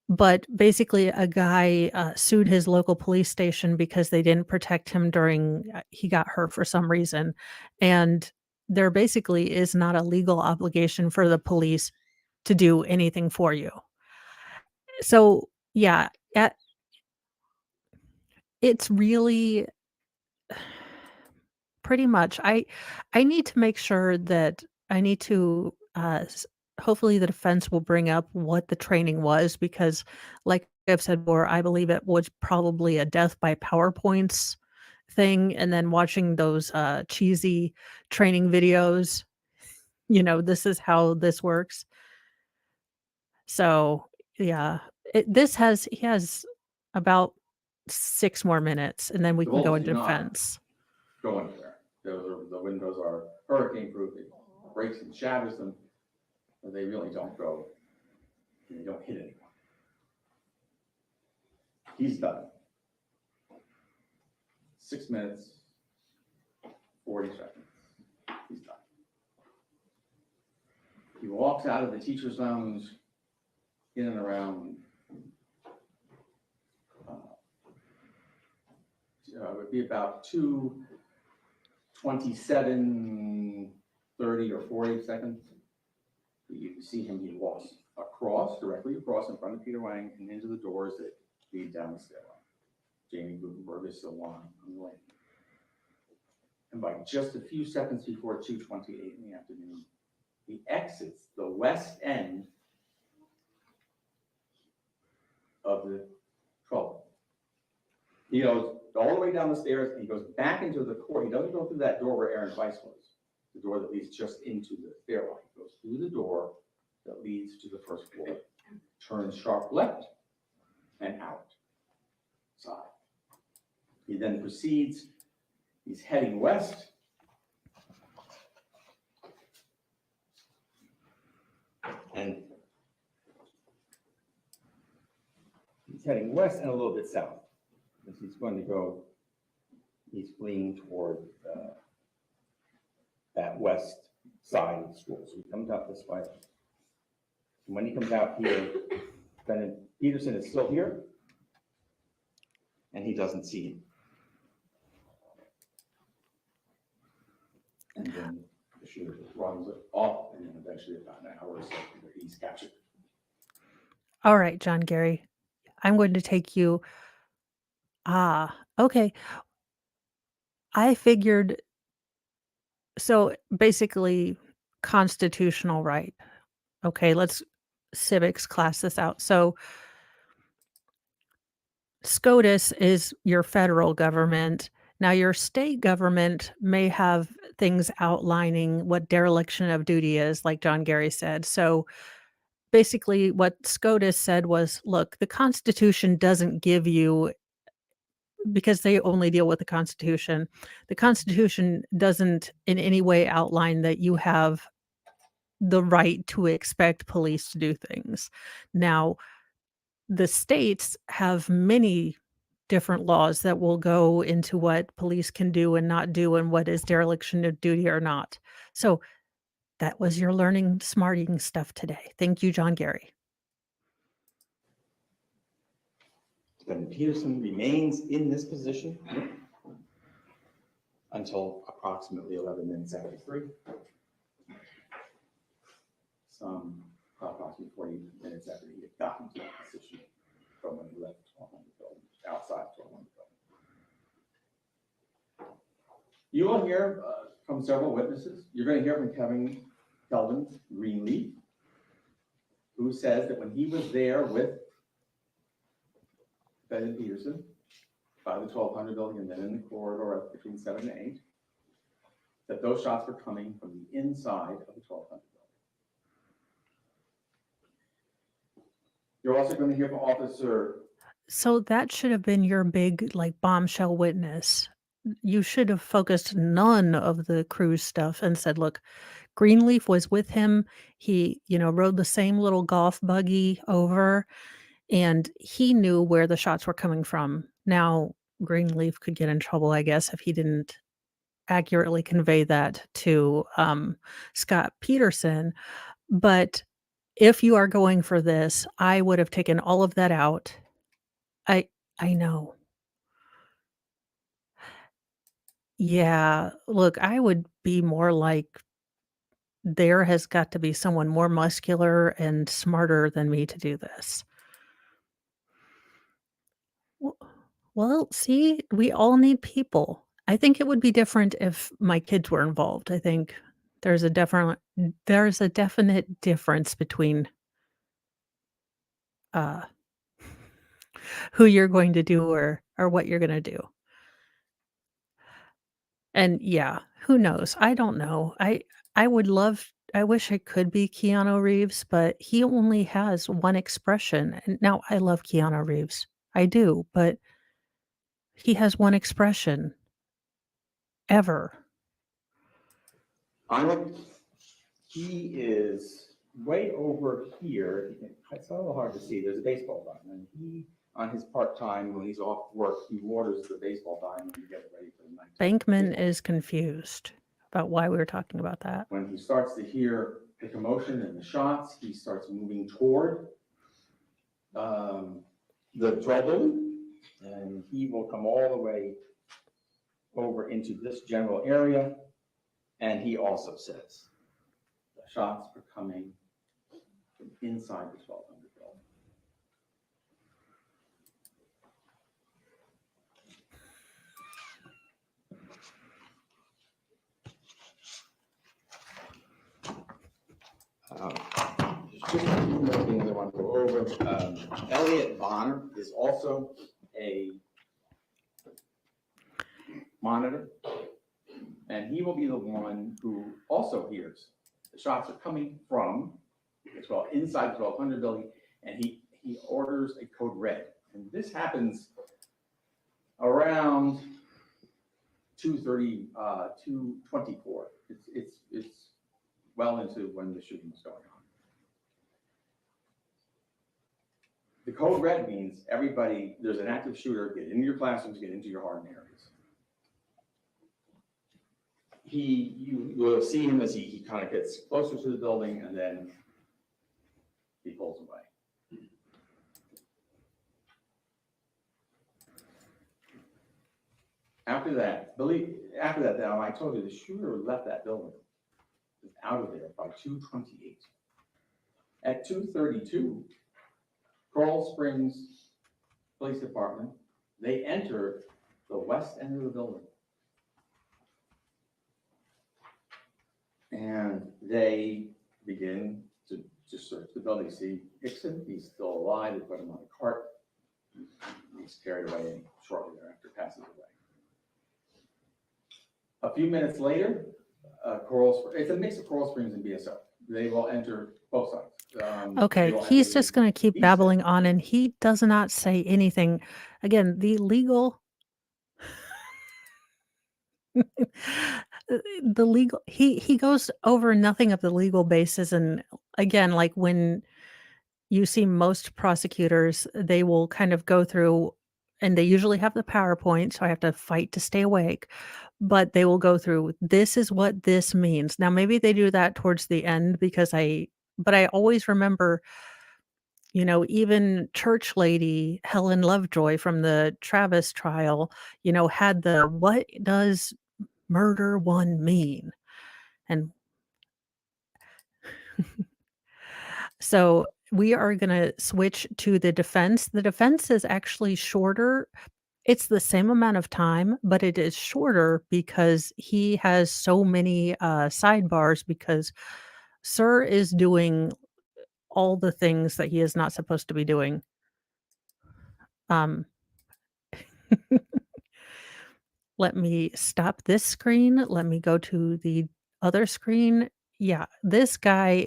But basically, a guy sued his local police station because they didn't protect him during he got hurt for some reason, and there basically is not a legal obligation for the police to do anything for you. So, yeah, it's really pretty much. I need to make sure that I need to, hopefully the defense will bring up what the training was because, like I've said before, I believe it was probably a death by PowerPoints thing, and then watching those, cheesy training videos, this is how this works. So, yeah, he has about 6 more minutes, and then we The can go bullets into do not defense. go anywhere. The windows are hurricane-proof. It breaks and shatters them, but they really don't go. They don't hit anyone. He's done. 6 minutes, 40 seconds. He's done. He walks out of the teacher's lounge in and around, it would be about 2:27, 30 or 40 seconds. You can see him, he walks directly across in front of Peter Wang and into the doors that lead down the stairwell. Jamie Gutenberg is still on the lane. And by just a few seconds before 2:28 in the afternoon, he exits the west end of the 12. He goes all the way down the stairs and he goes back into the court. He doesn't go through that door where Aaron Weiss was, the door that leads just into the stairwell. He goes through the door that leads to the first floor, turns sharp left and outside. He then proceeds, he's heading west. And he's heading west and a little bit south. Because he's going to go, he's fleeing toward that west side of the school. So he comes out this way. And when he comes out here, Defendant Peterson is still here. And he doesn't see him. And then the shooter runs off, and then eventually about an hour or so later, he's captured. All right, John Gary. I'm going to take you. Okay. I figured, so basically constitutional right. Okay, let's civics class this out. So SCOTUS is your federal government. Now, your state government may have things outlining what dereliction of duty is, like John Gary said. So basically, what SCOTUS said was, look, the Constitution doesn't give you, because they only deal with the Constitution, the Constitution doesn't in any way outline that you have the right to expect police to do things. Now, the states have many different laws that will go into what police can do and not do and what is dereliction of duty or not. So that was your learning smarting stuff today. Thank you, John Gary. Then Peterson remains in this position until approximately 11 minutes after 3. Some approximately 40 minutes after he had gotten to that position from when he left 1200 building, outside 1200 building. You will hear from several witnesses. You're going to hear from Kevin Kelvin Greenleaf, who says that when he was there with Defendant Peterson by the 1200 building and then in the corridor between 7 and 8, that those shots were coming from the inside of the 1200 building. You're also going to hear from Officer. So that should have been your big, like, bombshell witness. You should have focused none of the cruise stuff and said, look, Greenleaf was with him. He, rode the same little golf buggy over, and he knew where the shots were coming from. Now, Greenleaf could get in trouble, I guess, if he didn't accurately convey that to Scot Peterson. But if you are going for this, I would have taken all of that out. I know. Yeah, look, I would be more like, there has got to be someone more muscular and smarter than me to do this. Well, see, we all need people. I think it would be different if my kids were involved. I think there's a definite difference between uh who you're going to do or what you're going to do. And yeah, who knows? I don't know. I wish I could be Keanu Reeves, but he only has one expression. And now I love Keanu Reeves. I do, but he has one expression ever. He is way over here. It's a little hard to see. There's a baseball diamond. And he, on his part-time, when he's off work, he waters the baseball diamond to get it ready for the night. Bankman is confused about why we were talking about that. When he starts to hear the commotion and the shots, he starts moving toward the 12 building, and he will come all the way over into this general area. And he also says the shots are coming from inside the 1200 building. Just a few more things I want to go over. Elliot Bonner is also a monitor, and he will be the one who also hears the shots are coming from inside the 1200 building, and he orders a code red. And this happens around 2:30, 2:24. It's well into when the shooting was going on. The code red means everybody, there's an active shooter, get into your classrooms, get into your hardened areas. You will see him as he kind of gets closer to the building, and then he pulls away. After that, now I told you the shooter left that building, was out of there by 2:28. At 2:32, Coral Springs Police Department, they enter the west end of the building. And they begin to search the building. See Hickson, he's still alive. They put him on a cart. He's carried away, and shortly thereafter passes away. A few minutes later, it's a mix of Coral Springs and BSO. They will enter both sides. Okay, he's just going to keep east babbling end. on, and he does not say anything. Again, the legal he goes over nothing of the legal basis, and again, like when you see most prosecutors, they will kind of go through, and they usually have the PowerPoint, so I have to fight to stay awake, but they will go through, "This is what this means." Now, maybe they do that towards the end because but I always remember, even church lady Helen Lovejoy from the Travis trial, had the, "What does murder one mean?" And so we are gonna switch to the defense. The defense is actually shorter. It's the same amount of time, but it is shorter because he has so many, sidebars because Sir is doing all the things that he is not supposed to be doing. Um, let me stop this screen. Let me go to the other screen. Yeah, this guy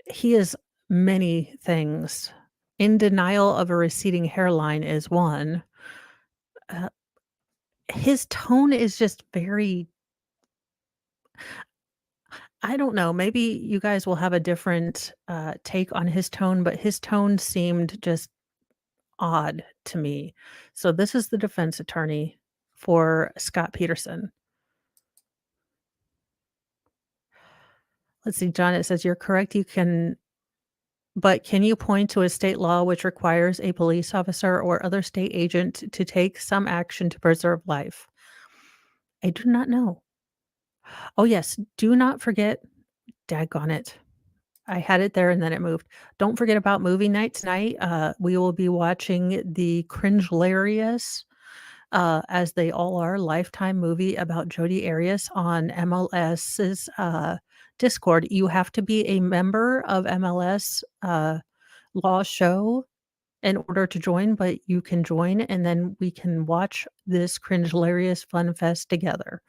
he is many things. In denial of a receding hairline is one. Uh, his tone is just very I don't know, maybe you guys will have a different, take on his tone, but his tone seemed just odd to me. So this is the defense attorney for Scot Peterson. Let's see, John, it says, "You're correct, but can you point to a state law which requires a police officer or other state agent to take some action to preserve life?" I do not know. Oh, yes, do not forget daggone it. I had it there and then it moved. Don't forget about movie night tonight. We will be watching the Cringelarious, as they all are, Lifetime movie about Jodi Arias on MLS's, Discord. You have to be a member of MLS, Law Show in order to join, but you can join, and then we can watch this Cringelarious Fun Fest together.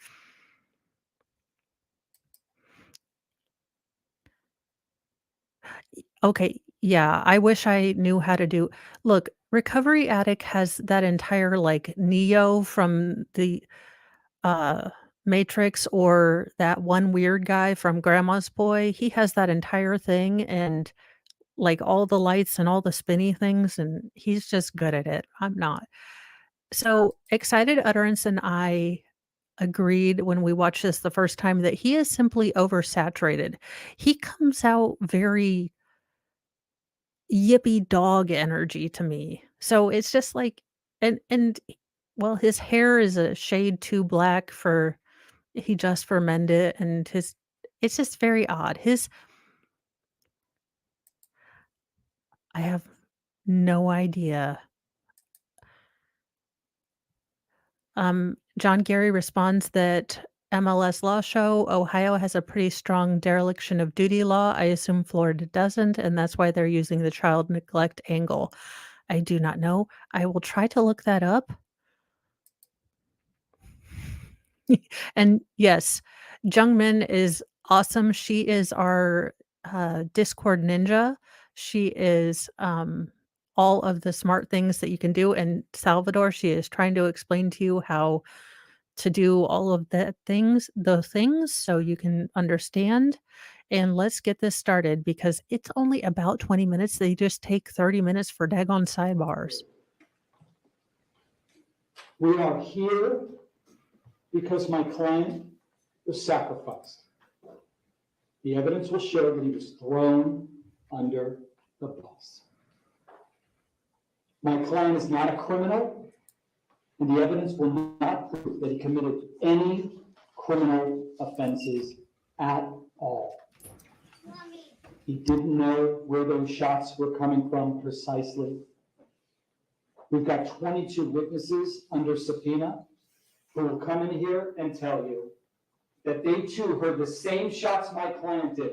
Okay, yeah, I wish I knew how to do look, Recovery Addict has that entire, like, Neo from the, uh, Matrix, or that one weird guy from Grandma's Boy, he has that entire thing and, like, all the lights and all the spinny things, and he's just good at it, I'm not. So, Excited Utterance and I agreed when we watched this the first time that he is simply oversaturated. He comes out very yippy dog energy to me. So it's just like well, his hair is a shade too black for he just for mend it, and it's just very odd. I have no idea. John Gary responds that MLS law show, Ohio has a pretty strong dereliction of duty law. I assume Florida doesn't, and that's why they're using the child neglect angle. I do not know. I will try to look that up. And yes, Jungmin is awesome. She is our Discord ninja. She is all of the smart things that you can do. And Salvador, she is trying to explain to you how to do all of the things so you can understand. And let's get this started because it's only about 20 minutes. They just take 30 minutes for daggone sidebars. We are here because my client was sacrificed. The evidence will show that he was thrown under the bus. My client is not a criminal, and the evidence will not prove that he committed any criminal offenses at all. He didn't know where those shots were coming from precisely. We've got 22 witnesses under subpoena who will come in here and tell you that they too heard the same shots my client did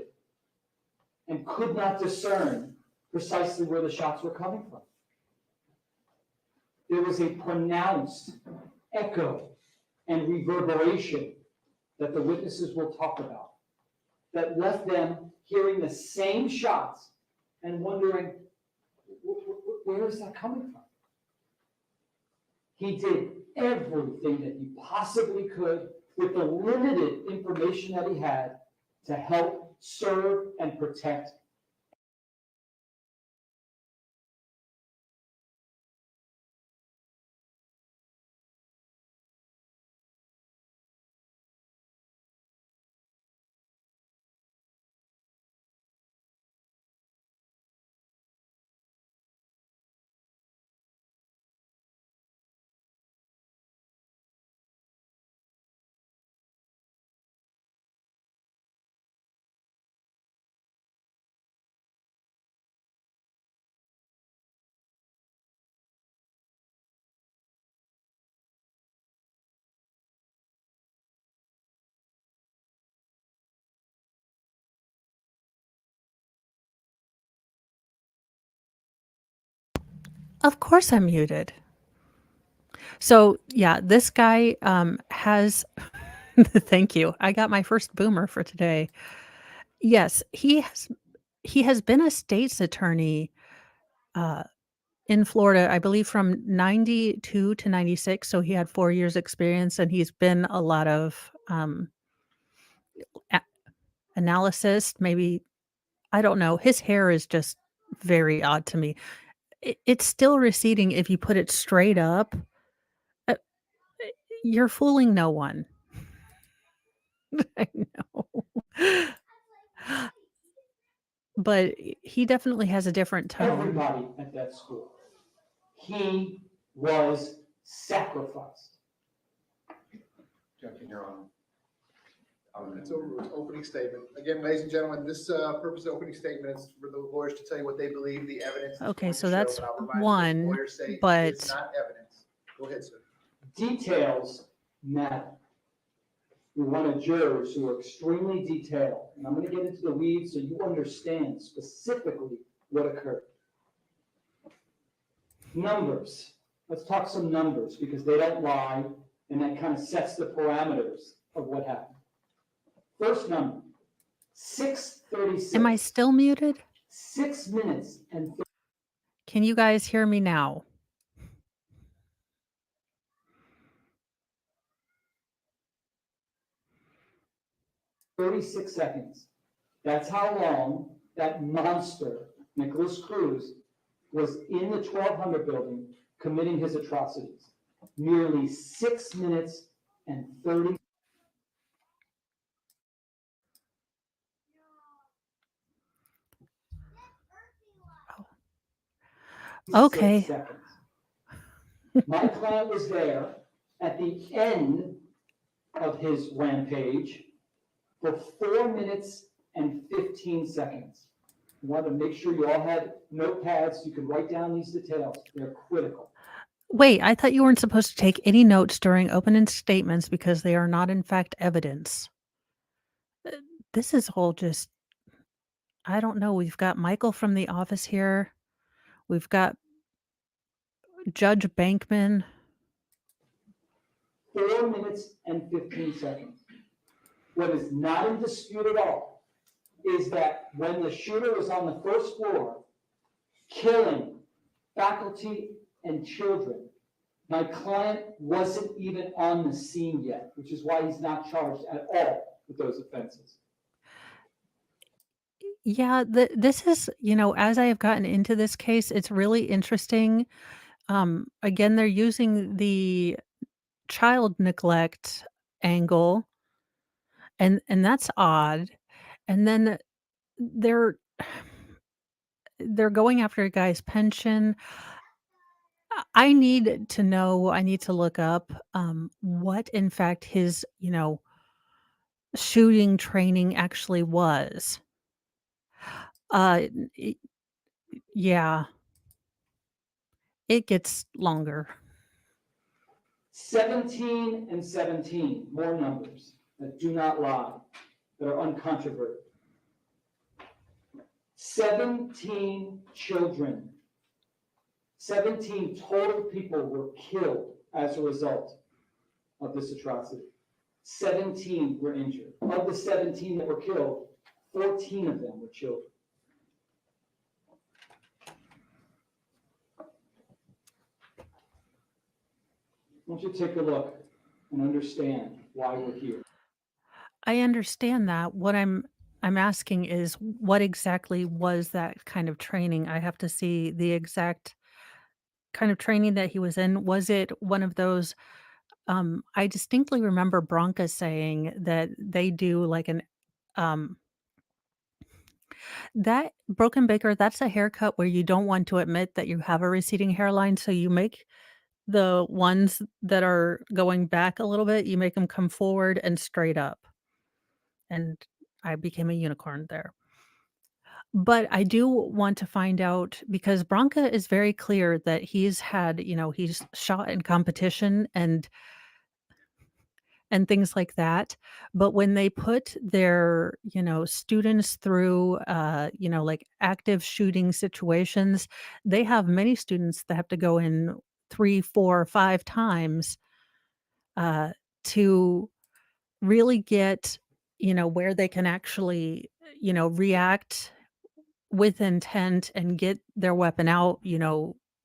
and could not discern precisely where the shots were coming from. There was a pronounced echo and reverberation that the witnesses will talk about that left them hearing the same shots and wondering, where is that coming from? He did everything that he possibly could with the limited information that he had to help serve and protect. Of course I'm muted. So yeah, this guy has thank you. I got my first boomer for today. Yes, he has been a state's attorney in Florida, I believe from 92 to 96. So he had 4 years experience and he's been a lot of analysis, maybe, I don't know. His hair is just very odd to me. It's still receding if you put it straight up. Uh, you're fooling no one. I know. But he definitely has a different tone. Everybody at that school. He was sacrificed. Judge, Your Honor. It's over with opening statement. Again, ladies and gentlemen, this purpose of opening statement is for the lawyers to tell you what they believe the evidence is Okay, going so to show, that's and I'll remind you one, that lawyers say but it's not evidence. Go ahead, sir. Details matter. We wanted jurors who are extremely detailed, and I'm going to get into the weeds so you understand specifically what occurred. Numbers. Let's talk some numbers because they don't lie, and that kind of sets the parameters of what happened. First number, 6:36. am I still muted? 6 minutes and Can you guys hear me now? $36. That's how long that monster, Nicholas Cruz, was in the 1200 building committing his atrocities. Nearly 6 minutes and 30. Okay. Seconds. My client was there at the end of his rampage for 4 minutes and 15 seconds. I wanted to make sure you all had notepads. You can write down these details. They're critical. Wait, I thought you weren't supposed to take any notes during opening statements because they are not in fact evidence. Uh, This is all just I don't know. We've got Michael from The Office here. We've got Judge Bankman. 4 minutes and 15 seconds. What is not in dispute at all is that when the shooter was on the first floor, killing faculty and children, my client wasn't even on the scene yet, which is why he's not charged at all with those offenses. Yeah, this is, as I have gotten into this case, it's really interesting. Again, they're using the child neglect angle, and that's odd. And then they're they're going after a guy's pension. I need to know, I need to look up what in fact his, shooting training actually was. Y- yeah, it gets longer. 17 and 17, more numbers that do not lie, that are uncontroverted. 17 children, 17 total people were killed as a result of this atrocity. 17 were injured. Of the 17 that were killed, 14 of them were children. I want you to take a look and understand why we're here. I understand that. What I'm asking is what exactly was that kind of training? I have to see the exact kind of training that he was in. Was it one of those I distinctly remember Bronca saying that they do like an um that broken baker, that's a haircut where you don't want to admit that you have a receding hairline, so you make the ones that are going back a little bit, you make them come forward and straight up. And I became a unicorn there. But I do want to find out because Bronca is very clear that he's had, he's shot in competition and things like that. But when they put their, students through, like active shooting situations, they have many students that have to go in 3, 4, 5 times uh, to really get, where they can actually, react with intent and get their weapon out,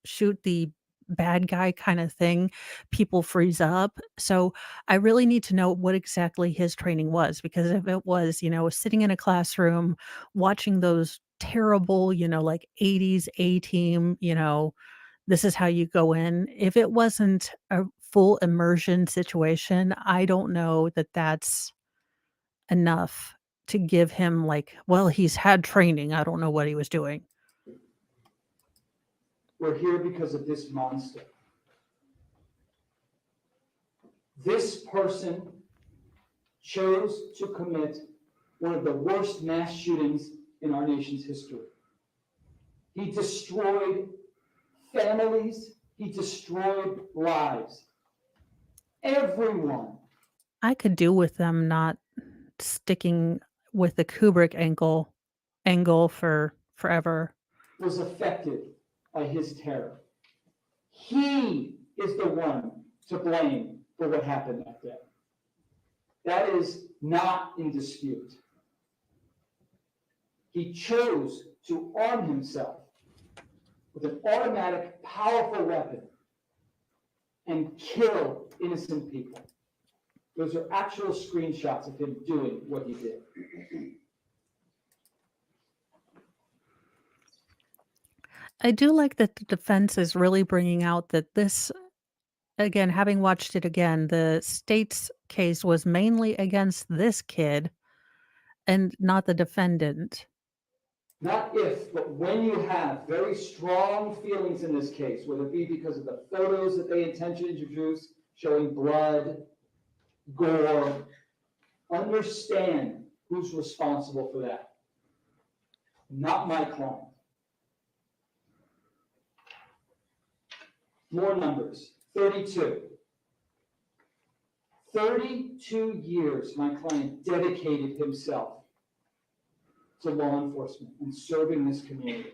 shoot the bad guy kind of thing, people freeze up. So I really need to know what exactly his training was because if it was, sitting in a classroom watching those terrible, like 80s A team, this is how you go in. If it wasn't a full immersion situation, I don't know that that's enough to give him like, well, he's had training. I don't know what he was doing. We're here because of this monster. This person chose to commit one of the worst mass shootings in our nation's history. He destroyed families. He destroyed lives. Everyone I could do with them not sticking with the Kubrick angle for forever. was affected by his terror. He is the one to blame for what happened that day. That is not in dispute. He chose to arm himself with an automatic, powerful weapon and kill innocent people. Those are actual screenshots of him doing what he did. I do like that the defense is really bringing out that this, again, having watched it again, the state's case was mainly against this kid and not the defendant. Not if, but when you have very strong feelings in this case, whether it be because of the photos that they intentionally introduced showing blood, gore, understand who's responsible for that. Not my client. More numbers, 32. 32 years my client dedicated himself to law enforcement and serving this community.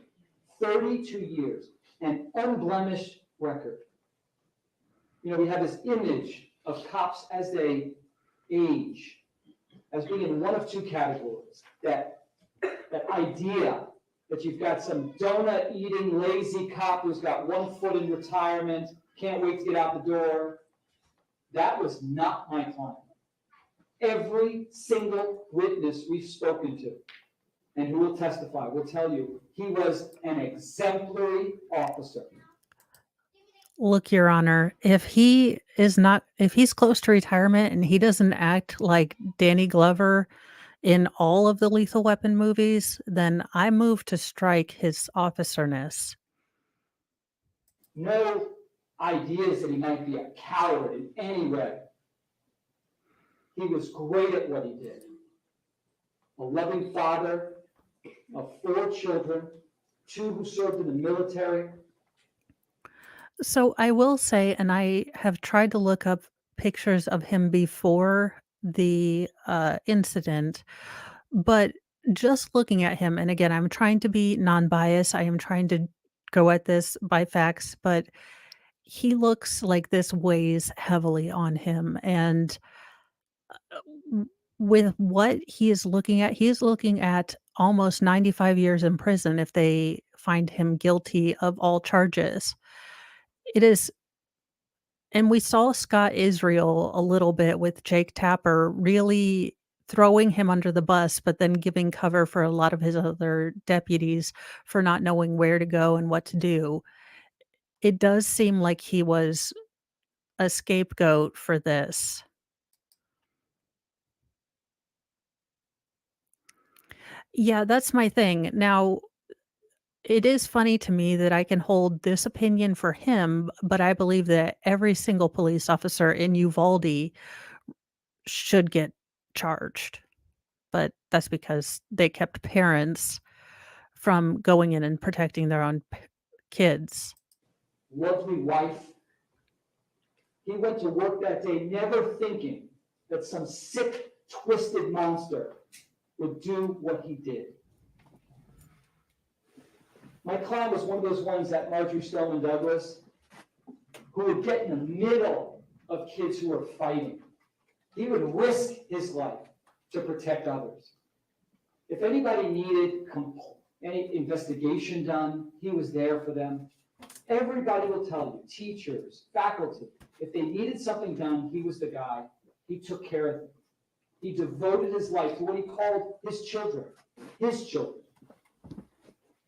32 years, an unblemished record. You know, we have this image of cops as they age, as being in one of two categories. That idea that you've got some donut-eating, lazy cop who's got 1 foot in retirement, can't wait to get out the door. That was not my client. Every single witness we've spoken to, and who will testify, will tell you he was an exemplary officer. Look, Your Honor, if he's close to retirement and he doesn't act like Danny Glover in all of the Lethal Weapon movies, then I move to strike his officerness. No ideas that he might be a coward in any way. He was great at what he did. A loving father of 4 children, 2 who served in the military. So I will say, and I have tried to look up pictures of him before the incident, but just looking at him, and again, I'm trying to be non-biased. I am trying to go at this by facts, but he looks like this weighs heavily on him. And w- with what he is looking at almost 95 years in prison if they find him guilty of all charges. It is, and we saw Scott Israel a little bit with Jake Tapper really throwing him under the bus, but then giving cover for a lot of his other deputies for not knowing where to go and what to do. It does seem like he was a scapegoat for this. Yeah, that's my thing. Now, it is funny to me that I can hold this opinion for him, but I believe that every single police officer in Uvalde should get charged. But that's because they kept parents from going in and protecting their own kids. Lovely wife. He went to work that day never thinking that some sick, twisted monster would do what he did. My client was one of those ones that Marjorie Stoneman Douglas, who would get in the middle of kids who were fighting. He would risk his life to protect others. If anybody needed any investigation done, he was there for them. Everybody will tell you, teachers, faculty, if they needed something done, he was the guy. He took care of them. He devoted his life to what he called his children. His children.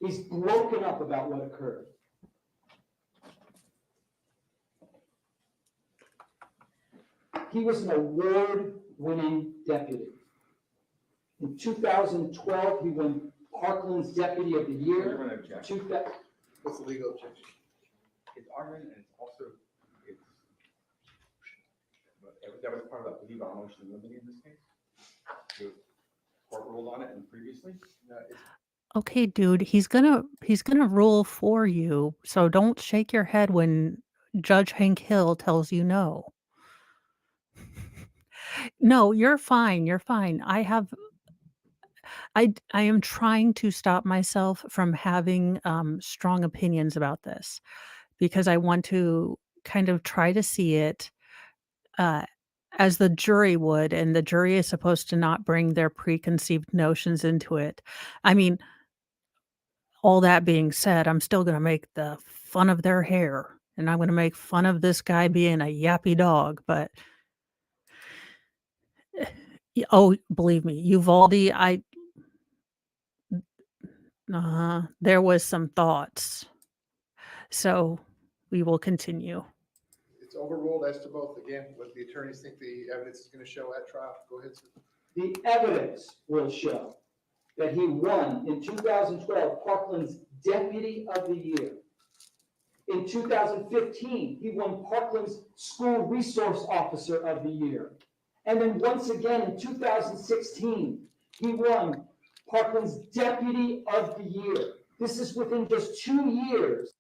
He's broken up about what occurred. He was an award-winning deputy. In 2012, he won Parkland's Deputy of the Year. What's the legal objection? It's argument, and it's also, that was part of, I believe, our motion to eliminate in this case. The court ruled on it and previously. Okay, dude, he's gonna rule for you, so don't shake your head when Judge Hank Hill tells you no. No, you're fine, you're fine. I am trying to stop myself from having, strong opinions about this because I want to kind of try to see it, uh, as the jury would, and the jury is supposed to not bring their preconceived notions into it. I mean, all that being said, I'm still gonna make the fun of their hair, and I'm gonna make fun of this guy being a yappy dog, but oh, believe me, Uvalde, there was some thoughts. So, we will continue. It's overruled as to both. Again, what the attorneys think the evidence is going to show at trial. Go ahead, sir. The evidence will show that he won in 2012 Parkland's Deputy of the Year. In 2015, he won Parkland's School Resource Officer of the Year. And then once again in 2016, he won Parkland's Deputy of the Year. This is within just 2 years.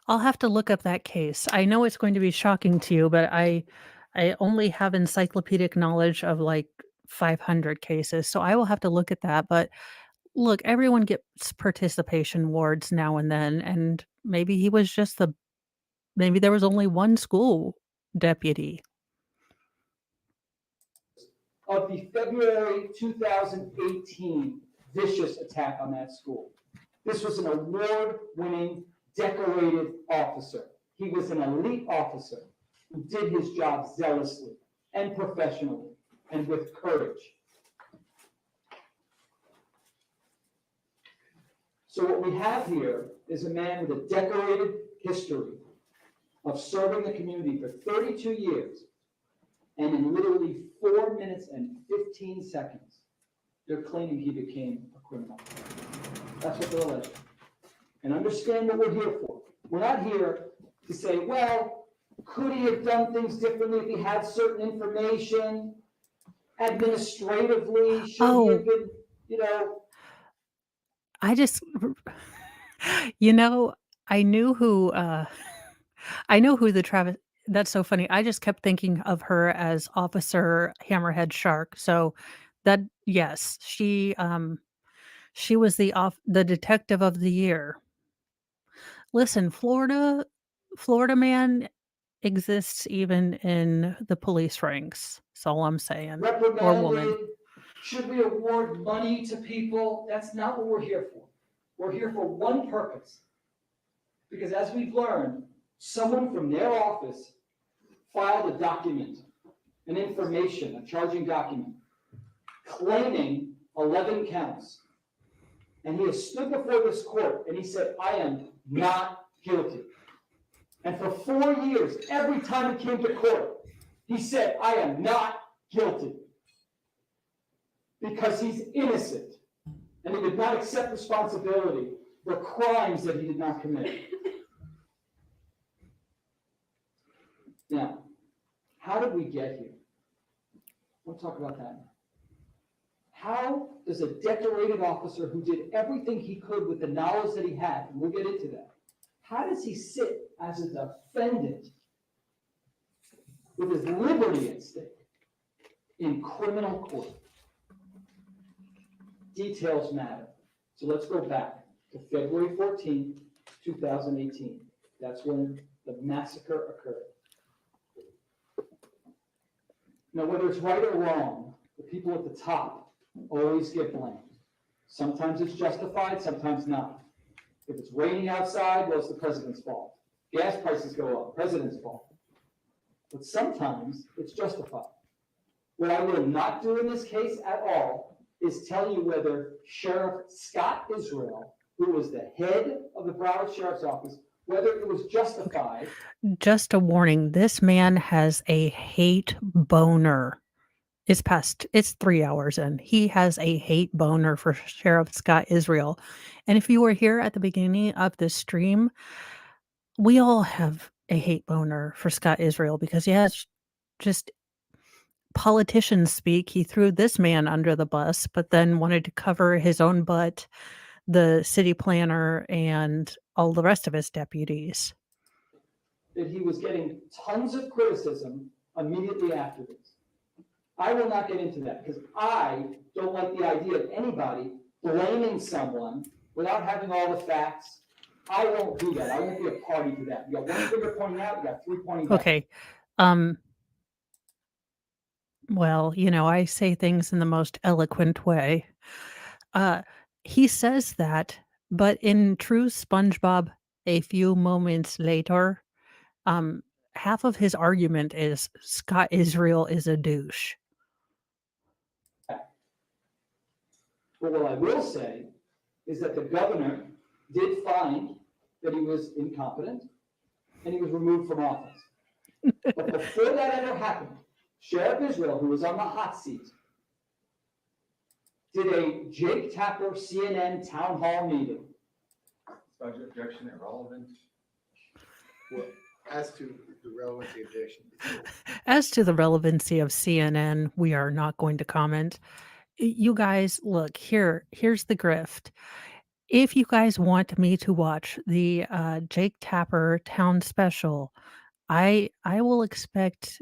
I'll have to look up that case. I know it's going to be shocking to you, but I only have encyclopedic knowledge of like 500 cases, so I will have to look at that. But look, everyone gets participation awards now and then, and maybe he was just maybe there was only one school deputy. Of the February 2018 vicious attack on that school. This was an award-winning, decorated officer. He was an elite officer who did his job zealously and professionally and with courage. So what we have here is a man with a decorated history of serving the community for 32 years. And in literally 4 minutes and 15 seconds, they're claiming he became a criminal. That's what they're alleging. And understand what we're here for. We're not here to say, well, could he have done things differently if he had certain information? Administratively, should he have been, I just you know, I knew who, I know who the Travis that's so funny. I just kept thinking of her as Officer Hammerhead Shark. So that yes, she was the detective of the year. Listen, Florida man exists even in the police ranks. That's all I'm saying. Or woman. reprimanded? Should we award money to people? That's not what we're here for. We're here for one purpose. Because as we've learned, someone from their office filed a document, an information, a charging document, claiming 11 counts. And he has stood before this court and he said, I am not guilty. And for 4 years, every time he came to court, he said, I am not guilty. Because he's innocent. And he did not accept responsibility for crimes that he did not commit. Now, how did we get here? We'll talk about that now. How does a decorated officer who did everything he could with the knowledge that he had, and we'll get into that, how does he sit as a defendant with his liberty at stake in criminal court? Details matter. So let's go back to February 14th, 2018. That's when the massacre occurred. Now, whether it's right or wrong, the people at the top always get blamed. Sometimes it's justified, sometimes not. If it's raining outside, well, it's the president's fault. Gas prices go up, president's fault. But sometimes it's justified. What I will not do in this case at all is tell you whether Sheriff Scot Israel, who was the head of the Broward Sheriff's Office, whether it was justified. Just a warning, this man has a hate boner. It's 3 hours in. He has a hate boner for Sheriff Scott Israel. And if you were here at the beginning of this stream, we all have a hate boner for Scott Israel because, yes, just politicians speak. He threw this man under the bus, but then wanted to cover his own butt, the city planner, and all the rest of his deputies. That he was getting tons of criticism immediately after this. I will not get into that because I don't like the idea of anybody blaming someone without having all the facts. I won't do that. I won't be a party to that. You got one finger pointing out, you got three pointing back. Okay. Well, I say things in the most eloquent way. He says that, but in true SpongeBob, a few moments later, half of his argument is Scott Israel is a douche. But what I will say is that the governor did find that he was incompetent and he was removed from office. But before that ever happened, Sheriff Israel, who was on the hot seat, did a Jake Tapper CNN town hall meeting. Budget objection irrelevant. Well, as to the relevancy objection. As to the relevancy of CNN, we are not going to comment. You guys, look, here's the grift. If you guys want me to watch the, Jake Tapper Town Special, I will expect,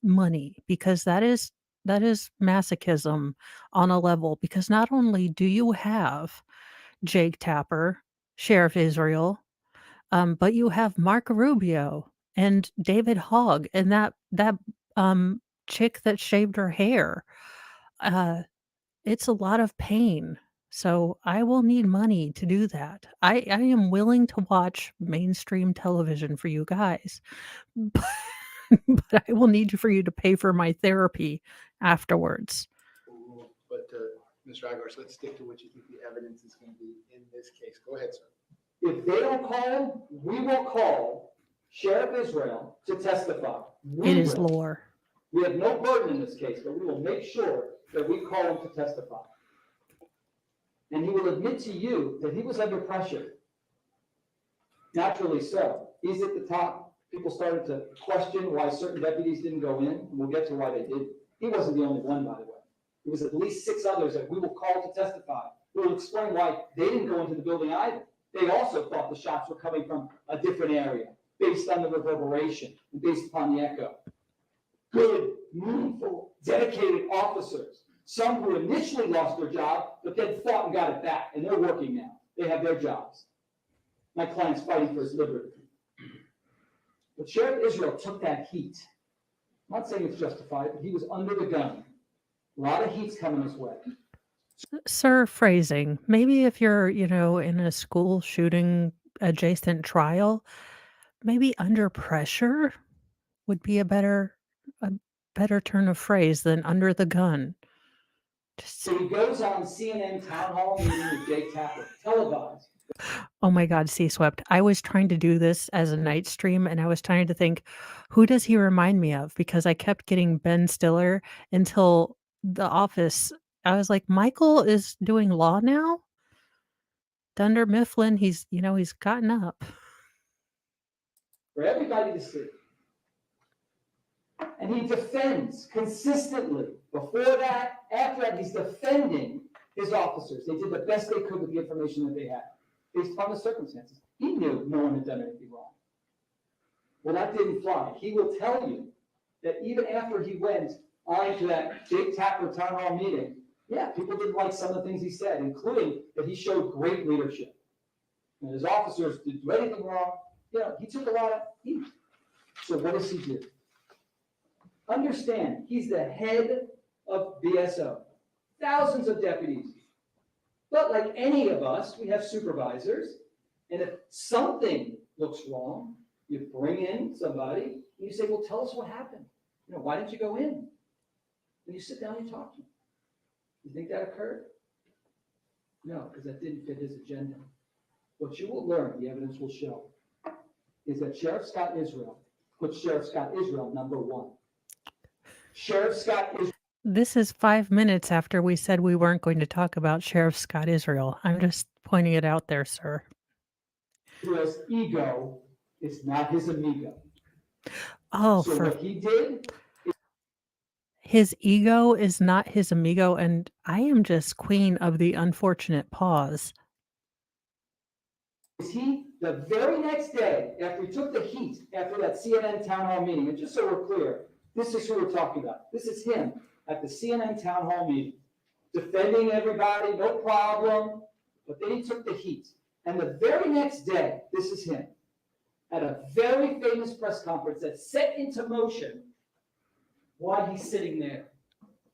money because that is masochism on a level because not only do you have Jake Tapper, Sheriff Israel, but you have Marco Rubio and David Hogg and that chick that shaved her hair. Uh, it's a lot of pain. So I will need money to do that. I am willing to watch mainstream television for you guys, but, but I will need for you to pay for my therapy afterwards. But, Mr. Aguilar, so let's stick to what you think the evidence is going to be in this case. Go ahead, sir. If they don't call him, we will call Sheriff Israel to testify. It is will. lore. We have no burden in this case, but we will make sure that we call him to testify. And he will admit to you that he was under pressure. Naturally so. He's at the top. People started to question why certain deputies didn't go in, and we'll get to why they did. He wasn't the only one, by the way. There was at least 6 others that we will call to testify. We will explain why they didn't go into the building either. They also thought the shots were coming from a different area, based on the reverberation and based upon the echo. Good, meaningful, dedicated officers. Some who initially lost their job, but then fought and got it back, and they're working now. They have their jobs. My client's fighting for his liberty. But Sheriff Israel took that heat. I'm not saying it's justified, but he was under the gun. A lot of heat's coming his way. Sir, phrasing. Maybe if you're, in a school shooting adjacent trial, maybe under pressure would be a better turn of phrase than under the gun. Just, So he goes on CNN town hall meeting with Jake Tapper, televised. oh my God, C-swept. I was trying to do this as a night stream and I was trying to think, who does he remind me of? Because I kept getting Ben Stiller until The Office. I was like, Michael is doing law now? Dunder Mifflin, he's gotten up. For everybody to see. And he defends consistently. Before that, after that, he's defending his officers. They did the best they could with the information that they had, based upon the circumstances. He knew no one had done anything wrong. Well, that didn't fly. He will tell you that even after he went on to that Jake Tapper town hall meeting, yeah, people didn't like some of the things he said, including that he showed great leadership. And his officers didn't do anything wrong. He took a lot of heat. So what does he do? Understand, he's the head of BSO. Thousands of deputies. But like any of us, we have supervisors. And if something looks wrong, you bring in somebody and you say, well, tell us what happened. Why didn't you go in? And you sit down and you talk to him. You think that occurred? No, because that didn't fit his agenda. What you will learn, the evidence will show, is that Sheriff Scot Israel put Sheriff Scot Israel number 1. Sheriff Scot Israel. This is 5 minutes after we said we weren't going to talk about Sheriff Scot Israel. I'm just pointing it out there, sir. Israel's ego is not his amigo. Oh, So what he did, his ego is not his amigo, and I am just queen of the unfortunate pause. is he, the very next day, after he took the heat, after that CNN town hall meeting, and just so we're clear, this is who we're talking about. This is him at the CNN town hall meeting, defending everybody, no problem, but then he took the heat. And the very next day, this is him, at a very famous press conference that set into motion why he's sitting there.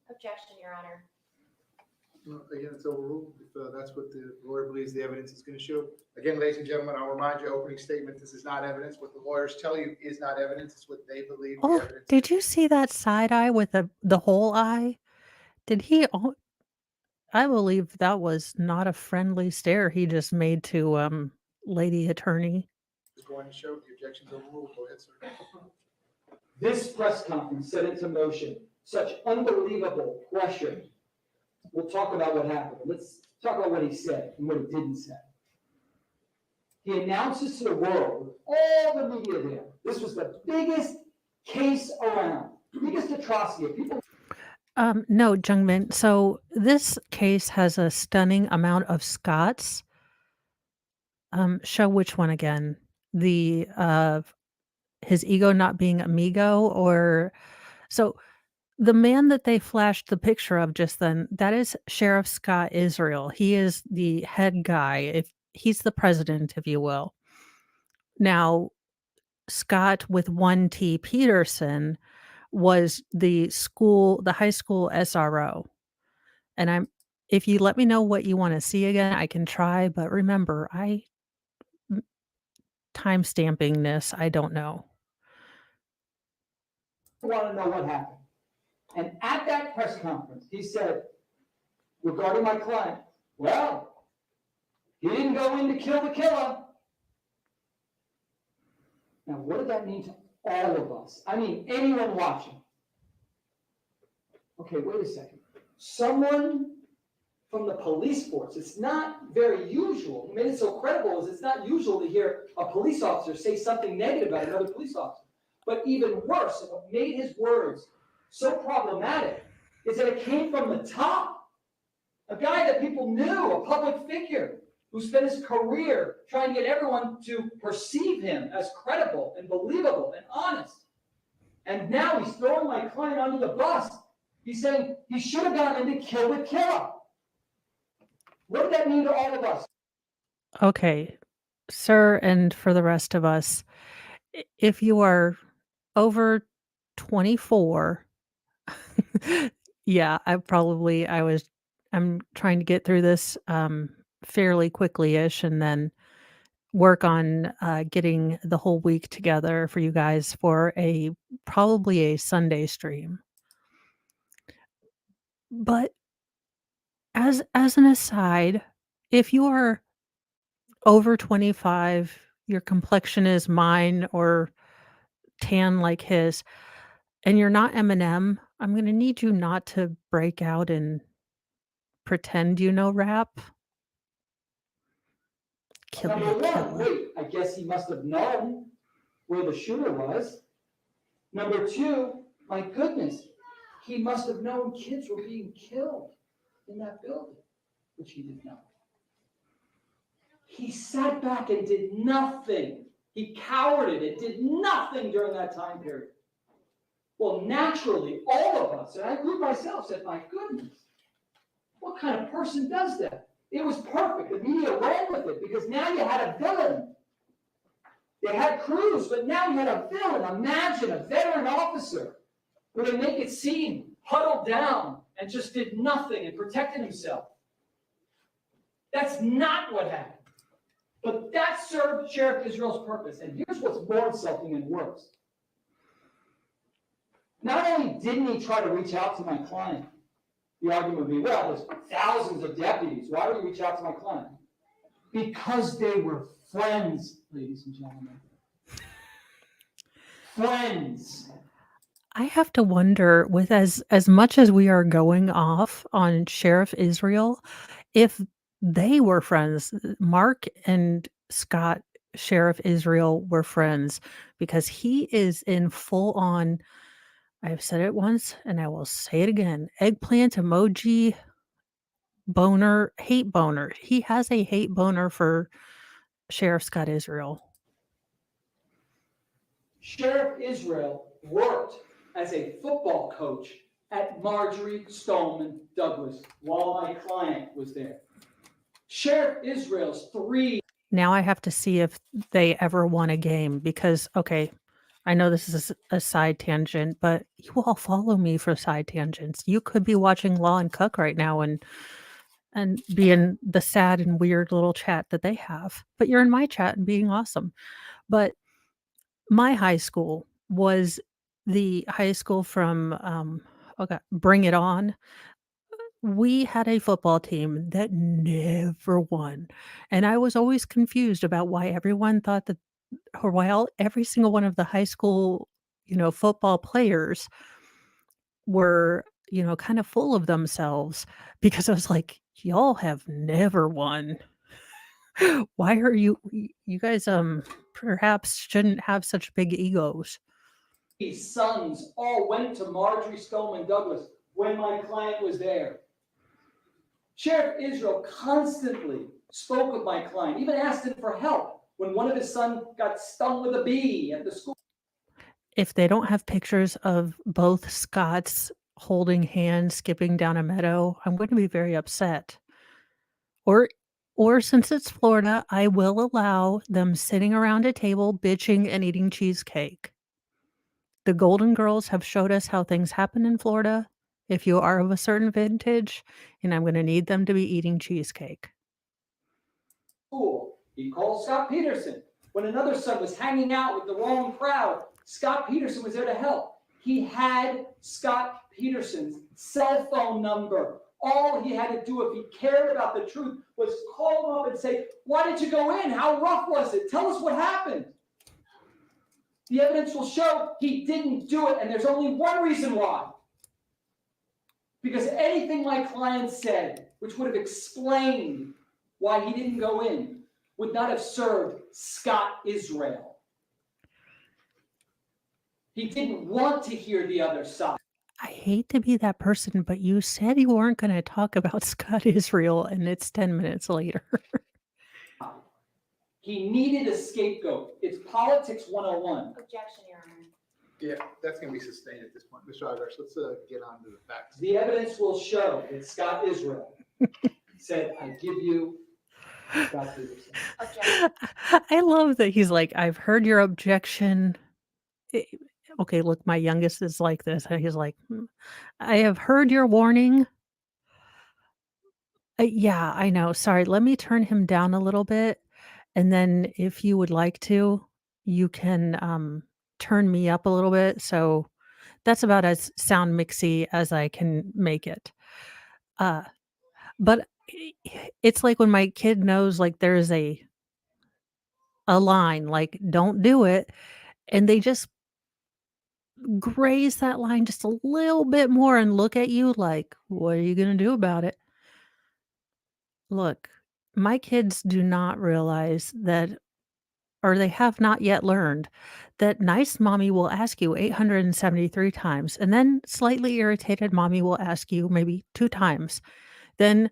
Objection, Your Honor. Again, it's overruled if that's what the lawyer believes the evidence is going to show. Again, ladies and gentlemen, I'll remind you, opening statement, this is not evidence. What the lawyers tell you is not evidence. It's what they believe the Oh, evidence is. did you see that side eye with the whole eye? Did he? I believe that was not a friendly stare he just made to lady attorney. Is going to show the objections overruled. Go ahead, sir. This press conference set into motion such unbelievable pressure. We'll talk about what happened. Let's talk about what he said and what he didn't say. He announces to the world, with all the media there, this was the biggest case around, biggest atrocity. People. No, Jungmin. So this case has a stunning amount of Scots Show which one again? The, his ego not being amigo, or so the man that they flashed the picture of just then, that is Sheriff Scott Israel. He is the head guy, if he's the president, if you will. Now, Scott with 1T Peterson was the high school SRO. And if you let me know what you wanna see again, I can try, but remember, m time stamping this, I don't know. Want to know what happened. And at that press conference, he said, regarding my client, well, he didn't go in to kill the killer. Now, what did that mean to all of us? I mean, anyone watching. Okay, wait a second. Someone from the police force, it's not very usual. What made it so credible is it's not usual to hear a police officer say something negative about another police officer. But even worse, and what made his words so problematic is that it came from the top. A guy that people knew, a public figure, who spent his career trying to get everyone to perceive him as credible and believable and honest. And now he's throwing my client under the bus. He's saying he should have gone in to kill the killer. What did that mean to all of us? Okay, sir, and for the rest of us, if you are over 24, yeah, I'm trying to get through this fairly quickly-ish and then work on getting the whole week together for you guys for probably a Sunday stream. But as an aside, if you are over 25, your complexion is mine or tan like his, and you're not Eminem, I'm gonna need you not to break out and pretend you know rap. Kill Number the one, killer. wait, I guess he must have known where the shooter was. Number two, my goodness, he must have known kids were being killed in that building, which he didn't know. He sat back and did nothing. He cowered it and did nothing during that time period. Well, naturally, all of us, and I include myself, said, my goodness, what kind of person does that? It was perfect. The media ran with it because now you had a villain. They had Cruz, but now you had a villain. Imagine a veteran officer with a naked seam, huddled down, and just did nothing and protected himself. That's not what happened. But that served Sheriff Israel's purpose. And here's what's more insulting and worse. Not only didn't he try to reach out to my client, the argument would be, well, there's thousands of deputies. Why would he reach out to my client? Because they were friends, ladies and gentlemen. Friends. I have to wonder, with as much as we are going off on Sheriff Israel, if they were friends. Mark and Scott, Sheriff Israel, were friends because he is in full on, I've said it once and I will say it again, eggplant emoji boner, hate boner. He has a hate boner for Sheriff Scott Israel. Sheriff Israel worked as a football coach at Marjorie Stoneman Douglas while my client was there. Sheriff Israel's Now I have to see if they ever won a game because, okay, I know this is a side tangent, but you all follow me for side tangents. You could be watching Law and Cook right now and be in the sad and weird little chat that they have, but you're in my chat and being awesome. But my high school was the high school from, okay, Bring It On. We had a football team that never won, and I was always confused about why everyone thought that, or why every single one of the high school, football players were, kind of full of themselves because I was like, "Y'all have never won. Why are you guys, perhaps shouldn't have such big egos." sons all went to Marjorie Stoneman Douglas when my client was there. Sheriff Israel constantly spoke with my client, even asked him for help when one of his sons got stung with a bee at the school. If they don't have pictures of both Scots holding hands, skipping down a meadow, I'm going to be very upset. Or or since it's Florida, I will allow them sitting around a table bitching and eating cheesecake. The Golden Girls have showed us how things happen in Florida if you are of a certain vintage, and I'm gonna need them to be eating cheesecake. School. He called Scot Peterson. When another son was hanging out with the wrong crowd, Scot Peterson was there to help. He had Scot Peterson's cell phone number. All he had to do if he cared about the truth was call him up and say, "Why did you go in? How rough was it? Tell us what happened." The evidence will show he didn't do it, and there's only one reason why. Because anything my client said, which would have explained why he didn't go in, would not have served Scott Israel. He didn't want to hear the other side. I hate to be that person, but you said you weren't gonna talk about Scott Israel, and it's 10 minutes later. He needed a scapegoat. It's politics 101. Objection, Your Honor. Yeah, that's going to be sustained at this point. Mr. Igarsh, let's get on to the facts. The evidence will show that Scott Israel said, "I give you Scott Peterson." Objection. I love that he's like, "I've heard your objection." Eh, okay, look, my youngest is like this, and he's like, "I have heard your warning." Yeah, I know, sorry, let me turn him down a little bit, and then if you would like to, you can, turn me up a little bit, so that's about as sound mixy as I can make it. Uh, but it's like when my kid knows, like, there's a line, like, "Don't do it," and they just graze that line just a little bit more and look at you like, "What are you gonna do about it?" Look, my kids do not realize that, or they have not yet learned that nice mommy will ask you 873 times, and then slightly irritated mommy will ask you maybe 2 times. Then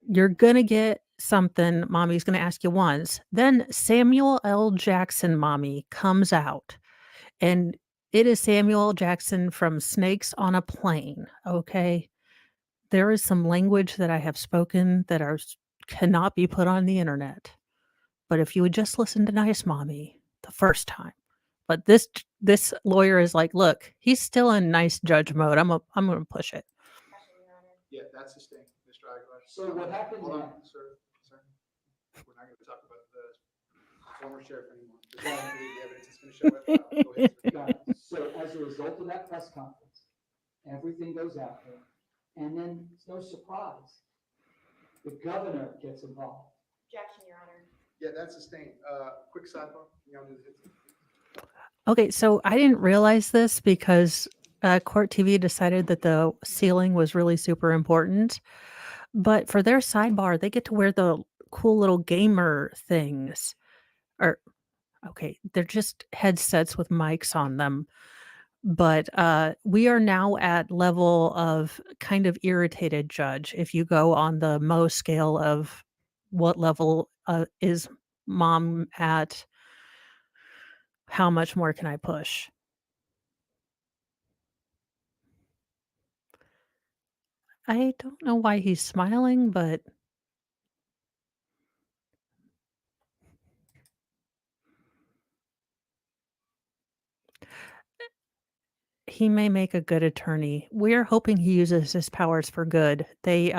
you're gonna get something mommy's gonna ask you once. Then Samuel L. Jackson mommy comes out, and it is Samuel L. Jackson from Snakes on a Plane, okay? There is some language that I have spoken that cannot be put on the internet. But if you would just listen to nice mommy the first time. But this lawyer is like, "Look, he's still in nice judge mode. I'm gonna push it." Objection, Your Honor. Yeah, that's sustained, Mr. Igarsh. So what happened Hold on, now? sir. We're not going to talk about the former sheriff anymore. Just want to read the evidence it's going to show at trial. Go ahead, sir. Got it. So as a result of that press conference, everything goes out there, and then it's no surprise, the governor gets involved. Objection, Your Honor. Yeah, that's sustained. Quick sidebar. You know, Okay, so I didn't realize this because, Court TV decided that the ceiling was really super important, but for their sidebar, they get to wear the cool little gamer things. Or okay, they're just headsets with mics on them. But, we are now at level of kind of irritated judge if you go on the Mohs scale of what level, is mom at, how much more can I push? I don't know why he's smiling, but he may make a good attorney. We're hoping he uses his powers for good. They,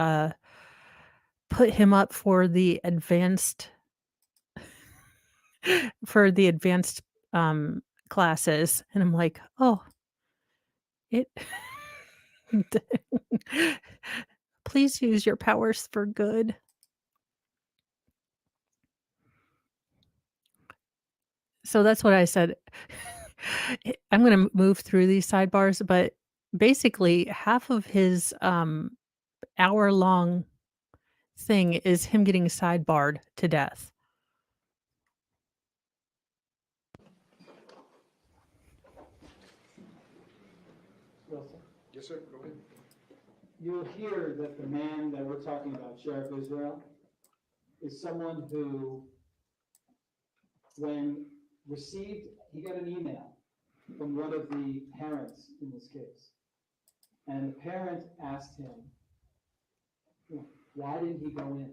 put him up for the advanced, classes, and I'm like, "Oh, it please use your powers for good." So that's what I said. I'm gonna move through these sidebars, but basically half of his, hour-long thing is him getting sidebarred to death. Wilson, yes, sir. Go ahead. you'll hear that the man that we're talking about, Sheriff Israel, is someone who, when he got an email from one of the parents in this case. And the parent asked him, why didn't he go in?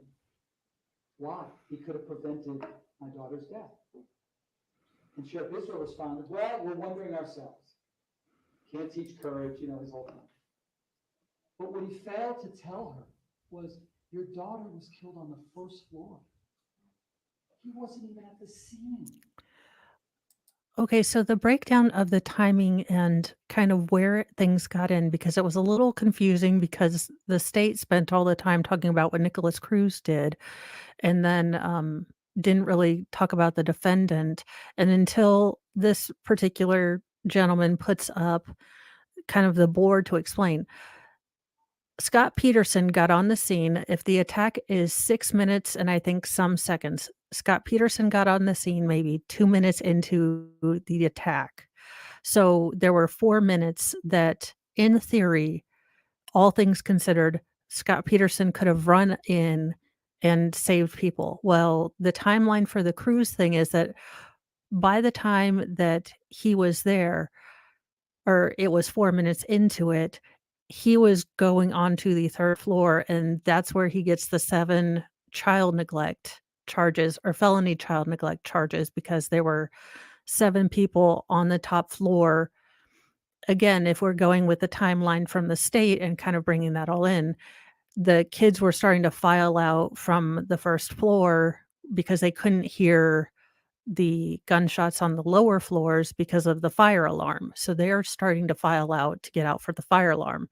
Why? He could have prevented my daughter's death. And Sheriff Israel responded, well, we're wondering ourselves. Can't teach courage, his whole thing. But what he failed to tell her was, your daughter was killed on the first floor. He wasn't even at the scene. Okay, so the breakdown of the timing and kind of where things got in, because it was a little confusing because the state spent all the time talking about what Nicholas Cruz did and then didn't really talk about the defendant. And until this particular gentleman puts up kind of the board to explain, Scot Peterson got on the scene. If the attack is 6 minutes and I think some seconds, Scot Peterson got on the scene maybe 2 minutes into the attack. So there were 4 minutes that, in theory, all things considered, Scot Peterson could have run in and saved people. Well, the timeline for the Cruz thing is that by the time that he was there, or it was 4 minutes into it, he was going onto the 3rd floor, and that's where he gets the 7 child neglect charges or felony child neglect charges because there were 7 people on the top floor. Again, if we're going with the timeline from the state and kind of bringing that all in, the kids were starting to file out from the 1st floor because they couldn't hear the gunshots on the lower floors because of the fire alarm. So they're starting to file out to get out for the fire alarm.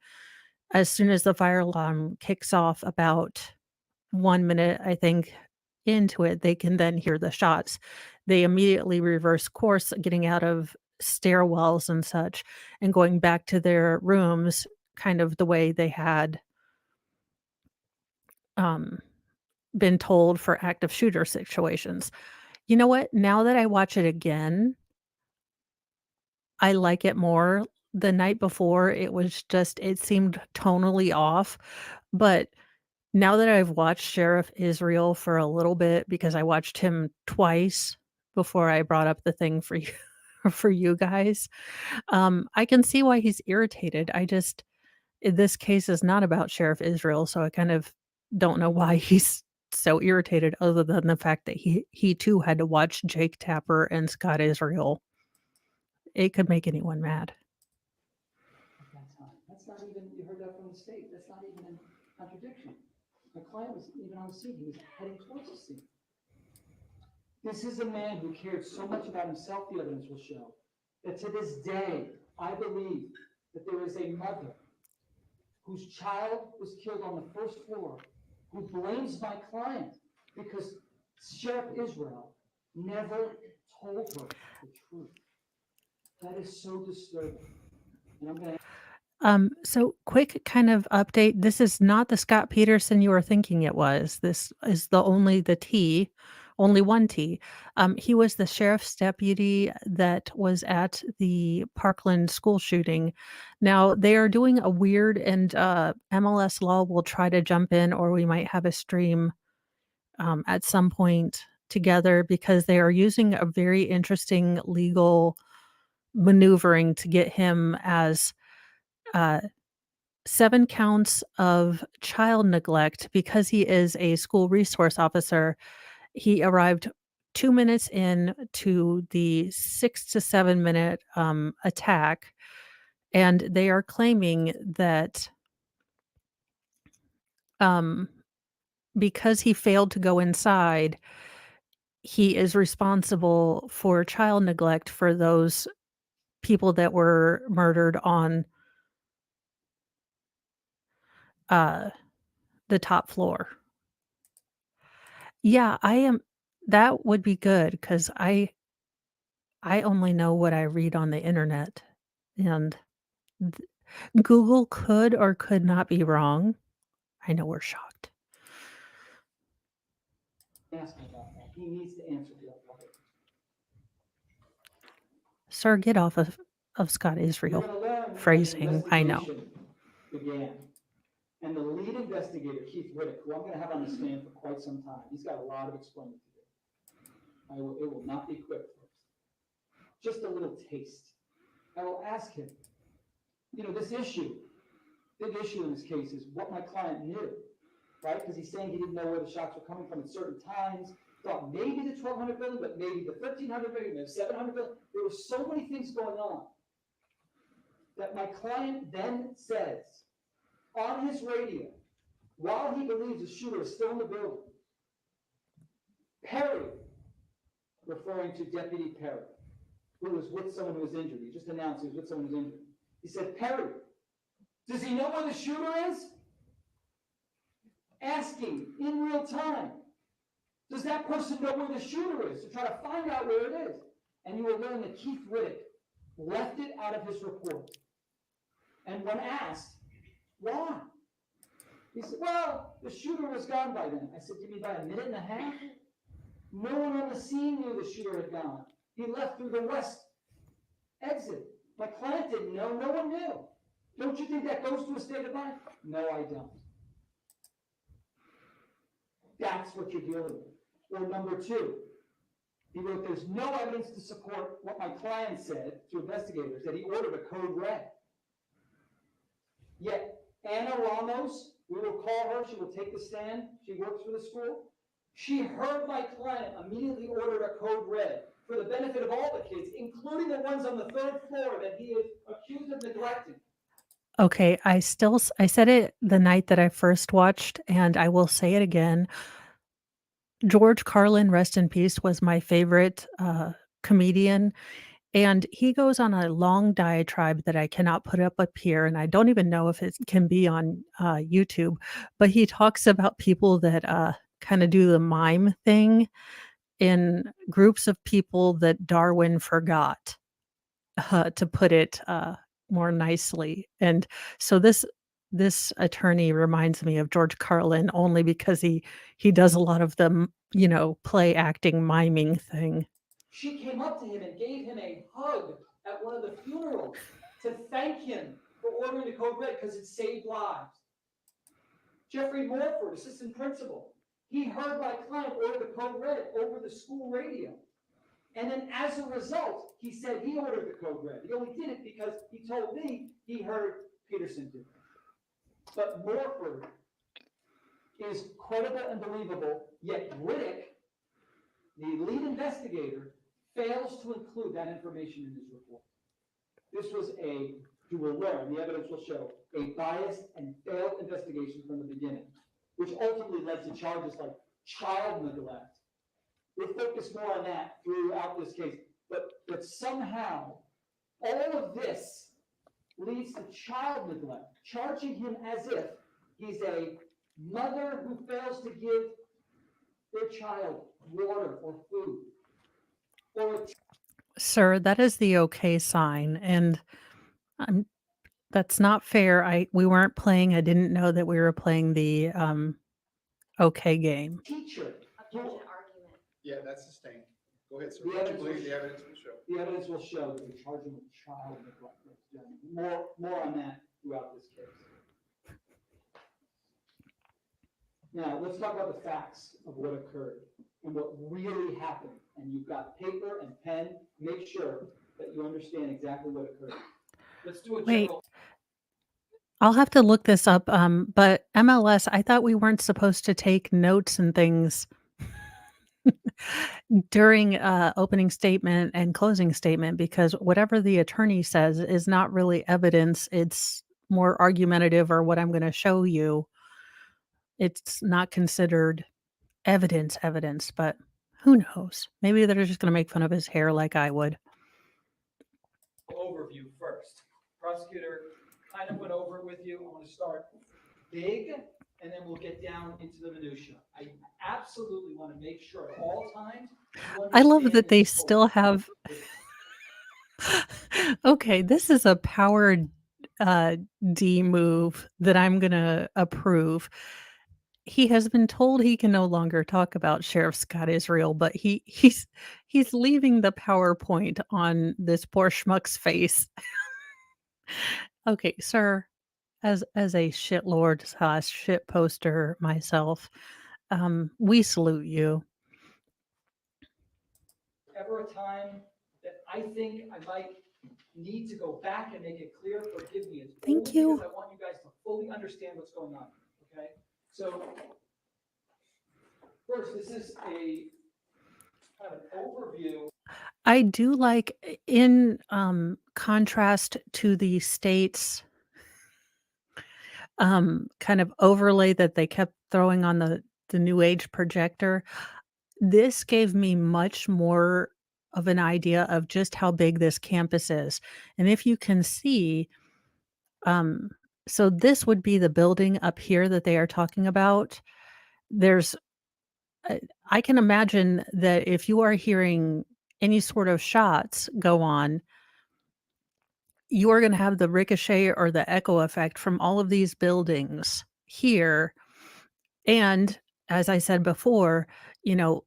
As soon as the fire alarm kicks off about 1 minute, I think, into it, they can then hear the shots. They immediately reverse course, getting out of stairwells and such, and going back to their rooms, kind of the way they had been told for active shooter situations. You know what? Now that I watch it again, I like it more. The night before, it seemed tonally off, but now that I've watched Sheriff Israel for a little bit, because I watched him twice before I brought up the thing for you for you guys, I can see why he's irritated. This case is not about Sheriff Israel, so I kind of don't know why he's so irritated other than the fact that he too had to watch Jake Tapper and Scott Israel. It could make anyone mad. At that time. That's not even, you heard that from the state, that's not even a contradiction. My client was even on the scene, he was heading towards the scene. This is a man who cared so much about himself, the evidence will show, that to this day, I believe that there is a mother whose child was killed on the 1st floor, who blames my client because Sheriff Israel never told her the truth. That is so disturbing. And I'm going to So quick kind of update. This is not the Scot Peterson you were thinking it was. This is only one T. He was the sheriff's deputy that was at the Parkland school shooting. Now they are doing a weird, and MLS Law will try to jump in, or we might have a stream at some point together, because they are using a very interesting legal maneuvering to get him as 7 counts of child neglect because he is a school resource officer. He arrived 2 minutes in to the 6 to 7 minute attack, and they are claiming that because he failed to go inside, he is responsible for child neglect for those people that were murdered on the top floor. Yeah, that would be good because I only know what I read on the internet, and th Google could or could not be wrong. I know we're shocked. ask him about that. He needs to answer to that lawyer. Sir, get off of Scott You're Israel going to learn when an phrasing, I know. investigation began. And the lead investigator, Keith Riddick, who I'm gonna have on the stand for quite some time, he's got a lot of explaining to do. It will not be quick, folks. Just a little taste. I will ask him, this issue, big issue in this case is what my client knew, right? Because he's saying he didn't know where the shots were coming from at certain times, thought maybe the 1,200 building, but maybe the 1,300 building, maybe 700 building. There were so many things going on that my client then says on his radio, while he believes the shooter is still in the building, Perry, referring to Deputy Perry, who was with someone who was injured. He just announced he was with someone who was injured. He said, Perry, does he know where the shooter is? Asking in real time, does that person know where the shooter is, to try to find out where it is? And you will learn that Keith Riddick left it out of his report. And when asked, why? He said, well, the shooter was gone by then. I said, you mean by a minute and a half? No one on the scene knew the shooter had gone. He left through the west exit. My client didn't know, no one knew. Don't you think that goes to a state of mind? No, I don't. That's what you're dealing with. Or number two, he wrote, there's no evidence to support what my client said to investigators, that he ordered a code red. Yet, Anna Ramos, we will call her, she will take the stand, she works for the school. She heard my client immediately ordered a code red for the benefit of all the kids, including the ones on the third floor that he is accused of neglecting. Okay, I said it the night that I first watched, and I will say it again. George Carlin, rest in peace, was my favorite, comedian, and he goes on a long diatribe that I cannot put up here, and I don't even know if it can be on, YouTube, but he talks about people that, kinda do the mime thing in groups of people that Darwin forgot, to put it, more nicely, and so this attorney reminds me of George Carlin only because he does a lot of the, play acting miming thing. She came up to him and gave him a hug at one of the funerals to thank him for ordering the code red because it saved lives. Jeffrey Morford, assistant principal, he heard my client order the code red over the school radio. And then as a result, he said he ordered the code red. He only did it because he told me he heard Peterson do it. But Morford is credible and believable, yet Riddick, the lead investigator, fails to include that information in his report. This was you will learn, the evidence will show, a biased and failed investigation from the beginning, which ultimately led to charges like child neglect. We'll focus more on that throughout this case, but somehow all of this leads to child neglect, charging him as if he's a mother who fails to give their child water or food. Or Sir, that is the okay sign, and that's not fair. We weren't playing. I didn't know that we were playing the, okay game. teacher. Objection argument. Yeah, that's sustained. Go ahead, sir. The What you evidence believe will the show. evidence will show. The evidence will show that we're charging with child neglect. ladies and gentlemen. More on that throughout this case. Now, let's talk about the facts of what occurred and what really happened. And you've got paper and pen. Make sure that you understand exactly what occurred. Let's do a Wait. general. I'll have to look this up, but MLS, I thought we weren't supposed to take notes and things during, opening statement and closing statement because whatever the attorney says is not really evidence, it's more argumentative or what I'm gonna show you. It's not considered evidence, but who knows? Maybe they're just gonna make fun of his hair like I would. Overview first. Prosecutor kind of went over it with you. I want to start big, and then we'll get down into the minutia. I absolutely want to make sure at all times. I love that they still have okay, this is a power, D move that I'm gonna approve. He has been told he can no longer talk about Sheriff Scott Israel, but he's leaving the PowerPoint on this poor schmuck's face. Okay, sir, As a shitlord slash shit poster myself, we salute you. Ever a time that I think I might need to go back and make it clear, forgive me. It's Thank only you. because I want you guys to fully understand what's going on, okay? So first, this is a kind of an overview. I do like in contrast to the state's kind of overlay that they kept throwing on the new age projector. This gave me much more of an idea of just how big this campus is. And if you can see, um, so this would be the building up here that they are talking about. There's, I can imagine that if you are hearing any sort of shots go on, you are going to have the ricochet or the echo effect from all of these buildings here. And as I said before, you know,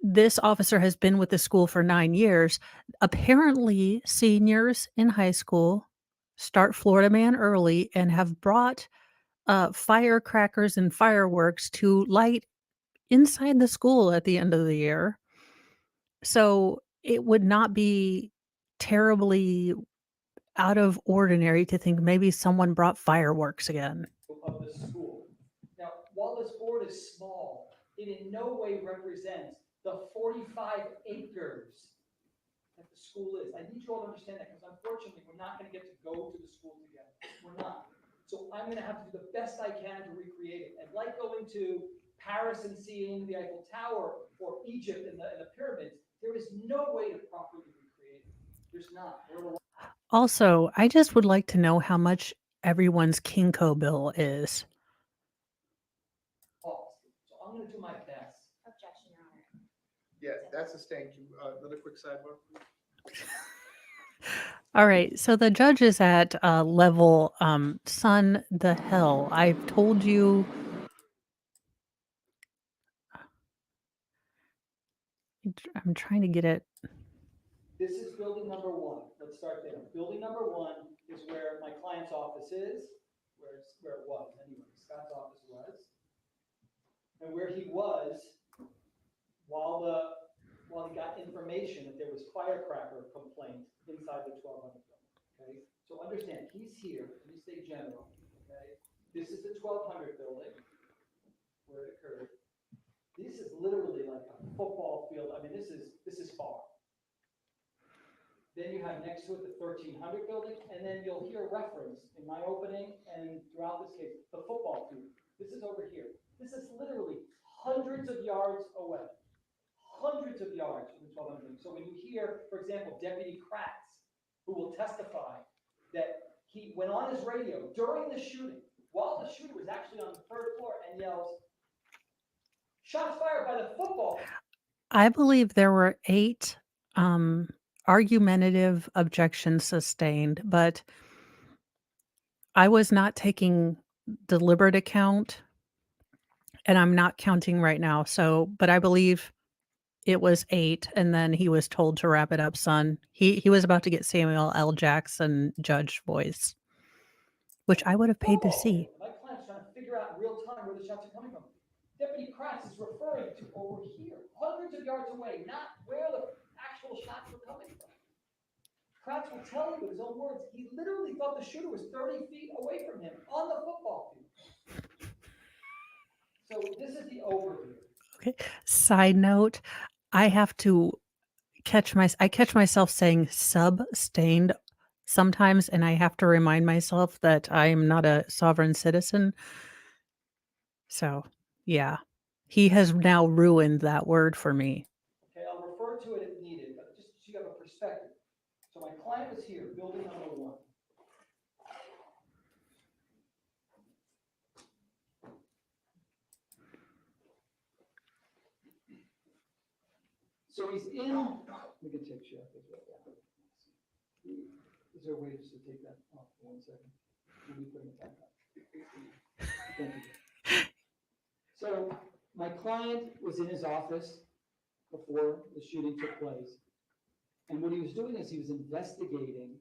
this officer has been with the school for 9 years. Apparently, seniors in high school start Florida Man early and have brought firecrackers and fireworks to light inside the school at the end of the year. So it would not be terribly out of ordinary to think maybe someone brought fireworks again. Of the school. Now, while this board is small, it in no way represents the 45 acres that the school is. I need you all to understand that because unfortunately, we're not going to get to go to the school together. We're not. So I'm going to have to do the best I can to recreate it. And like going to Paris and seeing the Eiffel Tower or Egypt and the pyramids, there is no way to properly recreate it. There's not. Also, I just would like to know how much everyone's Kinko bill is. So I'm going to do my best. Objection, Your Honor. Yeah, that's sustained. Another quick sidebar, please. All right, so the judge is at level son the hell. I've told you. I'm trying to get it. This is building number one. Let's start there. Building number one is where my client's office is, where it was anyway. Scott's office was, and where he was while he got information that there was firecracker complaint inside the 1200 building. Okay, so understand he's here. Let me stay general. Okay, this is the 1200 building where it occurred. This is literally like a football field. I mean, this is far. Then you have next to it the 1300 building, and then you'll hear reference in my opening and throughout this case, the football field. This is over here. This is literally hundreds of yards away. Hundreds of yards from the 1200. So when you hear, for example, Deputy Kratz, who will testify that he went on his radio during the shooting, while the shooter was actually on the third floor and yells, "Shots fired by the football." I believe there were 8 argumentative objections sustained, but I was not taking deliberate account, and I'm not counting right now. So, but I believe it was 8, and then he was told to wrap it up, son. He was about to get Samuel L. Jackson judge voice, which I would have paid to see. My client's trying to figure out in real time where the shots are coming from. Deputy Kratz is referring to over here, hundreds of yards away, not where the actual shots were coming from. Kratz will tell you with his own words, he literally thought the shooter was 30 feet away from him on the football field. So this is the overview. Okay. Side note, I have to catch myself saying sub-stained sometimes, and I have to remind myself that I am not a sovereign citizen. So, yeah. He has now ruined that word for me. Okay, I'll refer to it if needed, but just so you have a perspective. So my client was here, building number one. So he's in, we can take shot this right down. Is there a way just to take that off for 1 second? We'll be putting it back up. Thank you. So my client was in his office before the shooting took place. And what he was doing is he was investigating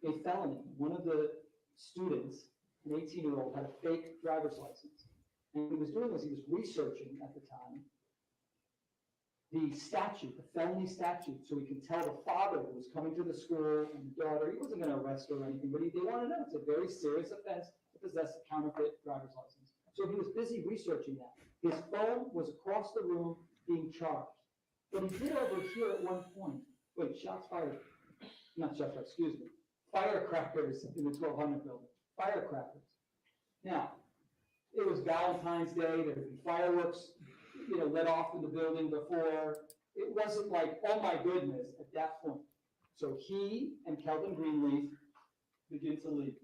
a felony. One of the students an 18-year-old, had a fake driver's license. And what he was doing was he was researching at the time the statute, the felony statute, so he could tell the father who was coming to the school and the daughter. He wasn't going to arrest her or anything, but they wanted to know it's a very serious offense to possess a counterfeit driver's license. So he was busy researching that. His phone was across the room being charged. But he did overhear at one point, wait, shots fired, not shots fired, excuse me, firecrackers in the 1200 building, firecrackers. Now, it was Valentine's Day, there would be fireworks, let off in the building before. It wasn't like, oh my goodness, at that point. So he and Kelvin Greenleaf begin to leave.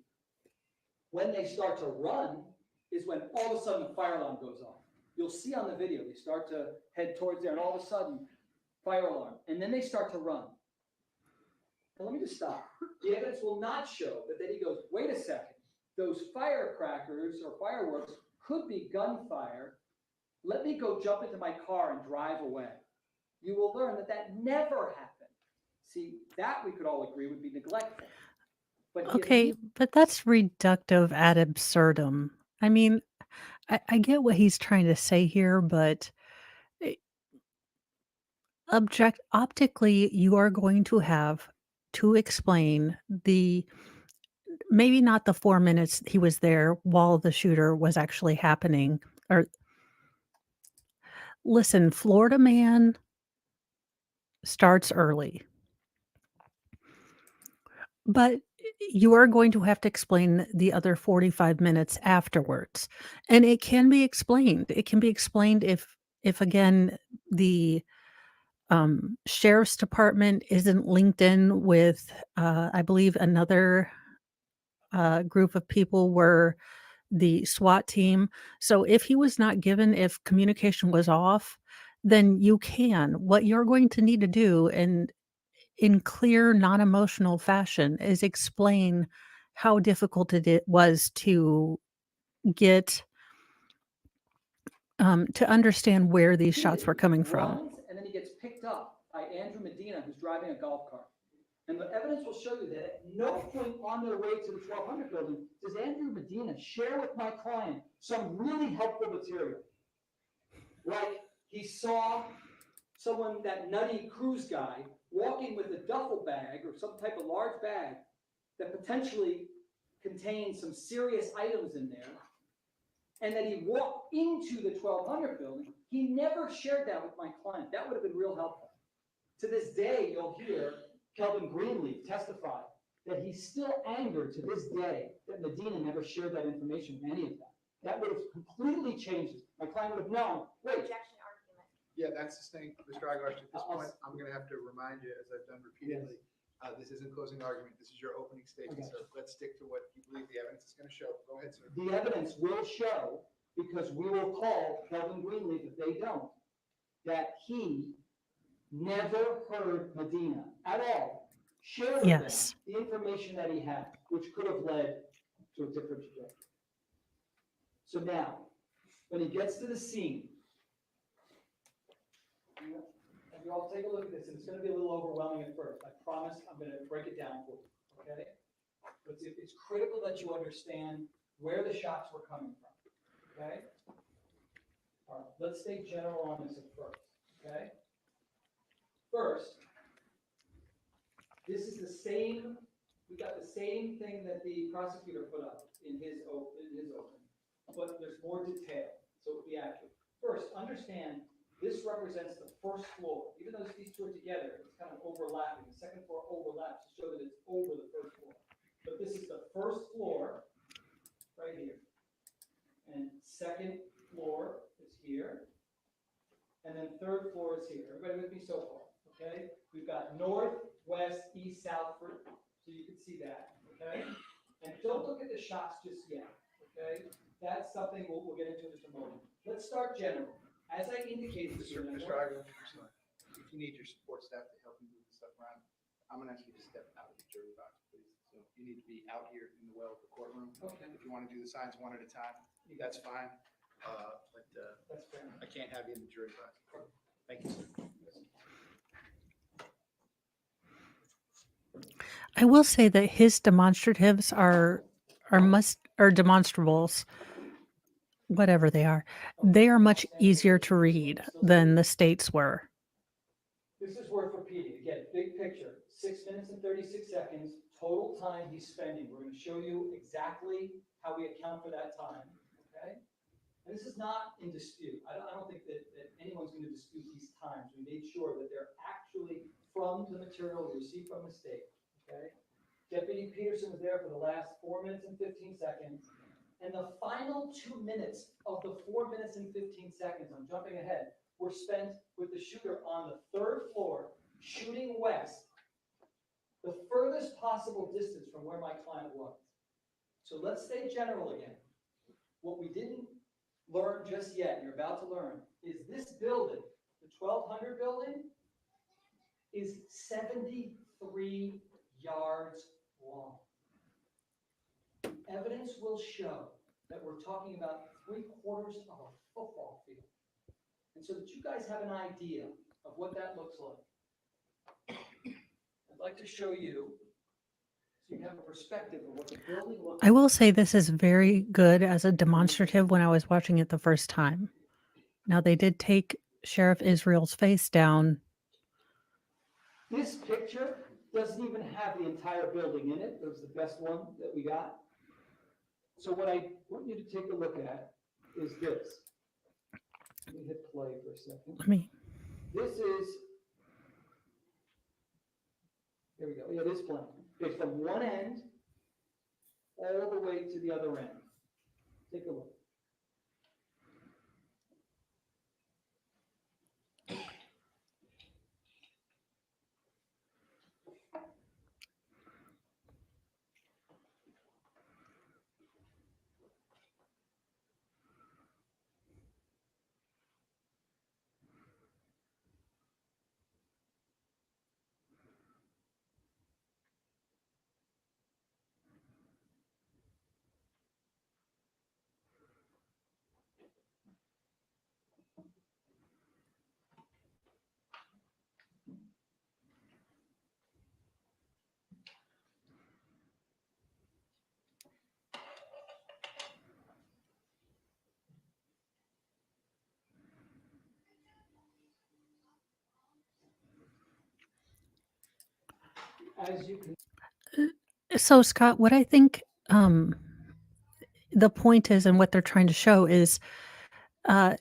When they start to run is when all of a sudden the fire alarm goes off. You'll see on the video, they start to head towards there, and all of a sudden, fire alarm. And then they start to run. Now, let me just stop. The evidence will not show that then he goes, wait a second, those firecrackers or fireworks could be gunfire. Let me go jump into my car and drive away. You will learn that that never happened. See, that we could all agree would be neglectful. But Okay, but that's reductive ad absurdum. I mean, I get what he's trying to say here, but optically, you are going to have to explain maybe not the 4 minutes he was there while the shooter was actually happening. Or listen, Florida man starts early. But you are going to have to explain the other 45 minutes afterwards. And it can be explained. It can be explained if again, the sheriff's department isn't linked in with, I believe another group of people were the SWAT team. So if he was not given, if communication was off, then you can. What you're going to need to do, and in clear, non-emotional fashion, is explain how difficult it was to get to understand where these shots were coming from. runs, and then he gets picked up by Andrew Medina, who's driving a golf cart. And the evidence will show you that at no point on their way to the 1200 building does Andrew Medina share with my client some really helpful material. Like he saw someone, that nutty cruise guy, walking with a duffel bag or some type of large bag that potentially contains some serious items in there, and that he walked into the 1200 building. He never shared that with my client. That would have been real helpful. To this day, you'll hear Kelvin Greenleaf testify that he's still angered to this day that Medina never shared that information with any of them. That would have completely changed it. My client would have known, wait. Objection argument. Yeah, that's the thing, Mr. Aguilar. At this point, I'm going to have to remind you, as I've done repeatedly, this isn't closing argument. This is your opening statement. Okay. So let's stick to what you believe the evidence is going to show. Go ahead, sir. The evidence will show, because we will call Kelvin Greenleaf if they don't, that he never heard Medina at all share with Yes. them the information that he had, which could have led to a different trajectory. So now, when he gets to the scene, and you all take a look at this, and it's going to be a little overwhelming at first. I promise I'm going to break it down for you, okay? But it's critical that you understand where the shots were coming from, okay? All right, let's stay general on this at first, okay? First, this is the same, we got the same thing that the prosecutor put up in his open, but there's more detail, so it'll be accurate. First, understand this represents the first floor. Even though these two are together, it's kind of overlapping. The second floor overlaps to show that it's over the first floor. But this is the first floor right here. And second floor is here. And then third floor is here. Everybody with me so far, okay? We've got north, west, east, south, so you can see that, okay? And don't look at the shots just yet, okay? That's something we'll get into in just a moment. Let's start general. As I indicated to you, Mr. Aguilar, if you need your support staff to help you move this stuff around, I'm going to ask you to step out of the jury box, please. So you need to be out here in the well of the courtroom. Okay. If you want to do the signs one at a time, that's fine. But that's fair. I can't have you in the jury box. Thank you, sir. I will say that his demonstratives are or demonstrables, whatever they are much easier to read than the states were. This is worth repeating. Again, big picture, 6 minutes and 36 seconds, total time he's spending. We're going to show you exactly how we account for that time, okay? And this is not in dispute. I don't think that anyone's going to dispute these times. We made sure that they're actually from the material we received from the state, okay? Deputy Peterson was there for the last 4 minutes and 15 seconds. And the final 2 minutes of the 4 minutes and 15 seconds, I'm jumping ahead, were spent with the shooter on the 3rd floor, shooting west, the furthest possible distance from where my client was. So let's stay general again. What we didn't learn just yet, and you're about to learn, is this building, the 1200 building, is 73 yards long. Evidence will show that we're talking about 3/4 of a football field. And so that you guys have an idea of what that looks like, I'd like to show you so you have a perspective of what the building looks I will say this is very good as a demonstrative when I was watching it the first time. Now, they did take Sheriff Israel's face down. This picture doesn't even have the entire building in it. It was the best one that we got. So what I want you to take a look at is this. Let me hit play for a second. This is, here we go. Yeah, it is playing. It's from one end all the way to the other end. Take a look. As you can. So, Scott, what I think the point is and what they're trying to show is uh,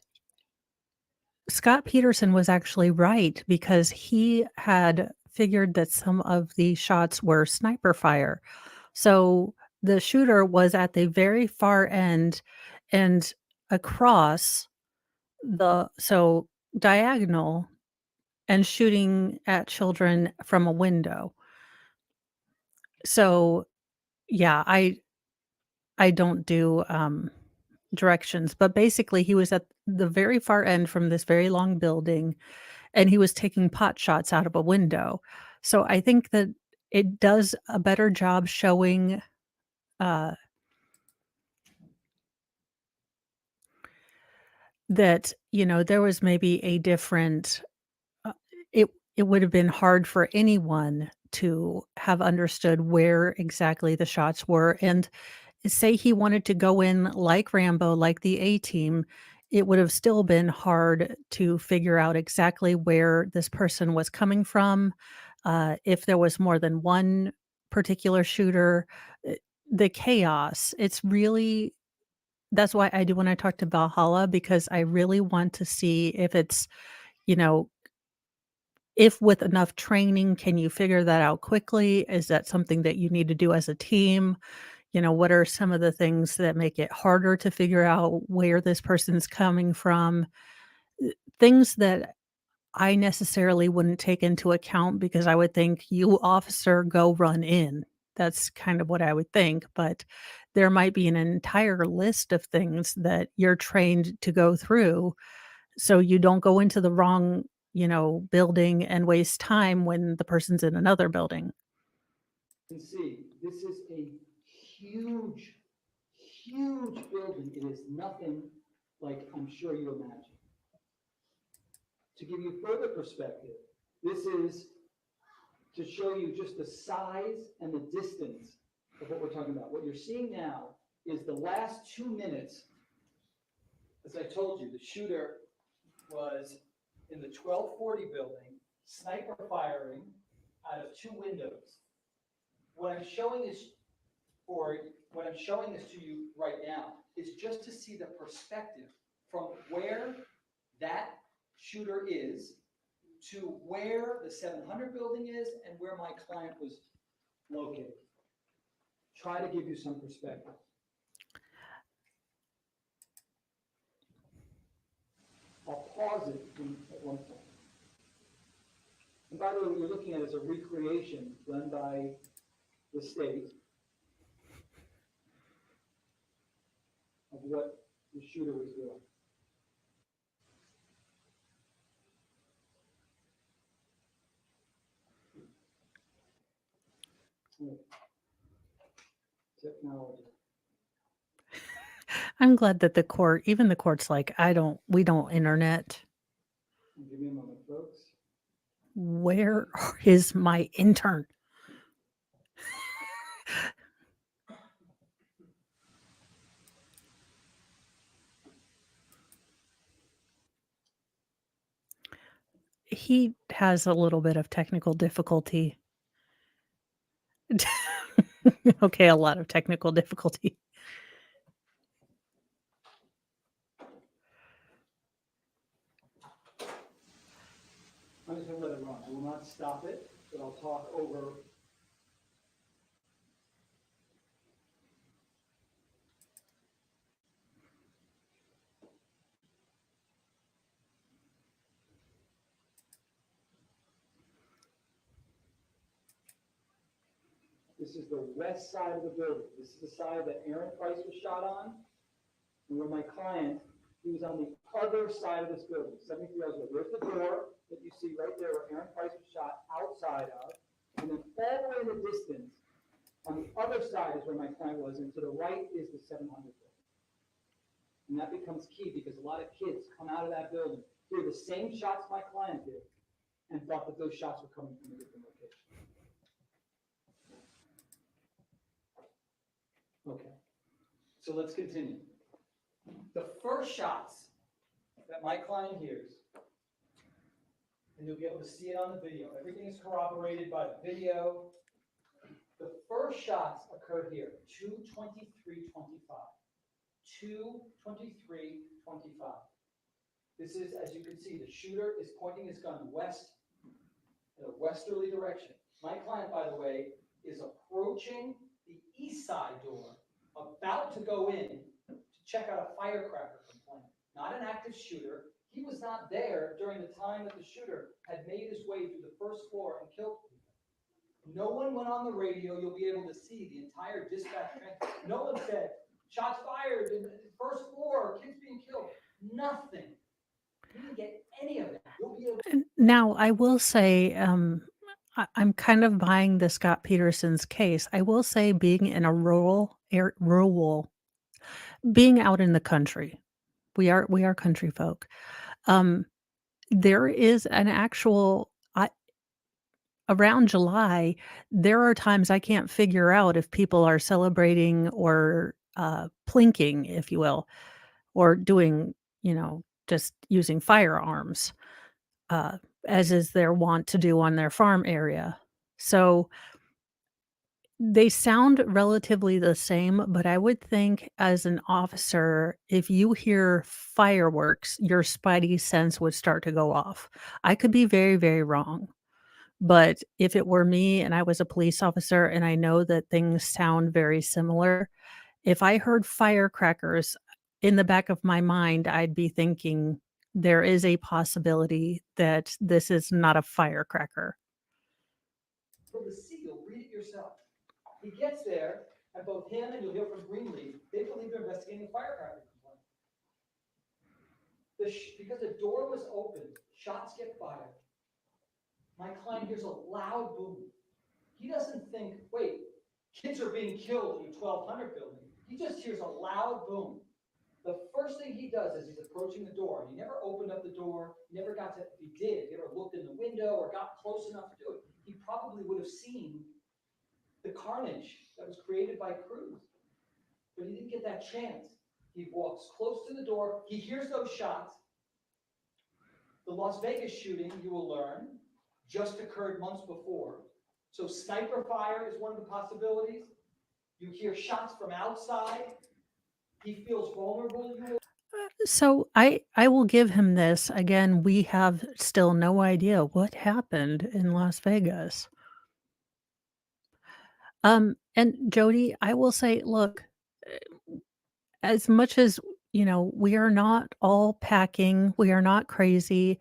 Scott Peterson was actually right because he had figured that some of the shots were sniper fire. So the shooter was at the very far end and across diagonal and shooting at children from a window. So yeah, I don't do directions, but basically he was at the very far end from this very long building and he was taking pot shots out of a window. So I think that it does a better job showing that, there was maybe a different it it would have been hard for anyone to have understood where exactly the shots were, and say he wanted to go in like Rambo, like the A-Team, it would have still been hard to figure out exactly where this person was coming from, if there was more than one particular shooter, the chaos, it's really that's why I do when I talk to Valhalla, because I really want to see if it's, you know, if with enough training, can you figure that out quickly? Is that something that you need to do as a team? What are some of the things that make it harder to figure out where this person's coming from? Things that I necessarily wouldn't take into account because I would think, "You officer, go run in." That's kind of what I would think, but there might be an entire list of things that you're trained to go through, so you don't go into the wrong, building and waste time when the person's in another building. You can see, this is a huge, huge building. It is nothing like I'm sure you imagine. To give you further perspective, this is to show you just the size and the distance of what we're talking about. What you're seeing now is the last 2 minutes. As I told you, the shooter was in the 1240 building, sniper firing out of 2 windows. What I'm showing this to you right now is just to see the perspective from where that shooter is to where the 700 building is and where my client was located. Try to give you some perspective. I'll pause it at one point. And by the way, what you're looking at is a recreation done by the state of what the shooter was doing. Technology. I'm glad that even the court's like, we don't internet. Give me a moment, folks. Where is my intern? He has a little bit of technical difficulty. Okay, a lot of technical difficulty. I'm just gonna let it run. I will not stop it, but I'll talk over. This is the west side of the building. This is the side that Aaron Price was shot on. And where my client, he was on the other side of this building, 73 yards away. There's the door that you see right there where Aaron Price was shot outside of. And then all the way in the distance, on the other side is where my client was, and to the right is the 700 building. And that becomes key because a lot of kids come out of that building, hear the same shots my client did, and thought that those shots were coming from a different location. Okay, so let's continue. The first shots that my client hears, and you'll be able to see it on the video. Everything is corroborated by the video. The first shots occurred here, 2:23:25. 2:23:25. This is, as you can see, the shooter is pointing his gun west, in a westerly direction. My client, by the way, is approaching the east side door, about to go in to check out a firecracker complaint. Not an active shooter. He was not there during the time that the shooter had made his way through the first floor and killed people. No one went on the radio. You'll be able to see the entire dispatch transcript. No one said, shots fired in the first floor, kids being killed. Nothing. You didn't get any of that. You'll be able to. Now, I will say, I'm kind of buying the Scott Peterson's case. I will say, being in a being out in the country, we are country folk. There is an actual around July, there are times I can't figure out if people are celebrating or plinking, if you will, or doing, just using firearms, as is their wont to do on their farm area. So they sound relatively the same, but I would think as an officer, if you hear fireworks, your spidey sense would start to go off. I could be very, very wrong. But if it were me and I was a police officer and I know that things sound very similar, if I heard firecrackers, in the back of my mind, I'd be thinking there is a possibility that this is not a firecracker. See, you'll read it yourself. He gets there, and both him and you'll hear from Greenleaf, they believe they're investigating a firecracker complaint. Because the door was opened, shots get fired. My client hears a loud boom. He doesn't think, wait, kids are being killed in the 1200 building. He just hears a loud boom. The first thing he does is he's approaching the door. He never opened up the door. He never got to, if he did, if he ever looked in the window or got close enough to do it, he probably would have seen the carnage that was created by Cruz. but he didn't get that chance. He walks close to the door, he hears those shots. The Las Vegas shooting, you will learn, just occurred months before. So sniper fire is one of the possibilities. You hear shots from outside. He feels vulnerable. So I will give him this. Again, we have still no idea what happened in Las Vegas. And Jody, I will say, look, as much as, we are not all packing, we are not crazy,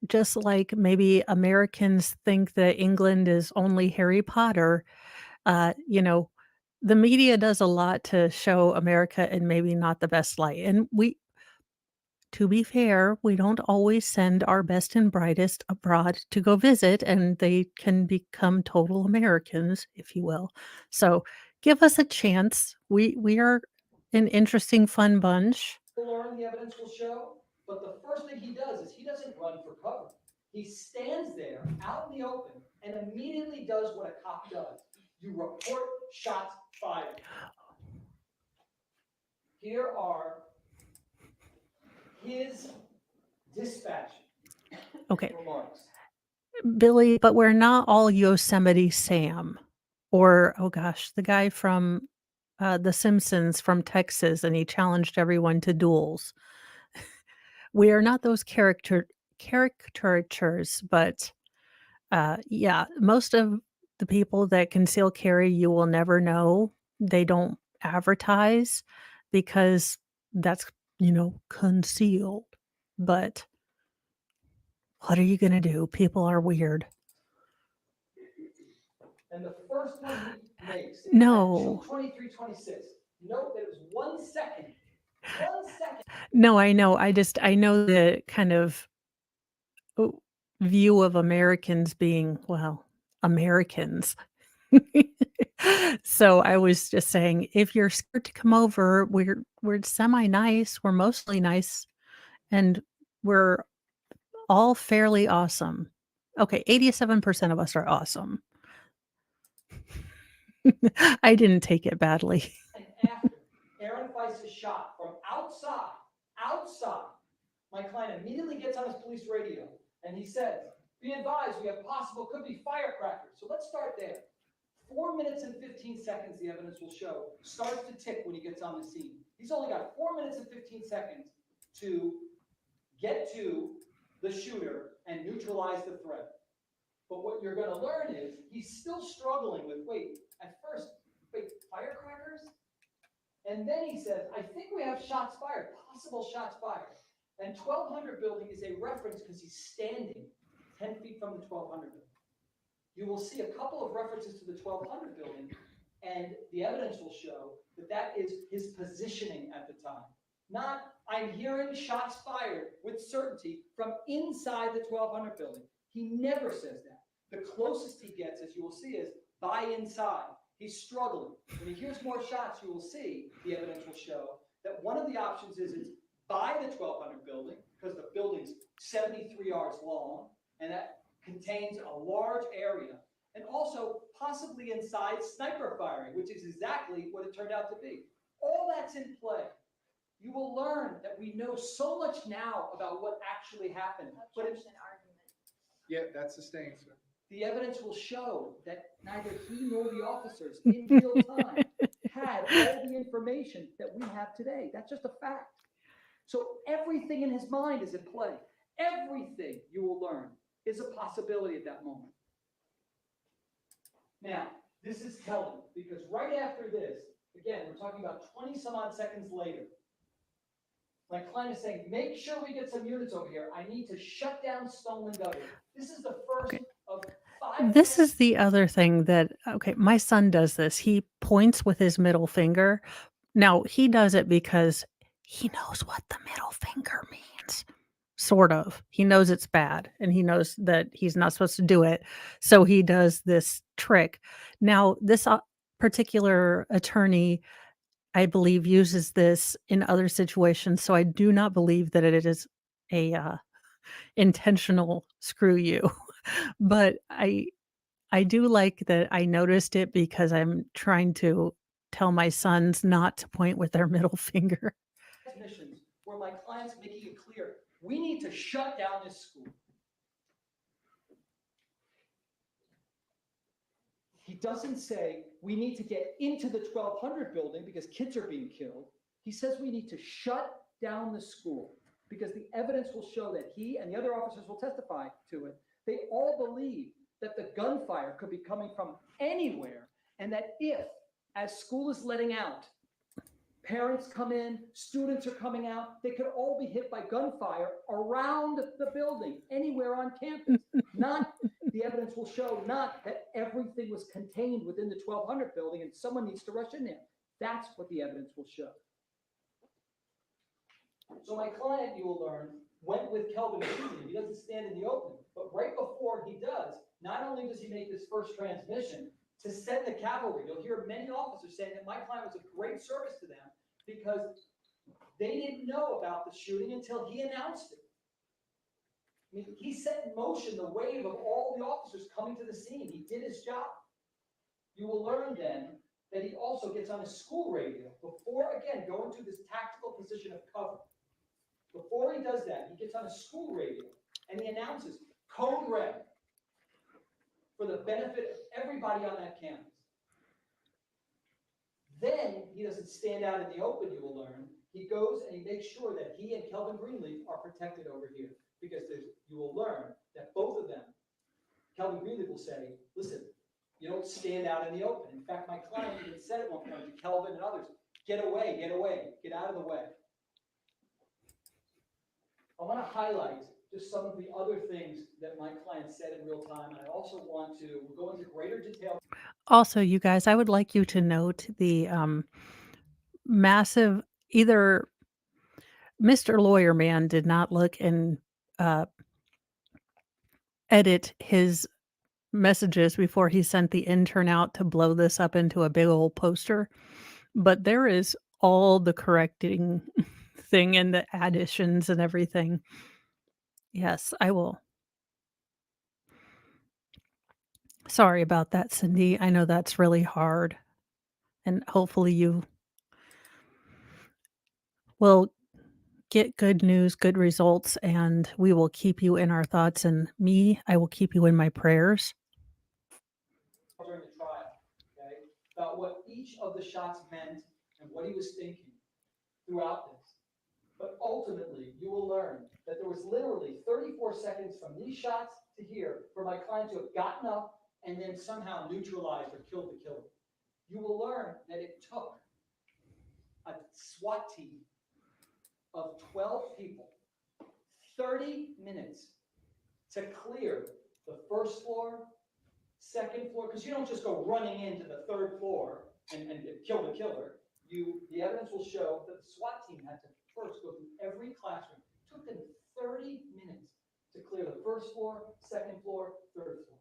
just like maybe Americans think that England is only Harry Potter, uh, you know, the media does a lot to show America in maybe not the best light. And to be fair, we don't always send our best and brightest abroad to go visit, and they can become total Americans, if you will. So give us a chance. We are an interesting, fun bunch. Learn, the evidence will show, but the first thing he does is he doesn't run for cover. He stands there out in the open and immediately does what a cop does. You report shots fired. Here are his dispatch Okay, remarks. Billy, but we're not all Yosemite Sam or, oh gosh, the guy from The Simpsons from Texas, and he challenged everyone to duels. We are not those caricatures, but yeah, most of the people that conceal carry, you will never know. They don't advertise because that's, concealed. But what are you going to do? People are weird. And the first one he makes No. at 2:23:26. Note that it was 1 second. 1 second. No, I know. I know the kind of view of Americans being, well, Americans. So I was just saying, if you're scared to come over, we're semi-nice, we're mostly nice, and we're all fairly awesome. Okay, 87% of us are awesome. I didn't take it badly. And after Aaron Weiss is shot from outside, my client immediately gets on his police radio and he says, be advised, we have could be firecrackers. So let's start there. 4 minutes and 15 seconds, the evidence will show, starts to tick when he gets on the scene. He's only got 4 minutes and 15 seconds to get to the shooter and neutralize the threat. But what you're going to learn is he's still struggling with, firecrackers? And then he says, I think we have shots fired, possible shots fired. And 1200 building is a reference because he's standing 10 feet from the 1200 building. You will see a couple of references to the 1200 building, and the evidence will show that that is his positioning at the time. Not, I'm hearing shots fired with certainty from inside the 1200 building. He never says that. The closest he gets, as you will see, is by inside. He's struggling. When he hears more shots, you will see, the evidence will show, that one of the options is it's by the 1200 building, because the building's 73 yards long, and that contains a large area, and also possibly inside sniper firing, which is exactly what it turned out to be. All that's in play. You will learn that we know so much now about what actually happened. Objection argument. Yeah, that's sustained, sir. The evidence will show that neither he nor the officers in real time had all the information that we have today. That's just a fact. So everything in his mind is at play. Everything you will learn is a possibility at that moment. Now, this is telling because right after this, again, we're talking about 20 some odd seconds later, my client is saying, make sure we get some units over here. I need to shut down Stoneman Douglas. This is the first of 5. This is the other thing that, okay, my son does this. He points with his middle finger. Now, he does it because he knows what the middle finger means. Sort of. He knows it's bad and he knows that he's not supposed to do it. So he does this trick. Now, this particular attorney, I believe, uses this in other situations. So I do not believe that it is a intentional screw you. But I do like that I noticed it because I'm trying to tell my sons not to point with their middle finger. Missions where my client's making it clear, we need to shut down this school. He doesn't say we need to get into the 1200 building because kids are being killed. He says we need to shut down the school because the evidence will show that he and the other officers will testify to it. They all believe that the gunfire could be coming from anywhere, and that if, as school is letting out, parents come in, students are coming out, they could all be hit by gunfire around the building, anywhere on campus. Not, the evidence will show not that everything was contained within the 1200 building and someone needs to rush in there. That's what the evidence will show. So my client, you will learn, went with Kelvin Greenlee. He doesn't stand in the open, but right before he does, not only does he make this first transmission to send the cavalry, you'll hear many officers saying that my client was a great service to them because they didn't know about the shooting until he announced it. I mean, he set in motion the wave of all the officers coming to the scene. He did his job. You will learn then that he also gets on a school radio before, again, going to this tactical position of cover. Before he does that, he gets on a school radio and he announces code red for the benefit of everybody on that campus. Then he doesn't stand out in the open, you will learn. He goes and he makes sure that he and Kelvin Greenleaf are protected over here because you will learn that both of them, Kelvin Greenleaf will say, listen, you don't stand out in the open. In fact, my client even said at one point to Kelvin and others, get away, get out of the way. I want to highlight just some of the other things that my client said in real time, and I also want to go into greater detail. Also, you guys, I would like you to note the massive either Mr. Lawyer Man did not look and edit his messages before he sent the intern out to blow this up into a big old poster, but there is all the correcting thing and the additions and everything. Yes, I will. Sorry about that, Cindy. I know that's really hard, and hopefully you will get good news, good results, and we will keep you in our thoughts, and me, I will keep you in my prayers. During the trial, okay, about what each of the shots meant and what he was thinking throughout this. But ultimately, you will learn that there was literally 34 seconds from these shots to here for my client to have gotten up and then somehow neutralized or killed the killer. You will learn that it took a SWAT team of 12 people 30 minutes to clear the first floor, second floor, because you don't just go running into the third floor and kill the killer. The evidence will show that the SWAT team had to first go through every classroom. It took them 30 minutes to clear the first floor, second floor, third floor.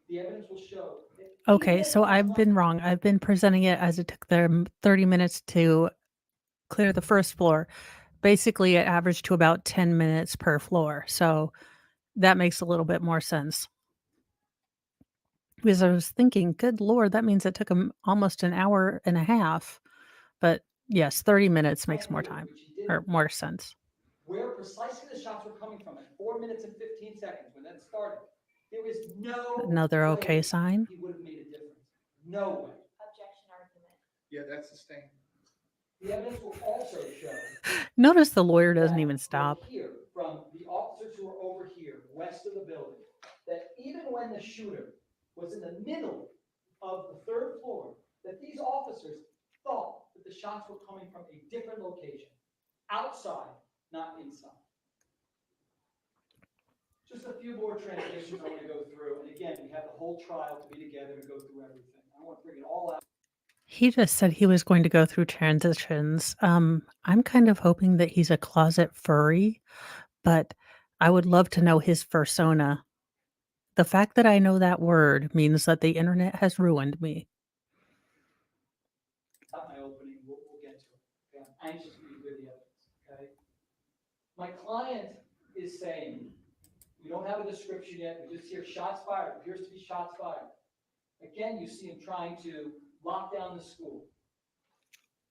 The evidence will show that Okay, so I've been wrong. I've been presenting it as it took them 30 minutes to clear the first floor. Basically, it averaged to about 10 minutes per floor. So that makes a little bit more sense. Because I was thinking, good Lord, that means it took them almost an hour and a half. But yes, 30 minutes makes more time or more sense. Where precisely the shots were coming from at 4 minutes and 15 seconds when that started, there is no Another okay way sign. he would have made a difference. No way. Objection argument. Yeah, that's sustained. The evidence will also show Notice the lawyer doesn't that even from stop. here, from the officers who are over here, west of the building, that even when the shooter was in the middle of the third floor, that these officers thought that the shots were coming from a different location, outside, not inside. Just a few more transitions I want to go through, and again, we have the whole trial to be together and go through everything. I want to bring it all out. He just said he was going to go through transitions. I'm kind of hoping that he's a closet furry, but I would love to know his persona. The fact that I know that word means that the internet has ruined me. Not my opening, we'll get to it. Okay? I'm anxious for you to hear the evidence. Okay? My client is saying, we don't have a description yet, we just hear shots fired, appears to be shots fired. Again, you see him trying to lock down the school.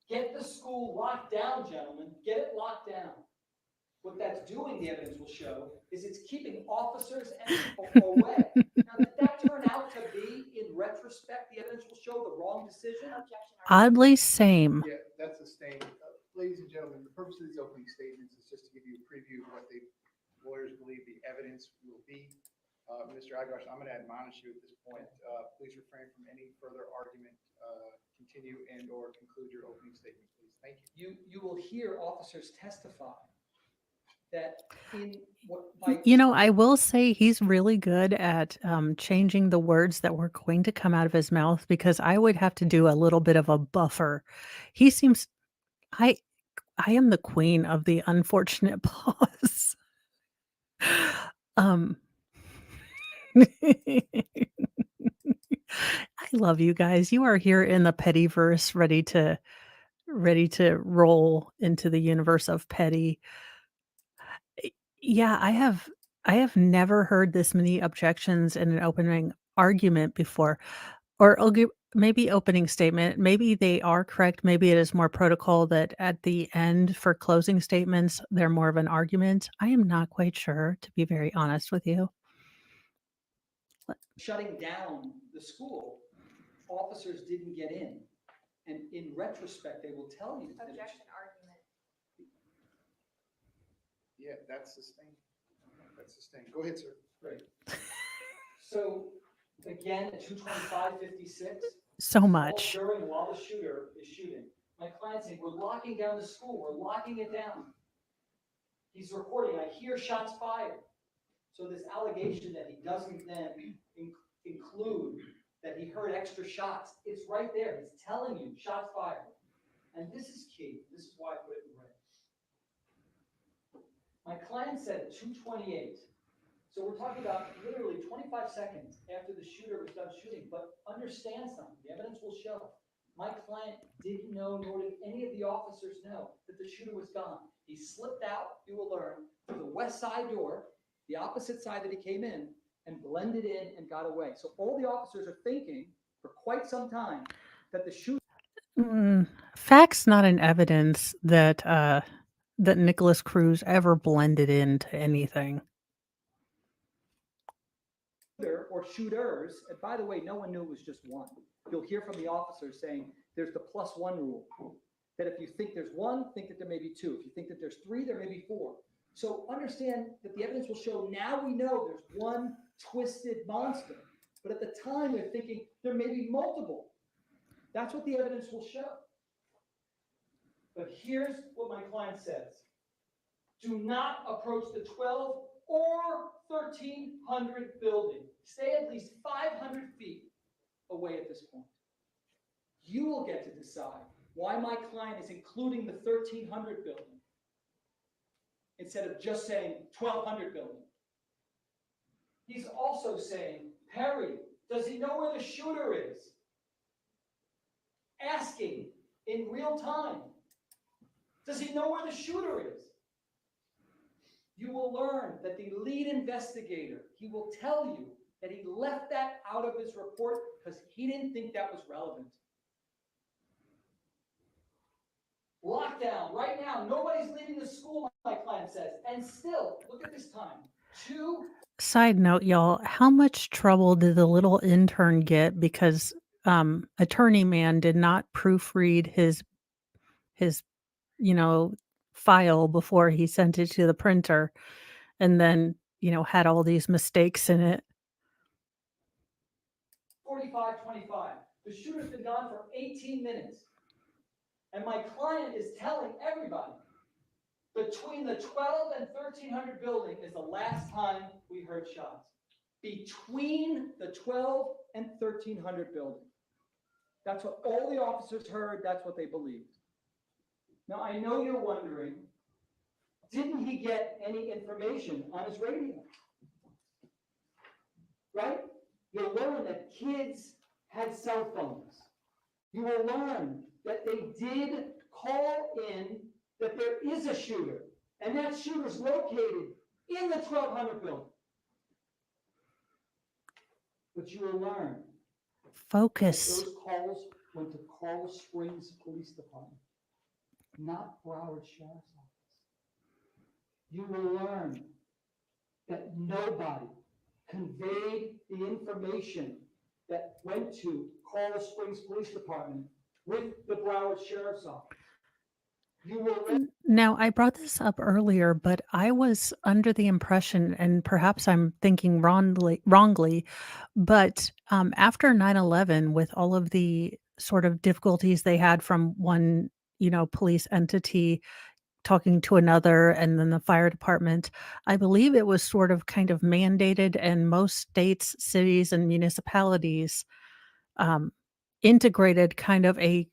Get the school locked down, gentlemen. Get it locked down. What that's doing, the evidence will show, is it's keeping officers and people away. Now, did that turn out to be, in retrospect, the evidence will show the wrong decision? Objection, Your Honor. Oddly same. Yeah, that's sustained. Ladies and gentlemen, the purpose of these opening statements is just to give you a preview of what the lawyers believe the evidence will be. Mr. Agash, I'm going to admonish you at this point. Please refrain from any further argument. Continue and/or conclude your opening statement, please. Thank you. You will hear officers testify that in what You know, I will say he's really good at changing the words that were going to come out of his mouth because I would have to do a little bit of a buffer. He seems, I, I am the queen of the unfortunate pause. Um, I love you guys. You are here in the pettyverse, ready to roll into the universe of petty. Yeah, I have never heard this many objections in an opening argument before. Or maybe opening statement. Maybe they are correct. Maybe it is more protocol that at the end for closing statements, they're more of an argument. I am not quite sure, to be very honest with you. shutting down the school, officers didn't get in. And in retrospect, they will tell you that Objection, argument. Yeah, that's sustained. That's sustained. Go ahead, sir. Right. So again, at 225:56. So much. During while the shooter is shooting. My client's saying, we're locking down the school. We're locking it down. He's recording. I hear shots fired. So this allegation that he doesn't then include that he heard extra shots, it's right there. He's telling you, shots fired. And this is key. This is why I put it in red. My client said at 2:28. So we're talking about literally 25 seconds after the shooter was done shooting, but understand something, the evidence will show. My client didn't know, nor did any of the officers know, that the shooter was gone. He slipped out, you will learn, to the west side door, the opposite side that he came in, and blended in and got away. So all the officers are thinking for quite some time that the shooter Facts not in evidence that that Nicholas Cruz ever blended into anything. or shooters, and by the way, no one knew it was just one. You'll hear from the officers saying there's the +1 rule, that if you think there's one, think that there may be two. If you think that there's three, there may be four. So understand that the evidence will show now we know there's one twisted monster, but at the time they're thinking there may be multiple. That's what the evidence will show. But here's what my client says. Do not approach the 12 or 1300 building. Stay at least 500 feet away at this point. You will get to decide why my client is including the 1300 building instead of just saying 1200 building. He's also saying, Perry, does he know where the shooter is? Asking in real time, does he know where the shooter is? You will learn that the lead investigator, he will tell you that he left that out of his report because he didn't think that was relevant. Lockdown right now. Nobody's leaving the school, my client says. And still, look at this time. Side note, y'all, how much trouble did the little intern get because attorney man did not proofread his file before he sent it to the printer and then, had all these mistakes in it. 45:25. The shooter's been gone for 18 minutes. And my client is telling everybody between the 12 and 1300 building is the last time we heard shots. Between the 12 and 1300 building. That's what all the officers heard. That's what they believed. Now, I know you're wondering, didn't he get any information on his radio? Right? You'll learn that kids had cell phones. You will learn that they did call in that there is a shooter, and that shooter's located in the 1200 building. But you will learn Focus. those calls went to Coral Springs Police Department, not Broward Sheriff's Office. You will learn that nobody conveyed the information that went to Coral Springs Police Department with the Broward Sheriff's Office. You will learn. Now, I brought this up earlier, but I was under the impression, and perhaps I'm thinking wrongly, but after 9/11, with all of the sort of difficulties they had from one, police entity talking to another, and then the fire department, I believe it was sort of kind of mandated, and most states, cities, and municipalities um, integrated kind of a,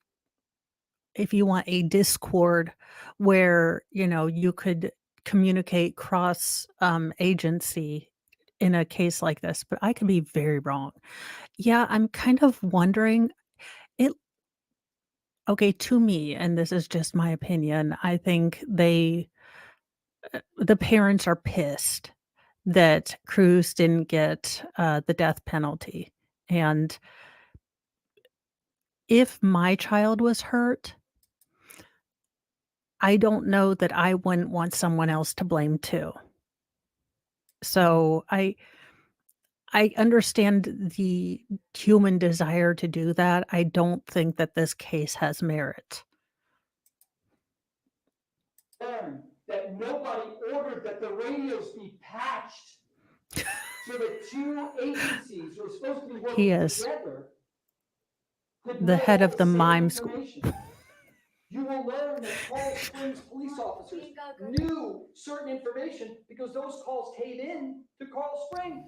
if you want, a Discord where, you could communicate cross agency in a case like this, but I could be very wrong. Yeah, I'm kind of wondering it. Okay, to me, and this is just my opinion, I think the parents are pissed that Cruz didn't get the death penalty. And if my child was hurt, I don't know that I wouldn't want someone else to blame too. So I understand the human desire to do that. I don't think that this case has merit. Learn that nobody ordered that the radios be patched so that two agencies who are supposed to be He working is together could the know head all of the the same mime school. information. You will learn that Coral Springs police officers knew certain information because those calls came in to Coral Springs.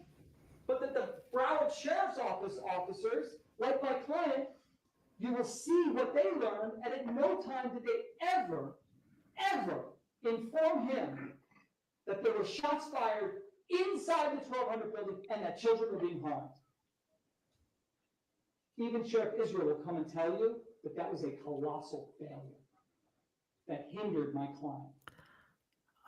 But that the Broward Sheriff's Office officers, like my client, you will see what they learned, and at no time did they ever inform him that there were shots fired inside the 1200 building and that children were being harmed. Even Sheriff Israel will come and tell you that that was a colossal failure that hindered my client.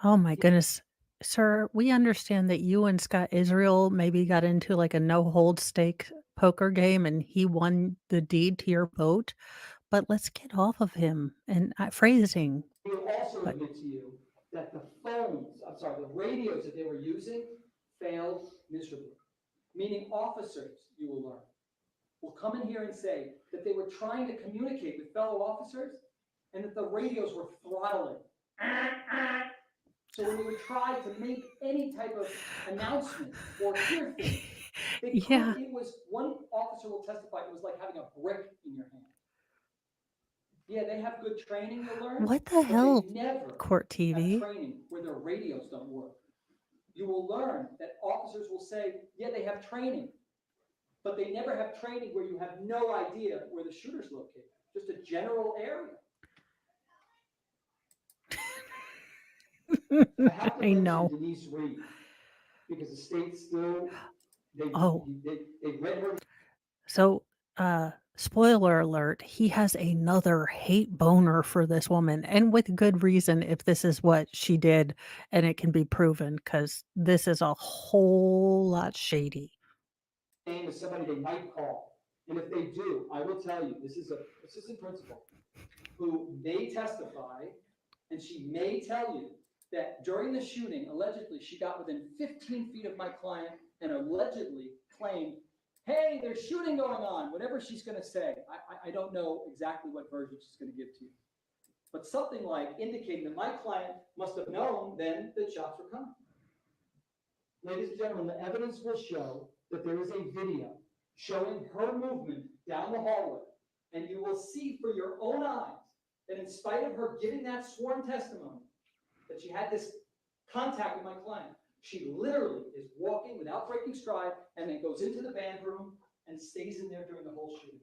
Oh my goodness. Sir, we understand that you and Scott Israel maybe got into like a no hold stake poker game and he won the deed to your boat, but let's get off of him and phrasing. He will also But admit to you that the the radios that they were using failed miserably. Meaning officers, you will learn, will come in here and say that they were trying to communicate with fellow officers and that the radios were throttling. So when they would try to make any type of announcement or hear things, yeah, it was, one officer will testify, it was like having a brick in your hand. Yeah, they have good training to learn, what the but hell, they never Court have TV? training where their radios don't work. You will learn that officers will say, yeah, they have training, but they never have training where you have no idea where the shooter's located, just a general area. I have to I mention know. Denise Reed, because the state still, they Oh, read her. so spoiler alert, he has another hate boner for this woman, and with good reason if this is what she did and it can be proven, because this is a whole lot shady. Name is somebody they might call. And if they do, I will tell you, this is a assistant principal who may testify, and she may tell you that during the shooting, allegedly, she got within 15 feet of my client and allegedly claimed, hey, there's shooting going on, whatever she's going to say. I don't know exactly what version she's going to give to you. But something like indicating that my client must have known then that shots were coming. Ladies and gentlemen, the evidence will show that there is a video showing her movement down the hallway, and you will see for your own eyes that in spite of her giving that sworn testimony, that she had this contact with my client, she literally is walking without breaking stride and then goes into the band room and stays in there during the whole shooting.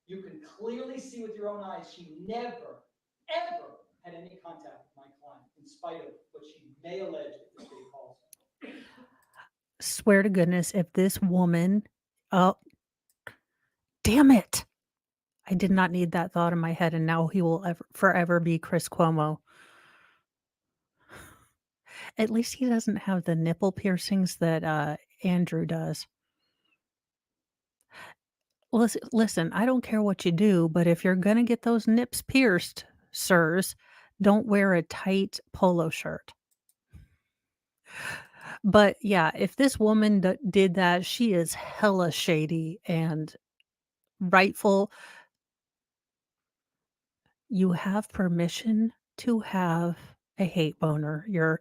You can clearly see with your own eyes she never, ever had any contact with my client, in spite of what she may allege if the state calls. Swear to goodness, if this woman, oh, damn it. I did not need that thought in my head, and now he will forever be Chris Cuomo. At least he doesn't have the nipple piercings that Andrew does. Listen, I don't care what you do, but if you're gonna get those nips pierced, sirs, don't wear a tight polo shirt. But, yeah, if this woman did that, she is hella shady and rightful. You have permission to have a hate boner, your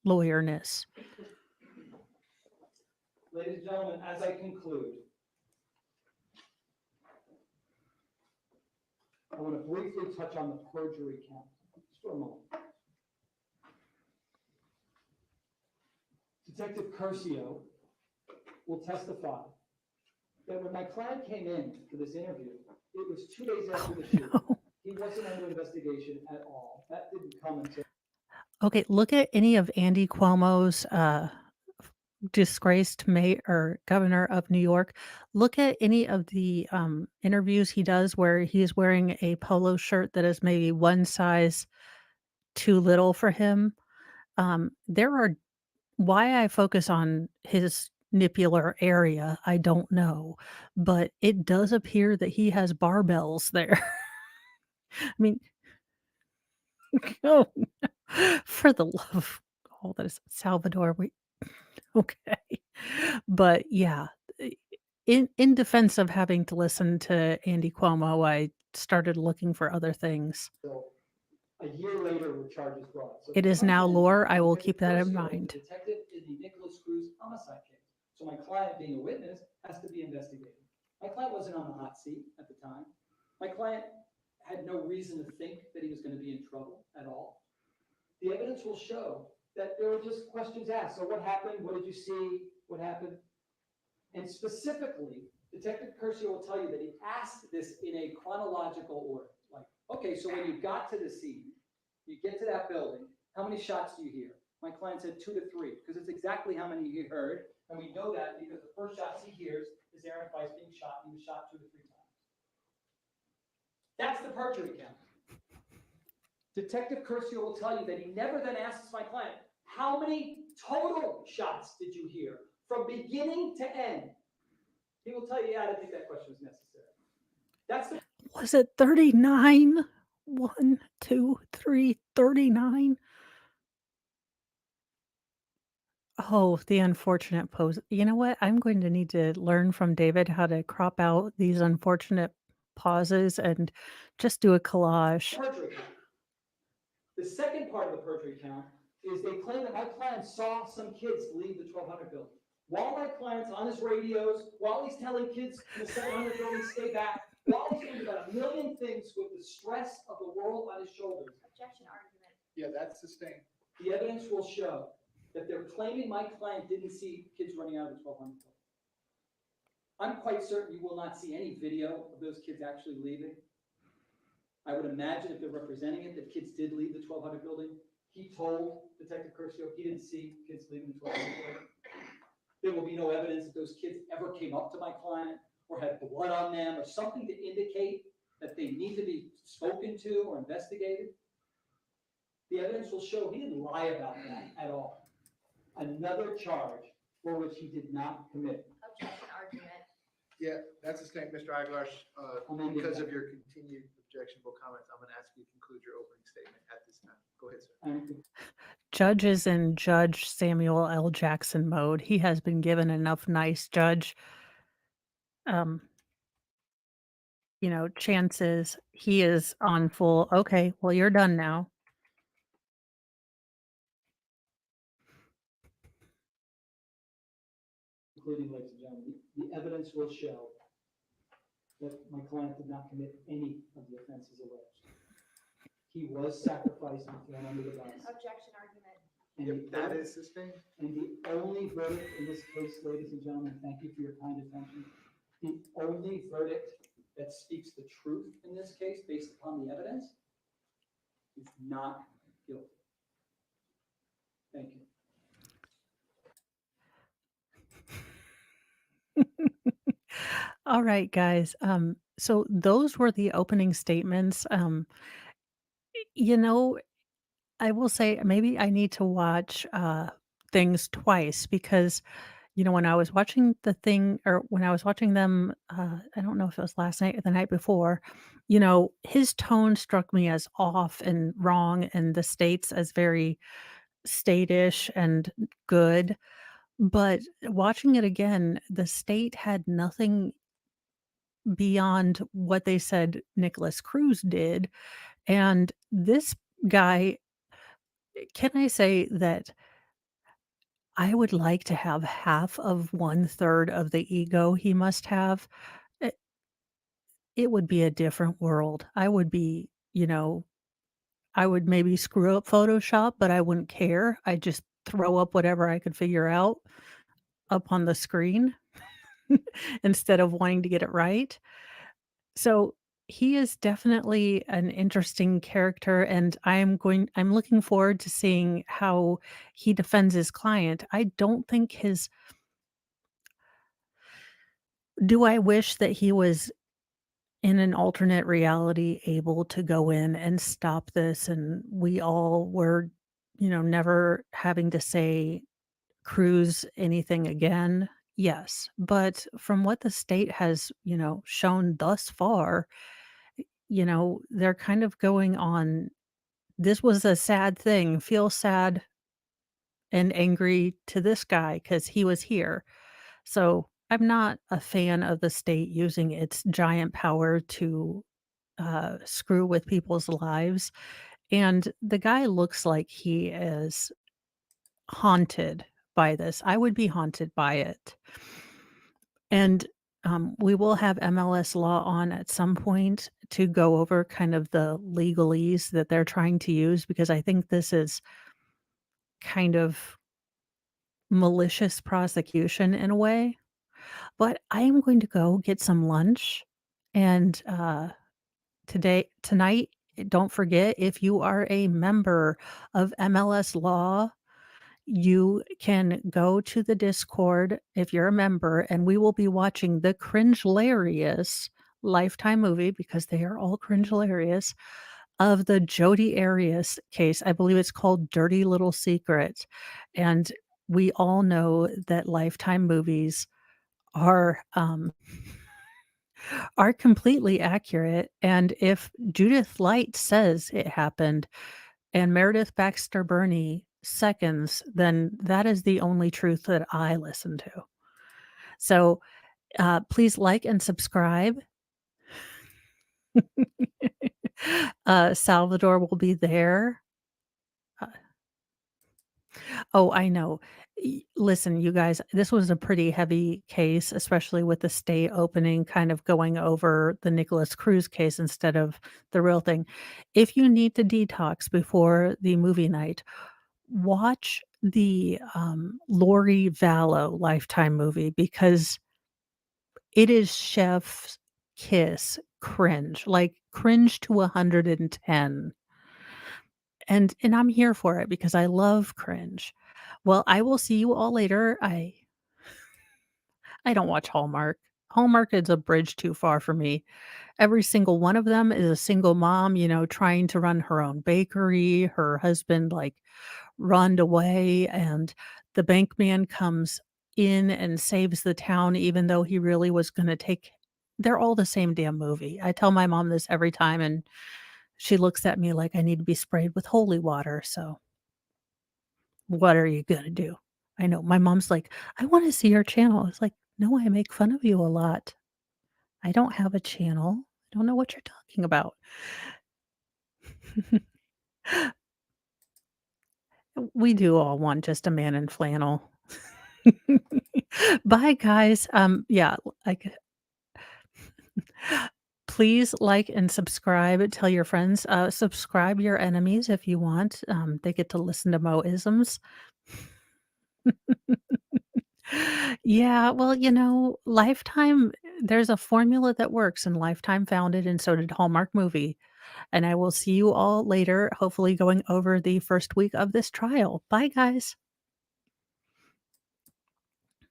lawyerness. Ladies and gentlemen, as I conclude, I want to briefly touch on the perjury count, just for a moment. Detective Curcio will testify that when my client came in for this interview, it was 2 days after the shoot. No. He wasn't under investigation at all. That didn't come until Okay, look at any of Andy Cuomo's, disgraced mayor or governor of New York. Look at any of the, interviews he does where he's wearing a polo shirt that is maybe one size too little for him. There are why I focus on his nipular area, I don't know, but it does appear that he has barbells there. I mean, oh, for the love of all that is Salvador, we okay. But yeah, i in defense of having to listen to Andy Cuomo, I started looking for other things. a year later were charges brought. So It he is comes now in, lore, I will Detective keep that in Curcio, mind. the detective in the Nicholas Cruz homicide case. So my client, being a witness, has to be investigated. My client wasn't on the hot seat at the time. My client had no reason to think that he was going to be in trouble at all. The evidence will show that there were just questions asked. So what happened? What did you see? What happened? And specifically, Detective Curcio will tell you that he asked this in a chronological order. Like, okay, so when you got to the scene, you get to that building, how many shots do you hear? My client said 2 to 3, because it's exactly how many he heard. And we know that because the first shots he hears is Aaron Price being shot. He was shot 2 to 3 times. That's the perjury count. Detective Curcio will tell you that he never then asks my client, how many total shots did you hear from beginning to end? He will tell you, yeah, I didn't think that question was necessary. That's the Was it 39? 1, 2, 3, 39? Oh, the unfortunate pose. You know what? I'm going to need to learn from David how to crop out these unfortunate pauses and just do a collage. perjury count. The second part of the perjury count is they claim that my client saw some kids leave the 1200 building. While my client's on his radios, while he's telling kids in the 700 building, stay back, while he's doing about a million things with the stress of the world on his shoulders, Objection argument. Yeah, that's sustained. the evidence will show that they're claiming my client didn't see kids running out of the 1200 building. I'm quite certain you will not see any video of those kids actually leaving. I would imagine if they're representing it, that kids did leave the 1200 building. He told Detective Curcio he didn't see kids leaving the 1200 building. There will be no evidence that those kids ever came up to my client or had blood on them or something to indicate that they need to be spoken to or investigated. The evidence will show he didn't lie about that at all. Another charge for which he did not commit. Objection argument. Yeah, that's sustained, Mr. Aguilar. Amended. Because of your continued objectionable comments, I'm going to ask you to conclude your opening statement at this time. Go ahead, sir. Judge is in Judge Samuel L. Jackson mode. He has been given enough nice judge, um, chances. He is on full, okay, well, you're done now. Including, ladies and gentlemen, the evidence will show that my client did not commit any of the offenses alleged. He was sacrificed and thrown under the bus. Objection argument. And Yep, that is sustained. And the only verdict in this case, ladies and gentlemen, thank you for your kind attention. The only verdict that speaks the truth in this case, based upon the evidence, is not guilty. Thank you. All right, guys. So those were the opening statements. You know, I will say maybe I need to watch things twice because when I was watching the thing or when I was watching them, I don't know if it was last night or the night before, his tone struck me as off and wrong and the states as very statish and good. But watching it again, the state had nothing beyond what they said Nicholas Cruz did. And this guy, can I say that I would like to have half of 1/3 of the ego he must have. It it would be a different world. I would maybe screw up Photoshop, but I wouldn't care. I'd just throw up whatever I could figure out up on the screen instead of wanting to get it right. So, he is definitely an interesting character, and I'm looking forward to seeing how he defends his client. I don't think his Do I wish that he was in an alternate reality able to go in and stop this and we all were, never having to say cruise anything again? Yes, but from what the state has, shown thus far, they're kind of going on, "This was a sad thing, feel sad and angry to this guy because he was here." So, I'm not a fan of the state using its giant power to, screw with people's lives, and the guy looks like he is haunted by this. I would be haunted by it. And, we will have MLS Law on at some point to go over kind of the legalese that they're trying to use because I think this is kind of malicious prosecution in a way. But I am going to go get some lunch, and, tonight, don't forget, if you are a member of MLS Law, you can go to the Discord if you're a member, and we will be watching the cringe-larious Lifetime movie, because they are all cringe-larious, of the Jodi Arias case. I believe it's called Dirty Little Secret, and we all know that Lifetime movies are, are completely accurate, and if Judith Light says it happened and Meredith Baxter Birney seconds, then that is the only truth that I listen to. So, please like and subscribe. Salvador will be there. Uh Oh, I know. Listen, you guys, this was a pretty heavy case, especially with the state opening, kind of going over the Nicholas Cruz case instead of the real thing. If you need to detox before the movie night, watch the Lori Vallow Lifetime movie because it is chef's kiss cringe, like cringe to 110. And I'm here for it because I love cringe. Well, I will see you all later. I don't watch Hallmark. Hallmark is a bridge too far for me. Every single one of them is a single mom, trying to run her own bakery. Her husband, like, runned away, and the bank man comes in and saves the town even though he really was gonna take they're all the same damn movie. I tell my mom this every time, and she looks at me like I need to be sprayed with holy water, so what are you gonna do? I know, my mom's like, "I wanna see your channel." It's like, "No, I make fun of you a lot. I don't have a channel. I don't know what you're talking about." We do all want just a man in flannel. Bye, guys. Yeah, like, please like and subscribe. Tell your friends. Subscribe your enemies if you want. They get to listen to Mo-isms. Yeah, well, Lifetime, there's a formula that works, and Lifetime found it, and so did Hallmark Movie. And I will see you all later, hopefully going over the first week of this trial. Bye, guys.